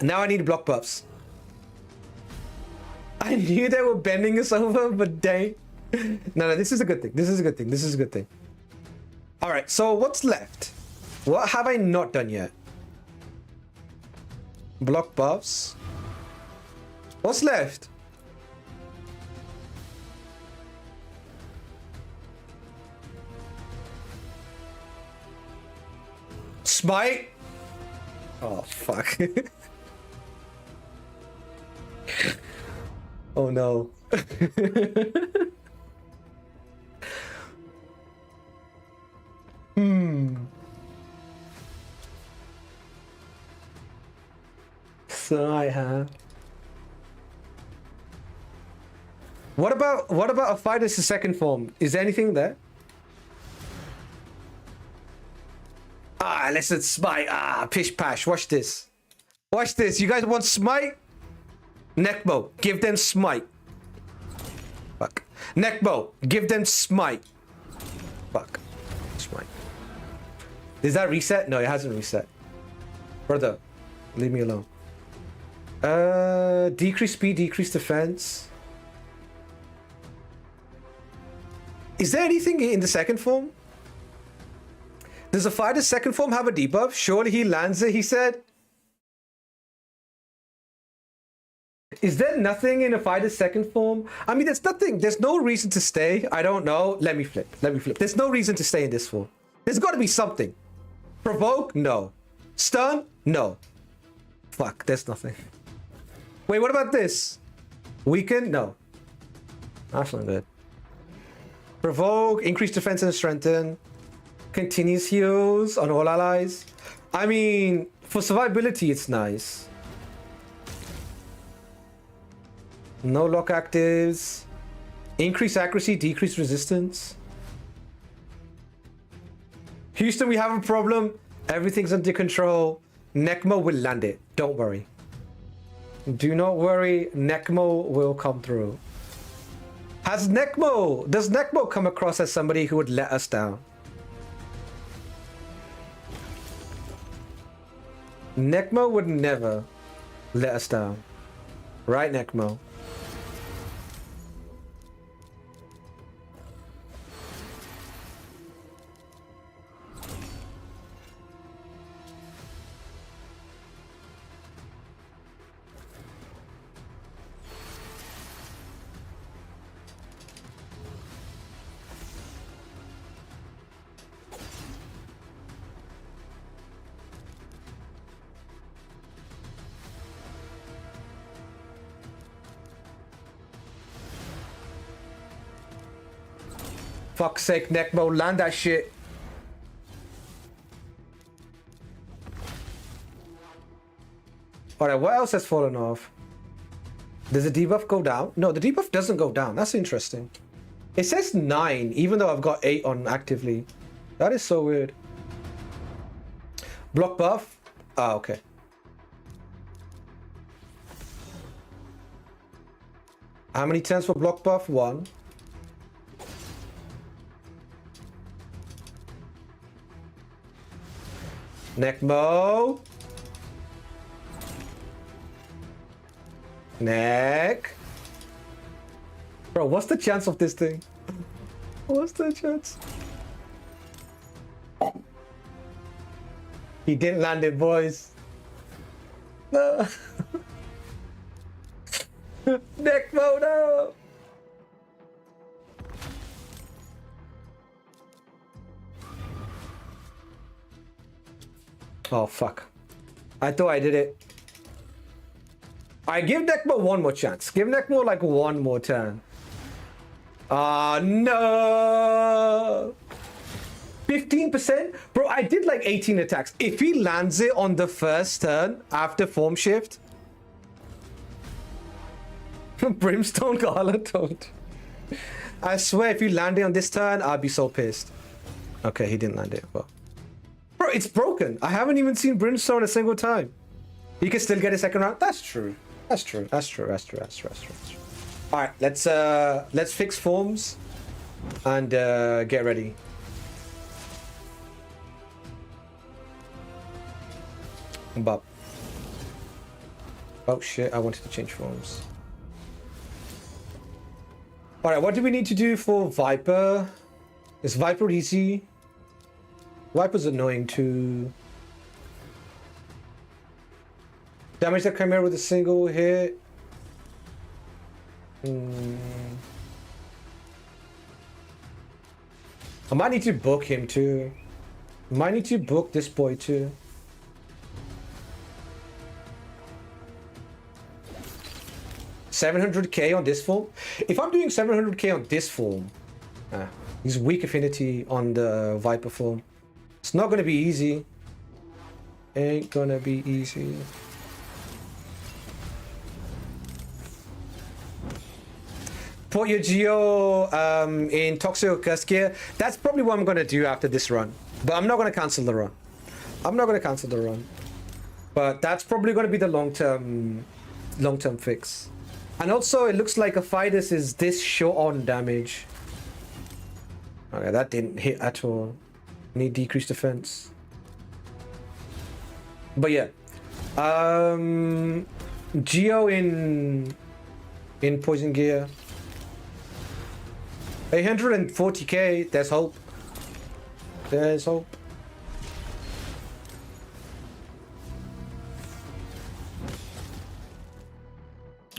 Now I need block buffs. I knew they were bending us over, but dang. No, this is a good thing. This is a good thing. All right, so what's left? What have I not done yet? Block buffs. What's left? Smite. Oh, fuck. Oh, no. So I have. What about Aphidus' second form? Is there anything there? Ah, listen, smite. Ah, pish pash. Watch this. Watch this. You guys want smite? Neckbow, give them smite. Fuck. Neckbow, give them smite. Fuck. Smite. Does that reset? No, it hasn't reset. Brother, leave me alone. Decrease speed, decrease defense. Is there anything in the second form? Does a fighter's second form have a debuff? Surely he lands it, he said. Is there nothing in a fighter's second form? I mean, there's nothing. There's no reason to stay. I don't know. Let me flip. There's no reason to stay in this form. There's got to be something. Provoke? No. Stun? No. Fuck, there's nothing. Wait, what about this? Weaken? No. That's not good. Provoke, increase defense and strengthen. Continuous heals on all allies. I mean, for survivability, it's nice. No lock actives. Increase accuracy, decrease resistance. Houston, we have a problem. Everything's under control. Necmo will land it. Don't worry. Do not worry. Necmo will come through. Does Necmo come across as somebody who would let us down? Necmo would never let us down. Right, Necmo? Fuck's sake, Necmo, land that shit. All right, what else has fallen off? Does the debuff go down? No, the debuff doesn't go down. That's interesting. It says 9, even though I've got 8 on actively. That is so weird. Block buff? Ah, okay. How many turns for block buff? 1. Necmo. Neck. Bro, what's the chance of this thing? What's the chance? He didn't land it, boys. No. Necmo, no. Oh, fuck. I thought I did it. I give Necmo one more chance. Give Necmo like one more turn. Ah, no. 15%? Bro, I did like 18 attacks. If he lands it on the first turn after form shift. Brimstone Gala Toad. I swear if you land it on this turn, I'd be so pissed. Okay, he didn't land it. Well. Bro, it's broken. I haven't even seen Brimstone a single time. He can still get a second round. That's true. That's true. That's true. That's true. That's true. That's true. That's true. All right, let's fix forms and get ready. But oh shit, I wanted to change forms. All right, what do we need to do for Viper? Is Viper easy? Viper's annoying too. Damage the Chimera with a single hit. I might need to book him too. Might need to book this boy too. $700k on this form. If I'm doing 700k on this form, he's weak affinity on the Viper form. It's not gonna be easy. Ain't gonna be easy. Put your Geo in Toxic Curse gear. That's probably what I'm gonna do after this run. But I'm not gonna cancel the run. I'm not gonna cancel the run. But that's probably gonna be the long-term fix. And also, it looks like Aphidus is this short on damage. Okay, that didn't hit at all. Need decreased defense. But yeah, Geo in poison gear. 840k. There's hope. There's hope.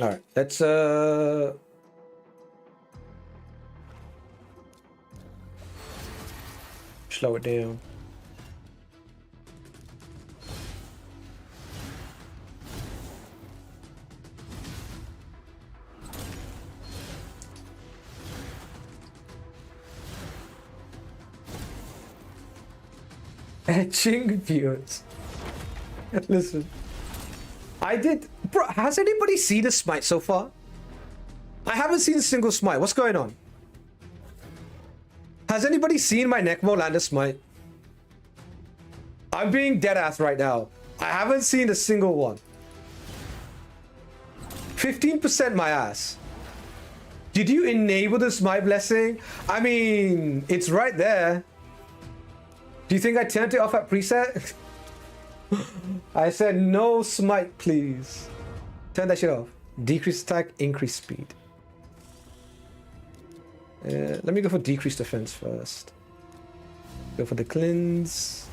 All right, let's slow it down. Etching viewers. Listen. I did. Bro, has anybody seen a smite so far? I haven't seen a single smite. What's going on? Has anybody seen my Necmo land a smite? I'm being dead ass right now. I haven't seen a single one. 15% my ass. Did you enable the smite blessing? I mean, it's right there. Do you think I turned it off at preset? I said no smite, please. Turn that shit off. Decrease attack, increase speed. Let me go for decreased defense first. Go for the cleanse.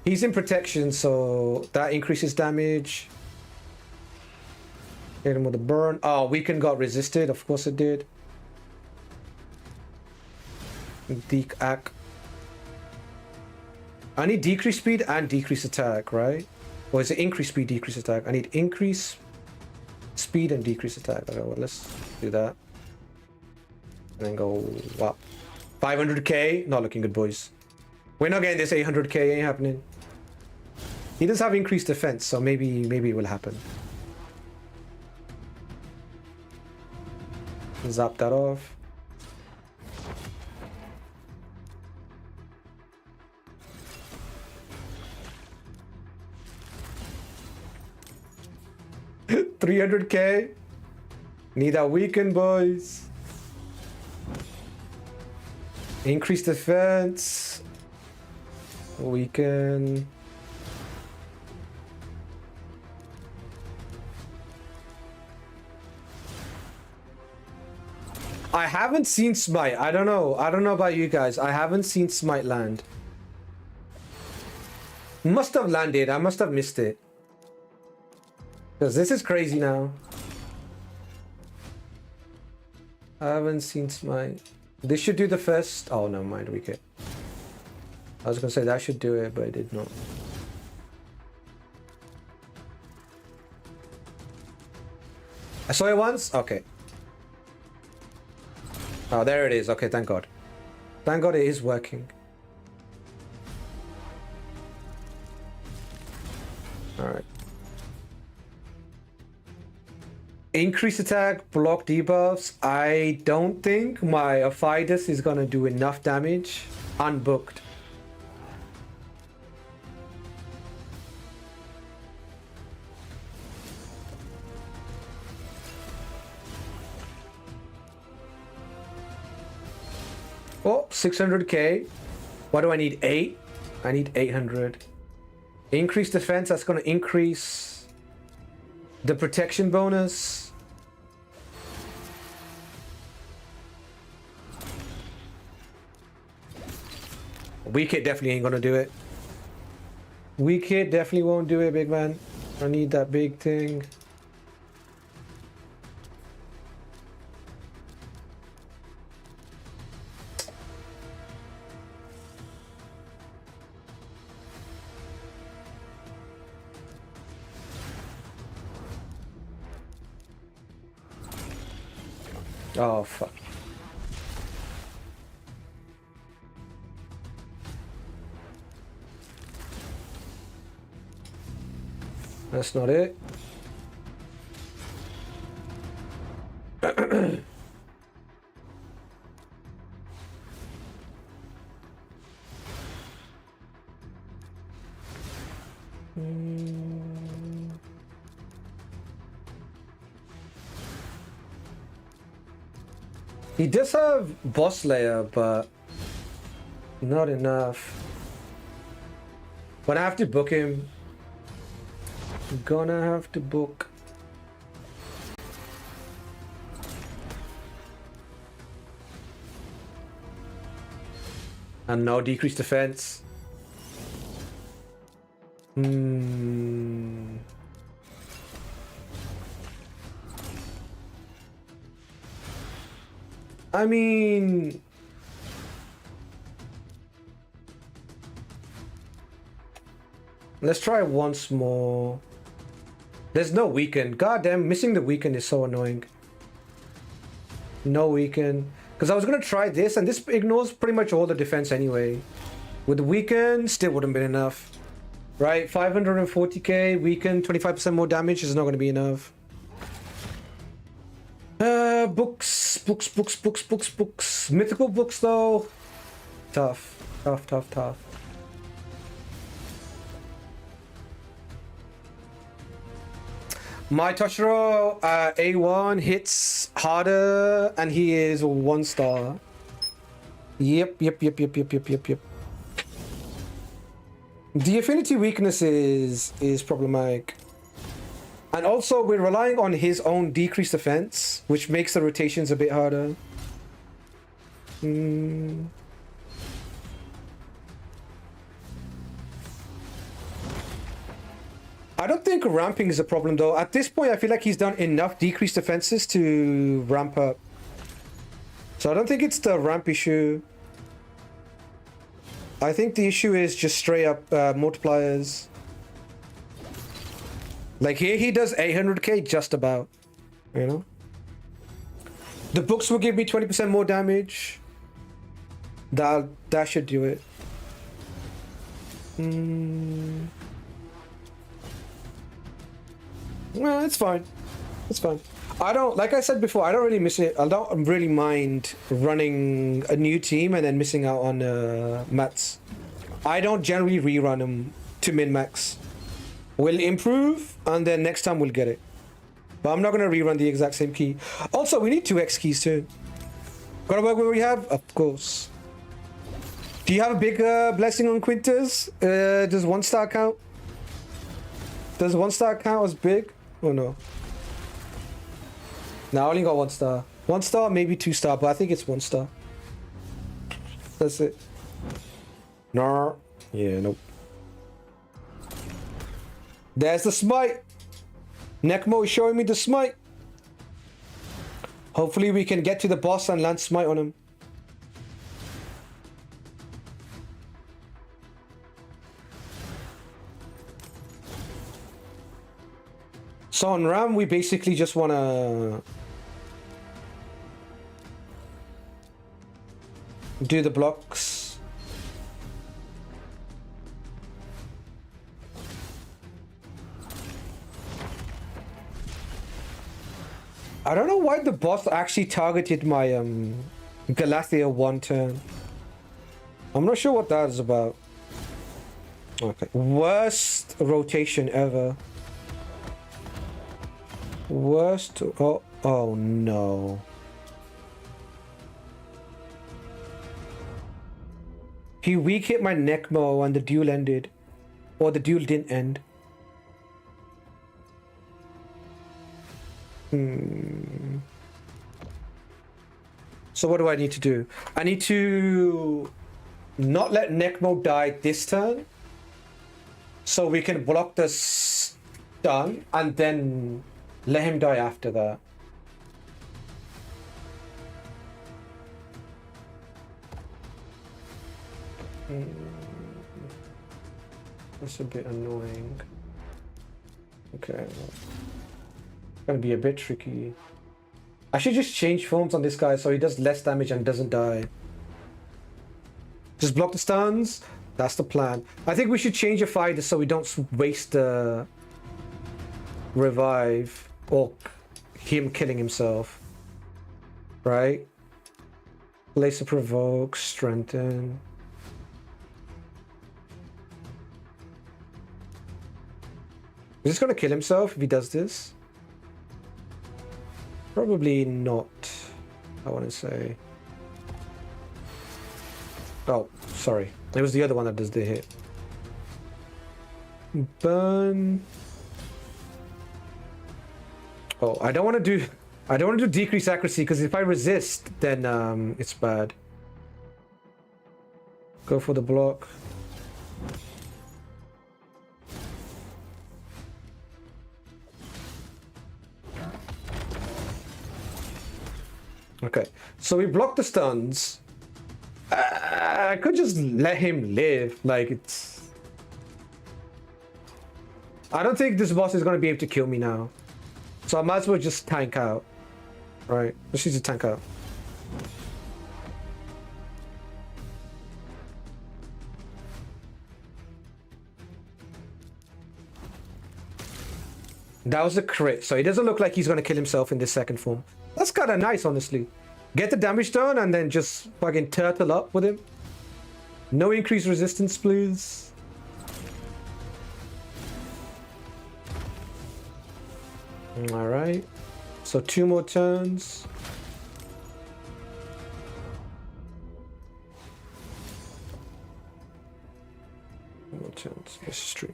He's in protection, so that increases damage. Hit him with a burn. Oh, weaken got resisted. Of course it did. Dec-ack. I need decrease speed and decrease attack, right? Or is it increase speed, decrease attack? I need increase speed and decrease attack. Okay, well, let's do that. And then go, wow. 500k? Not looking good, boys. We're not getting this 800k, ain't happening. He does have increased defense, so maybe it will happen. Zap that off. $300K. Need that weaken, boys. Increase defense. Weaken. I haven't seen Smite. I don't know about you guys. I haven't seen Smite land. Must have landed. I must have missed it. Because this is crazy now. I haven't seen Smite. This should do the first. Oh, never mind. We can. I was going to say that should do it, but it did not. I saw it once? Okay. Oh, there it is. Okay, thank God. Thank God it is working. Alright. Increase attack, block debuffs. I don't think my Aphidus is gonna do enough damage unbooked. Oh, 600K. What do I need? 8? I need 800. Increase defense, that's going to increase the protection bonus. Weak hit definitely ain't going to do it. Weak hit definitely won't do it, big man. I need that big thing. Oh, fuck. That's not it. He does have boss layer, but not enough. When I have to book him, I'm gonna have to book. And no decreased defense. I mean, let's try once more. There's no weaken. Goddamn, missing the weaken is so annoying. No weaken. Because I was going to try this, and this ignores pretty much all the defense anyway. With the weaken, still wouldn't have been enough. Right? 540k, weaken, 25% more damage is not going to be enough. Books. Mythical books, though. Tough. My Toshiro A1 hits harder, and he is 1 star. Yep. The affinity weakness is problematic. And also, we're relying on his own decreased defense, which makes the rotations a bit harder. I don't think ramping is a problem, though. At this point, I feel like he's done enough decreased defenses to ramp up. So I don't think it's the ramp issue. I think the issue is just straight up multipliers. Like here, he does 800k just about, you know? The books will give me 20% more damage. That should do it. Well, it's fine. It's fine. I don't, like I said before, I don't really miss it. I don't really mind running a new team and then missing out on mats. I don't generally rerun them to min-max. We'll improve, and then next time we'll get it. But I'm not going to rerun the exact same key. Also, we need 2x keys too. Gotta work with what we have? Of course. Do you have a big blessing on Quintus? Does 1 star count? Does 1 star count as big? Or no? No, I only got 1 star. 1 star, maybe 2 star, but I think it's 1 star. That's it. No. Yeah, nope. There's the smite. Necmo is showing me the smite. Hopefully we can get to the boss and land smite on him. So on Ram, we basically just want to do the blocks. I don't know why the boss actually targeted my Galathea 1 turn. I'm not sure what that is about. Okay. Worst rotation ever. Worst. Oh no. He weak hit my Necmo and the duel ended. Or the duel didn't end. So what do I need to do? I need to not let Necmo die this turn. So we can block the stun and then let him die after that. That's a bit annoying. Okay. Gonna be a bit tricky. I should just change forms on this guy so he does less damage and doesn't die. Just block the stuns. That's the plan. I think we should change a fighter so we don't waste the revive or him killing himself. Right? Laser provoke, strengthen. Is this gonna kill himself if he does this? Probably not, I want to say. Oh, sorry. It was the other one that does the hit. Burn. Oh, I don't want to do decrease accuracy because if I resist, then it's bad. Go for the block. Okay, so we block the stuns. I could just let him live. Like, it's... I don't think this boss is going to be able to kill me now. So I might as well just tank out. Right, let's use a tank out. That was a crit, so it doesn't look like he's going to kill himself in this second form. That's kind of nice, honestly. Get the damage done and then just fucking turtle up with him. No increased resistance, please. Alright. So 2 more turns. More turns. This is true.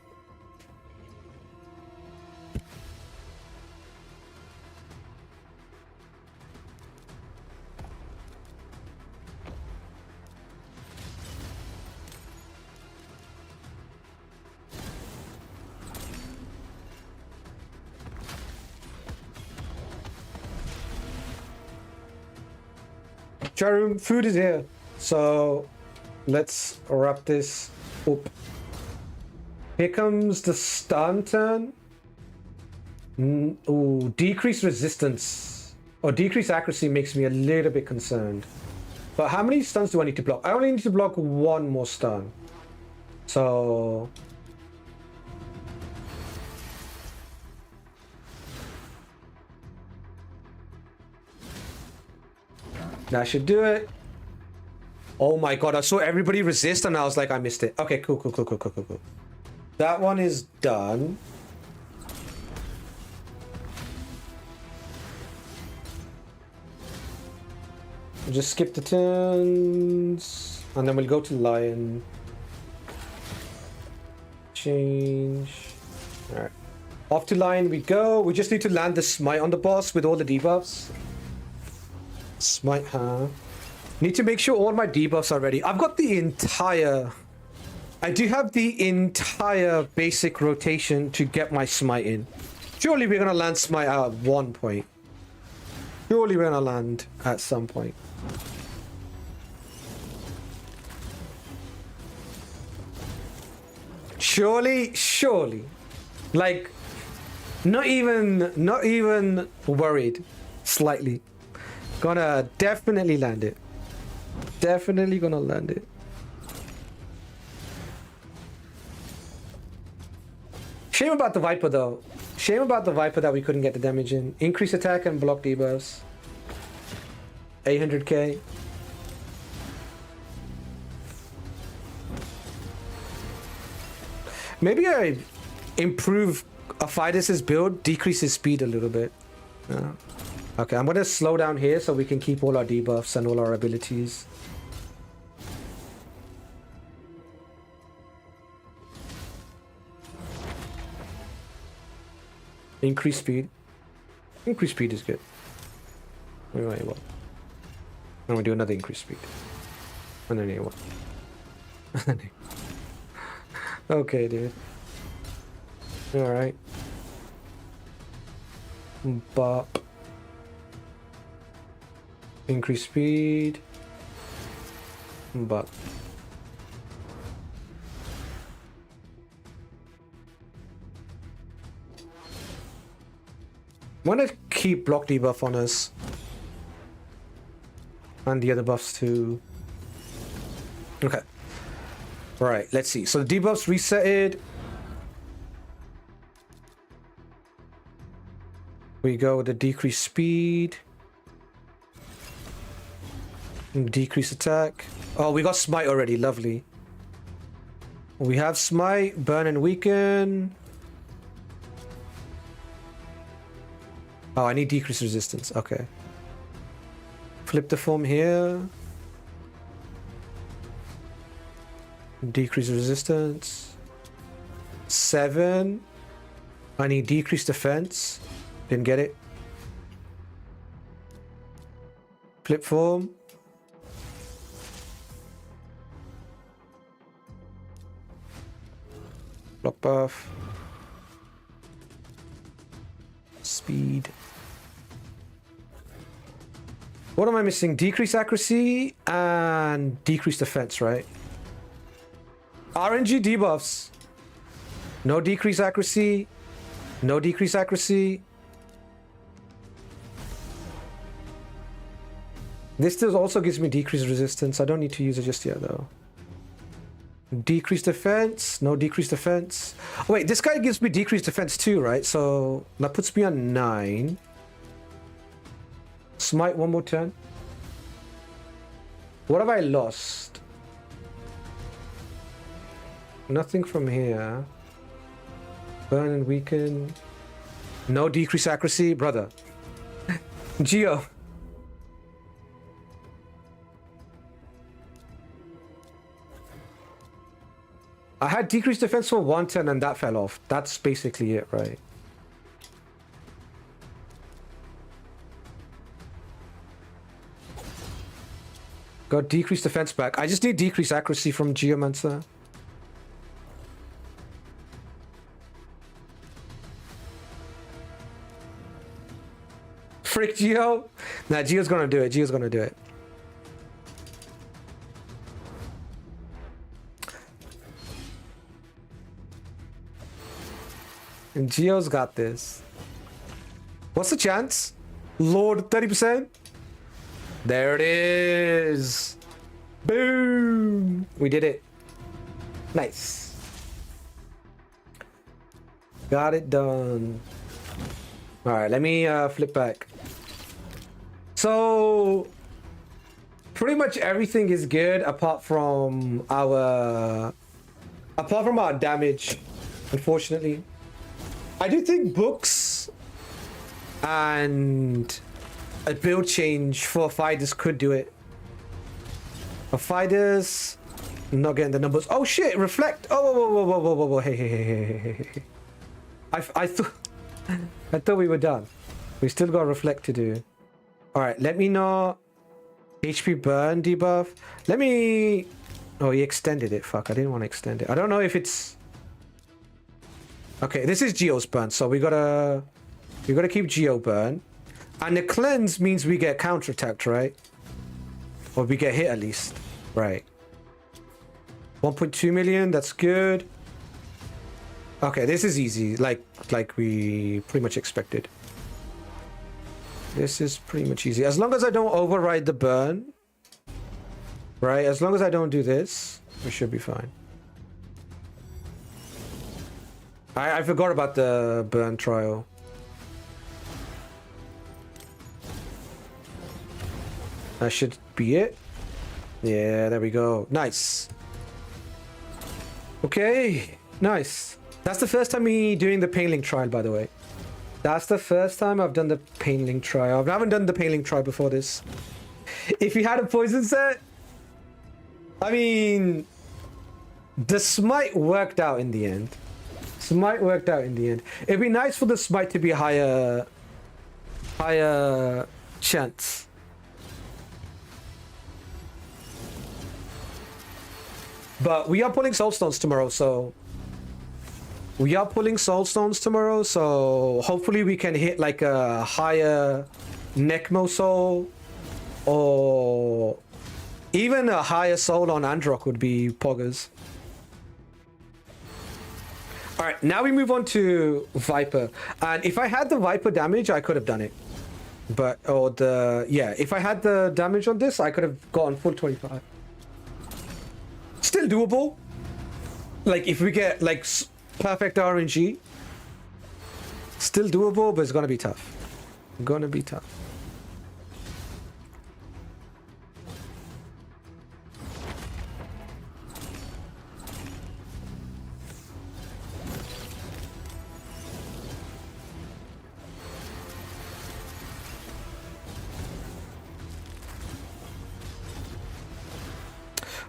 Charum, food is here. So let's wrap this up. Here comes the stun turn. Ooh, decreased resistance or decreased accuracy makes me a little bit concerned. But how many stuns do I need to block? I only need to block 1 more stun. So That should do it. Oh my god, I saw everybody resist and I was like, I missed it. Okay, cool. That one is done. Just skip the turns. And then we'll go to Lion. Change. Alright. Off to Lion we go. We just need to land the smite on the boss with all the debuffs. Smite, huh? Need to make sure all my debuffs are ready. I've got the entire... I do have the entire basic rotation to get my smite in. Surely we're gonna land smite at one point. Surely we're gonna land at some point. Surely. Like, not even worried. Slightly. Gonna definitely land it. Definitely gonna land it. Shame about the Viper though. Shame about the Viper that we couldn't get the damage in. Increase attack and block debuffs. 800k. Maybe I improve Aphidus' build, decrease his speed a little bit. Okay, I'm gonna slow down here so we can keep all our debuffs and all our abilities. Increase speed. Increase speed is good. Wait, what? I'm gonna do another increase speed. And then what? Okay, dude. Alright. Bop. Increase speed. Bop. I want to keep block debuff on us. And the other buffs too. Okay. Right, let's see. So the debuffs resetted. We go with the decreased speed. Decrease attack. Oh, we got smite already. Lovely. We have smite, burn and weaken. Oh, I need decreased resistance. Okay. Flip the form here. Decrease resistance. 7. I need decreased defense. Didn't get it. Flip form. Block buff. Speed. What am I missing? Decrease accuracy and decrease defense, right? RNG debuffs. No decrease accuracy. No decrease accuracy. This still also gives me decreased resistance. I don't need to use it just yet though. Decreased defense. No decreased defense. Oh, wait, this guy gives me decreased defense too, right? So that puts me on 9. Smite one more turn. What have I lost? Nothing from here. Burn and weaken. No decrease accuracy, brother. Geo. I had decreased defense for 1 turn and that fell off. That's basically it, right? Got decreased defense back. I just need decreased accuracy from Geomancer. Frick Geo? Nah, Geo's gonna do it. Geo's gonna do it. And Geo's got this. What's the chance? Lord, 30%? There it is. Boom. We did it. Nice. Got it done. All right, let me flip back. So Pretty much everything is good apart from our damage, unfortunately. I do think books and a build change for Aphidus could do it. Aphidus, not getting the numbers. Oh shit, reflect. Oh, whoa. Hey. I thought we were done. We still got reflect to do. All right, let me know. HP burn debuff. Let me. Oh, he extended it. Fuck, I didn't want to extend it. I don't know if it's. Okay, this is Geo's burn, so we gotta keep Geo burn, and the cleanse means we get counterattacked, right? Or we get hit at least, right? 1.2 million. That's good. Okay, this is easy, like we pretty much expected. This is pretty much easy. As long as I don't override the burn, right? As long as I don't do this, we should be fine. I forgot about the burn trial. That should be it. Yeah, there we go. Nice. Okay, nice. That's the first time me doing the Pain Link trial, by the way. That's the first time I've done the Pain Link trial. I haven't done the Pain Link trial before this. If you had a poison set, I mean, the smite worked out in the end. Smite worked out in the end. It'd be nice for the smite to be higher chance. But we are pulling soulstones tomorrow, so hopefully we can hit like a higher Necmo soul, or even a higher soul on Androck would be poggers. All right, now we move on to Viper, and if I had the Viper damage, I could have done it. But if I had the damage on this, I could have gotten full 25. Still doable. Like if we get like perfect RNG, still doable, but it's gonna be tough. Gonna be tough.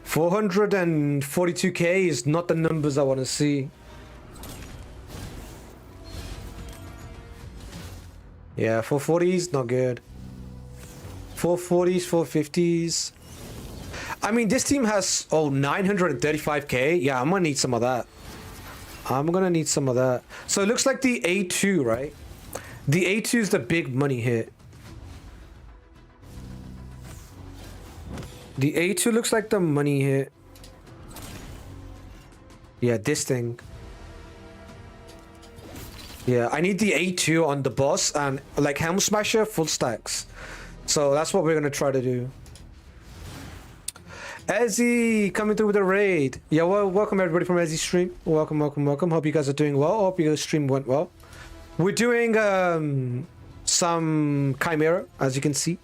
$442K is not the numbers I want to see. Yeah, 440s, not good. 440s, 450s. I mean, this team has, 935K. Yeah, I'm gonna need some of that. So it looks like the A2, right? The A2 is the big money hit. The A2 looks like the money hit. Yeah, this thing. Yeah, I need the A2 on the boss and like Helm Smasher full stacks. So that's what we're gonna try to do. Ezzy coming through with a raid. Yeah, well, welcome everybody from Ezzy's stream. Welcome. Hope you guys are doing well. Hope your stream went well. We're doing some Chimera, as you can see.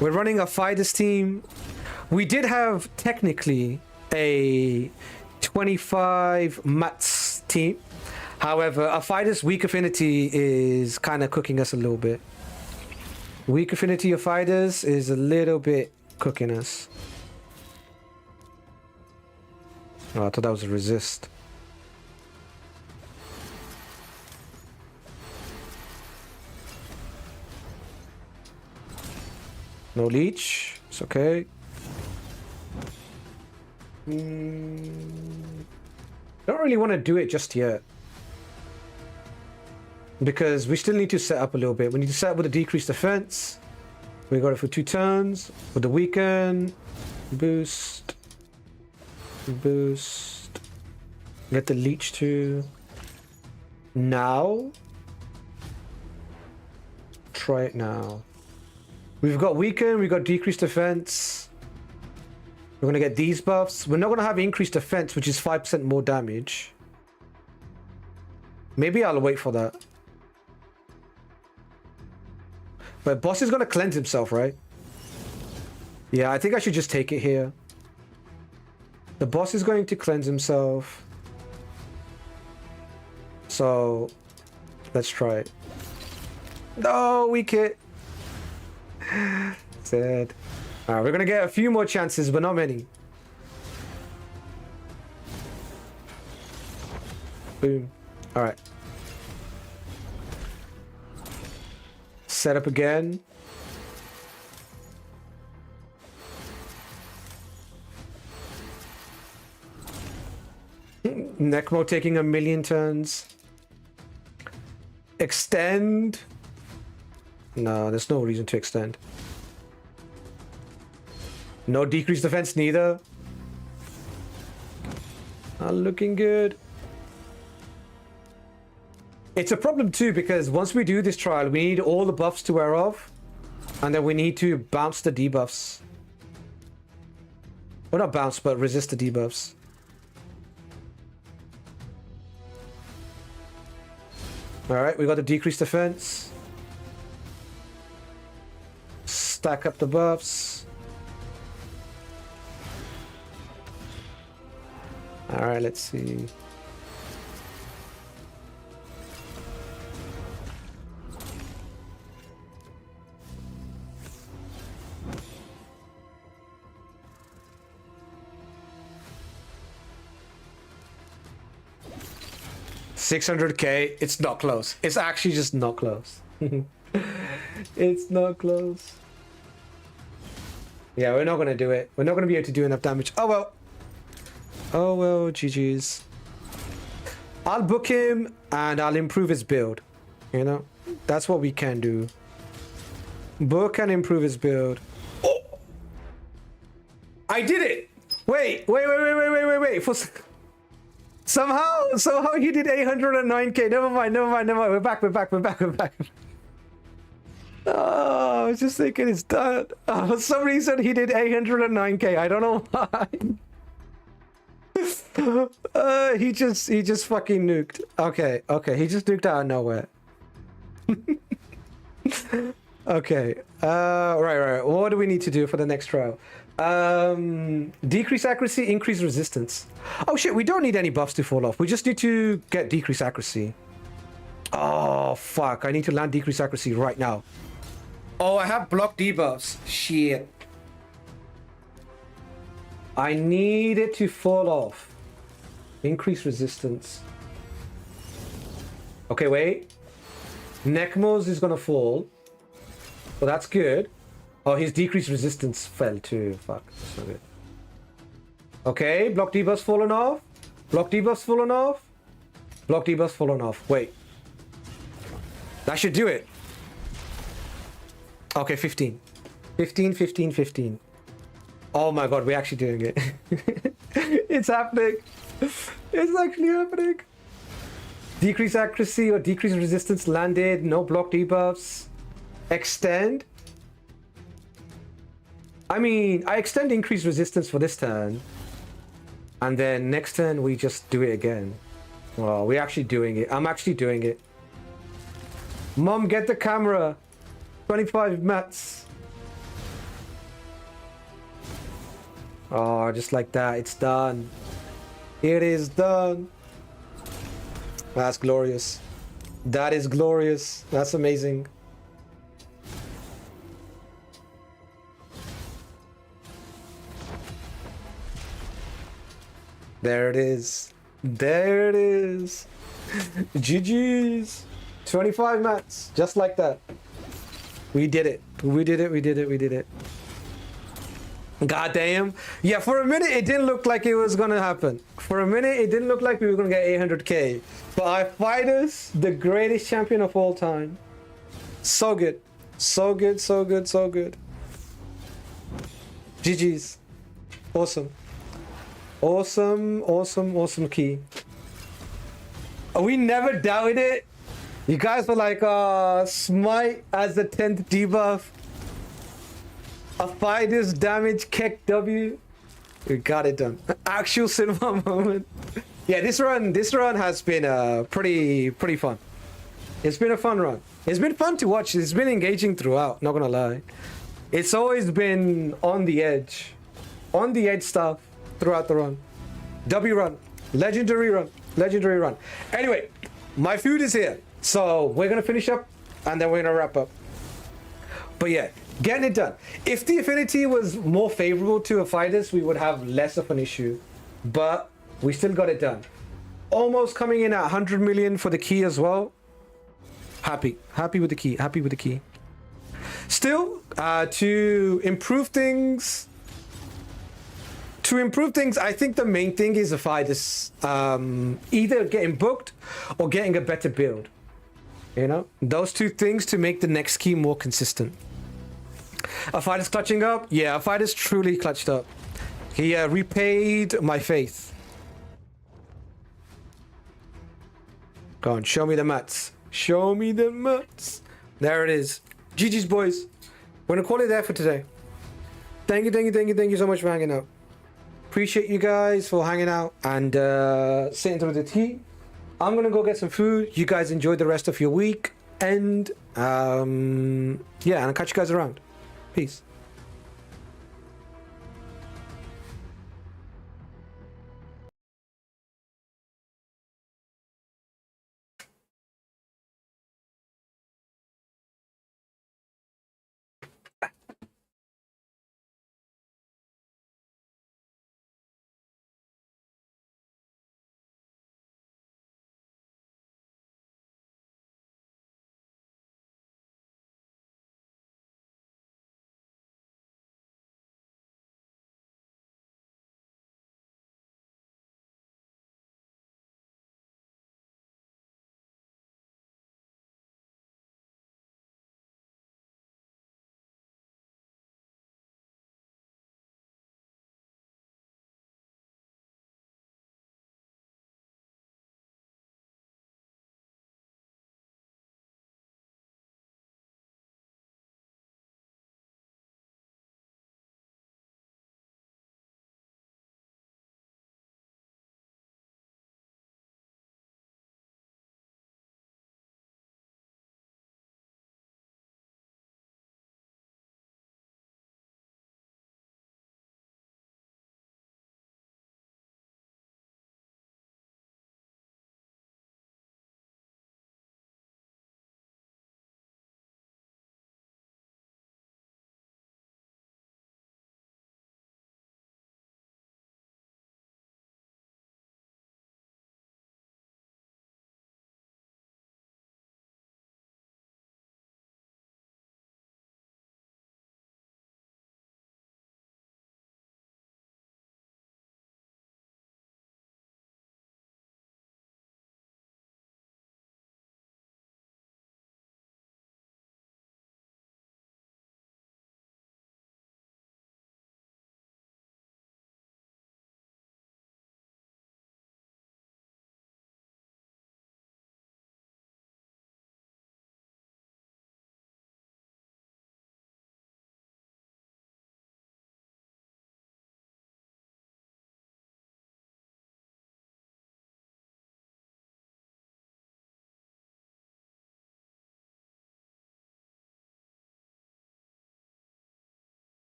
We're running a Aphidus team. We did have technically a 25 mats team. However, Aphidus weak affinity is kind of cooking us a little bit. Weak affinity Aphidus is a little bit cooking us. Oh, I thought that was a resist. No leech. It's okay. Don't really want to do it just yet, because we still need to set up a little bit. We need to set up with a decreased defense. We got it for 2 turns with the weaken, boost. Get the leech to now. Try it now. We've got weaken, we got decreased defense. We're gonna get these buffs. We're not gonna have increased defense, which is 5% more damage. Maybe I'll wait for that. But boss is gonna cleanse himself, right? Yeah, I think I should just take it here. The boss is going to cleanse himself. So, let's try it. No, weak hit. Sad. Alright, we're gonna get a few more chances, but not many. Boom. Alright. Set up again. Necmo taking a million turns. Extend. No, there's no reason to extend. No decreased defense neither. Not looking good. It's a problem too because once we do this trial, we need all the buffs to wear off. And then we need to bounce the debuffs. Well, not bounce, but resist the debuffs. Alright, we got the decreased defense. Stack up the buffs. Alright, let's see. $600K, it's not close. It's actually just not close. It's not close. Yeah, we're not gonna do it. We're not gonna be able to do enough damage. Oh well. Oh well, GG's. I'll book him and I'll improve his build. You know? That's what we can do. Book and improve his build. Oh! I did it! Wait. For somehow he did 809K. Never mind. We're back. Oh, I was just thinking it's done. For some reason he did 809K. I don't know why. He just fucking nuked. Okay. He just nuked out of nowhere. Okay. Right. What do we need to do for the next trial? Decrease accuracy, increase resistance. Oh shit, we don't need any buffs to fall off. We just need to get decrease accuracy. Oh fuck, I need to land decrease accuracy right now. Oh, I have block debuffs. Shit. I need it to fall off. Increase resistance. Okay, wait. Necmos is gonna fall. Well, that's good. Oh, his decreased resistance fell too. Fuck, that's not good. Okay, block debuffs fallen off. Block debuffs fallen off. Block debuffs fallen off. Wait. That should do it. Okay, 15. 15. Oh my god, we're actually doing it. It's happening. It's actually happening. Decrease accuracy or decrease resistance landed. No block debuffs. Extend. I mean, I extend increase resistance for this turn. And then next turn we just do it again. Well, we're actually doing it. I'm actually doing it. Mom, get the camera. 25 mats. Oh, just like that. It's done. It is done. That's glorious. That is glorious. That's amazing. There it is. There it is. GG's. 25 mats. Just like that. We did it. We did it. God damn. Yeah, for a minute it didn't look like it was gonna happen. For a minute it didn't look like we were gonna get 800K. But Aphidus, the greatest champion of all time. So good. So good. GG's. Awesome. Awesome key. We never doubted it. You guys were like, Smite as the 10th debuff. Aphidus damage, Keck W. We got it done. Actual cinema moment. Yeah, this run has been pretty fun. It's been a fun run. It's been fun to watch. It's been engaging throughout, not gonna lie. It's always been on the edge stuff throughout the run. W run, legendary run, legendary run. Anyway, my food is here. So we're going to finish up and then we're going to wrap up. But yeah, getting it done. If the affinity was more favorable to Aphidus, we would have less of an issue. But we still got it done. Almost coming in at 100 million for the key as well. Happy with the key, happy with the key. Still, to improve things, I think the main thing is Aphidus either getting booked or getting a better build. You know, those two things to make the next key more consistent. Aphidus clutching up, yeah, Aphidus truly clutched up. He repaid my faith. Go on, show me the mats. Show me the mats. There it is. GG's, boys. We're gonna call it there for today. Thank you so much for hanging out. Appreciate you guys for hanging out and sitting through the tea. I'm gonna go get some food. You guys enjoy the rest of your week, and yeah, and I'll catch you guys around. Peace.